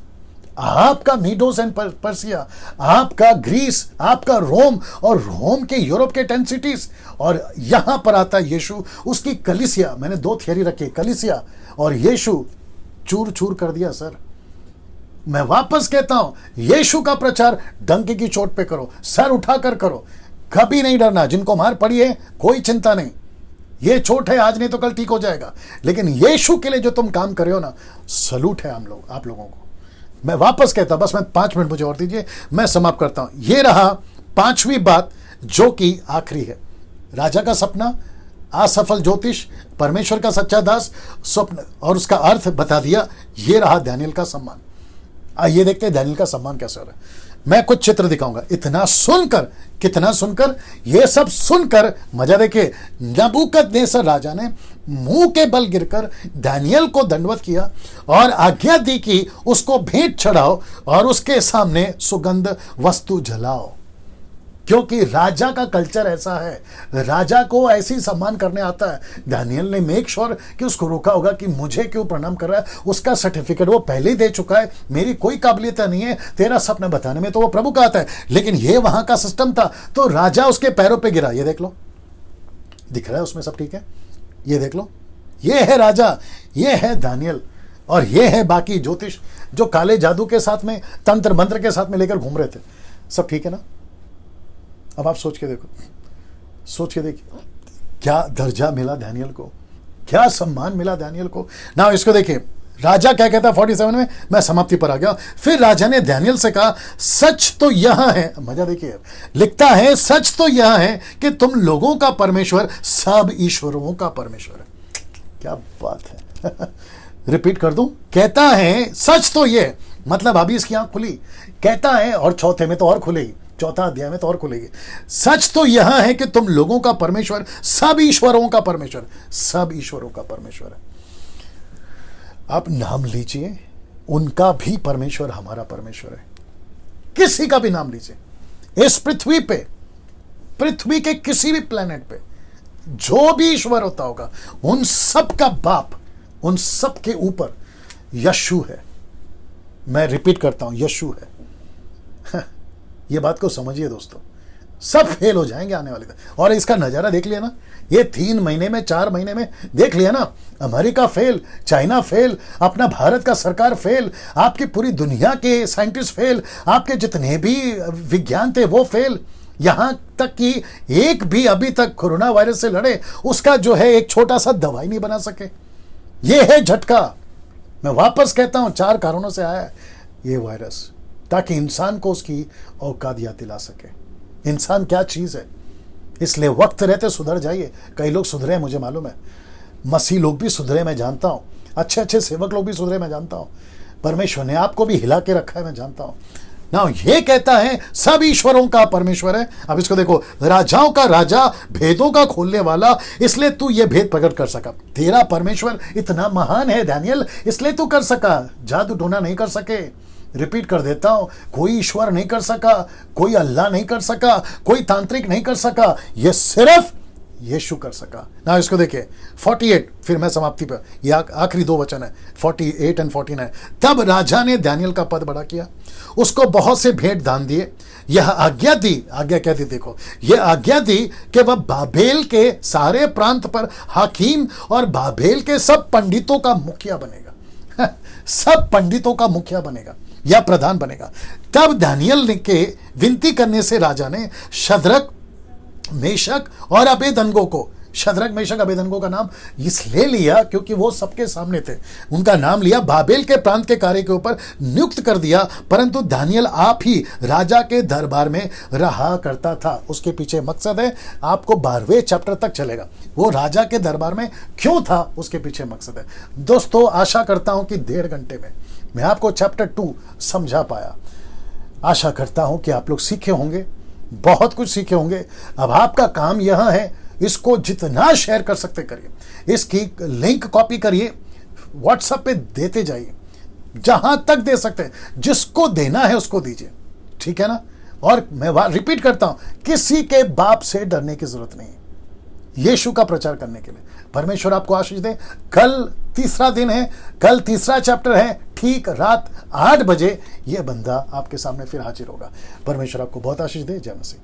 आपका मीडोस एंड पर्सिया, आपका ग्रीस, आपका रोम और रोम के यूरोप के 10 सिटीज, और यहां पर आता है यीशु, उसकी कलीसिया। मैंने 2 थियरी रखी, कलीसिया और यीशु चूर चूर कर दिया सर। मैं वापस कहता हूं, यीशु का प्रचार डंके की चोट पे करो, सर उठाकर करो, कभी नहीं डरना। जिनको मार पड़ी है कोई चिंता नहीं, ये चोट है आज नहीं तो कल ठीक हो जाएगा। लेकिन यीशु के लिए जो तुम काम कर रहे हो ना, सलूट है आप लोगों को। मैं वापस कहता हूं, बस मैं 5 मिनट मुझे और दीजिए, मैं समाप्त करता हूं। ये रहा 5वीं बात जो कि आखिरी है। राजा का सपना, असफल ज्योतिष, परमेश्वर का सच्चा दास, स्वप्न और उसका अर्थ बता दिया। ये रहा दानियेल का सम्मान। आइए देखते हैं दानियेल का सम्मान कैसे हो रहा है। मैं कुछ चित्र दिखाऊंगा। इतना सुनकर, कितना सुनकर, ये सब सुनकर मजा देखिए, नबूकदनेस्सर राजा ने मुंह के बल गिरकर दानियेल को दंडवत किया और आज्ञा दी कि उसको भेंट चढ़ाओ और उसके सामने सुगंध वस्तु जलाओ। क्योंकि राजा का कल्चर ऐसा है, राजा को ऐसी सम्मान करने आता है। दानियेल ने मेक श्योर कि उसको रोका होगा कि मुझे क्यों प्रणाम कर रहा है। उसका सर्टिफिकेट वो पहले ही दे चुका है, मेरी कोई काबिलियत नहीं है, तेरा सपना बताने में तो वो प्रभु का आता है। लेकिन ये वहां का सिस्टम था, तो राजा उसके पैरों पे गिरा। ये देख लो, दिख रहा है उसमें सब ठीक है, ये देख लो, ये है राजा, ये है दानियेल और ये है बाकी ज्योतिष जो काले जादू के साथ में, तंत्र मंत्र के साथ में लेकर घूम रहे थे। सब ठीक है ना? अब आप सोच के देखो, सोच के देखिए, क्या दर्जा मिला दानियेल को, क्या सम्मान मिला दानियेल को ना। इसको देखिए, राजा क्या कहता है 47 में, मैं समाप्ति पर आ गया। फिर राजा ने दानियेल से कहा, सच तो यह है, मजा देखिए, लिखता है, सच तो यह है कि तुम लोगों का परमेश्वर सब ईश्वरों का परमेश्वर है। क्या बात है। रिपीट कर दूं, कहता है सच तो ये, मतलब अभी इसकी आंख खुली, कहता है और चौथे में तो और खुलेगी, चौथा अध्याय में तो और खुलेगी। सच तो यह है कि तुम लोगों का परमेश्वर सब ईश्वरों का परमेश्वर, सब ईश्वरों का परमेश्वर है। आप नाम लीजिए, उनका भी परमेश्वर हमारा परमेश्वर है। किसी का भी नाम लीजिए, इस पृथ्वी पे, पृथ्वी के किसी भी प्लेनेट पे जो भी ईश्वर होता होगा, उन सब का बाप, उन सब के ऊपर यशु है। मैं रिपीट करता हूं, यशु है। ये बात को समझिए दोस्तों, सब फेल हो जाएंगे आने वाले दिन। और इसका नजारा देख लिया ना, ये 3 महीने में, 4 महीने में देख लिया ना, अमेरिका फेल, चाइना फेल, अपना भारत का सरकार फेल, आपकी पूरी दुनिया के साइंटिस्ट फेल, आपके जितने भी विज्ञान थे वो फेल, यहां तक कि एक भी अभी तक कोरोना वायरस से लड़े उसका जो है एक छोटा सा दवाई नहीं बना सके। ये है झटका। मैं वापस कहता हूं, 4 कारणों से आया है ये वायरस, ताकि इंसान को उसकी औकात याद दिला सके, इंसान क्या चीज है। इसलिए वक्त रहते सुधर जाइए। कई लोग सुधरे हैं, मुझे मालूम है, मसीह लोग भी सुधरे, मैं जानता हूं, अच्छे अच्छे सेवक लोग भी सुधरे, मैं जानता हूं, परमेश्वर ने आपको भी हिला के रखा है, मैं जानता हूं। ना ये कहता है सब ईश्वरों का परमेश्वर है। अब इसको देखो, राजाओं का राजा, भेदों का खोलने वाला, इसलिए तू ये भेद प्रकट कर सका। तेरा परमेश्वर इतना महान है दानियल, इसलिए तू कर सका, जादू टोना नहीं कर सके। रिपीट कर देता हूं, कोई ईश्वर नहीं कर सका, कोई अल्लाह नहीं कर सका, कोई तांत्रिक नहीं कर सका, ये सिर्फ यीशु कर सका। ना इसको देखिए 48, फिर मैं समाप्ति पर, यह आखिरी 2 वचन है 48 और 49। तब राजा ने दानियल का पद बड़ा किया, उसको बहुत से भेंट दान दिए, यह आज्ञा दी, आज्ञा क्या दी देखो, यह आज्ञा दी कि वह बाबेल के सारे प्रांत पर हाकिम और बाबेल के सब पंडितों का मुखिया बनेगा सब पंडितों का मुखिया बनेगा या प्रधान बनेगा। तब दानियल ने के विनती करने से राजा ने शद्रक, मेशक और अबेदनगो को, शद्रक, मेशक, अबेदनगो का नाम इसलिए लिया क्योंकि वो सबके सामने थे, उनका नाम लिया, बाबेल के प्रांत के कार्य के ऊपर नियुक्त कर दिया। परंतु दानियल आप ही राजा के दरबार में रहा करता था। उसके पीछे मकसद है, आपको 12वें चैप्टर तक चलेगा, वो राजा के दरबार में क्यों था, उसके पीछे मकसद है। दोस्तों, आशा करता हूं कि 1.5 घंटे में मैं आपको चैप्टर 2 समझा पाया। आशा करता हूं कि आप लोग सीखे होंगे, बहुत कुछ सीखे होंगे। अब आपका काम यह है, इसको जितना शेयर कर सकते करिए, इसकी लिंक कॉपी करिए, व्हाट्सएप पे देते जाइए, जहां तक दे सकते हैं, जिसको देना है उसको दीजिए, ठीक है ना। और मैं रिपीट करता हूं, किसी के बाप से डरने की जरूरत नहीं है यीशु का प्रचार करने के लिए। परमेश्वर आपको आशीष दे। कल तीसरा दिन है, कल तीसरा चैप्टर है, ठीक रात 8 बजे यह बंदा आपके सामने फिर हाजिर होगा। परमेश्वर आपको बहुत आशीष दे। जय मसीह।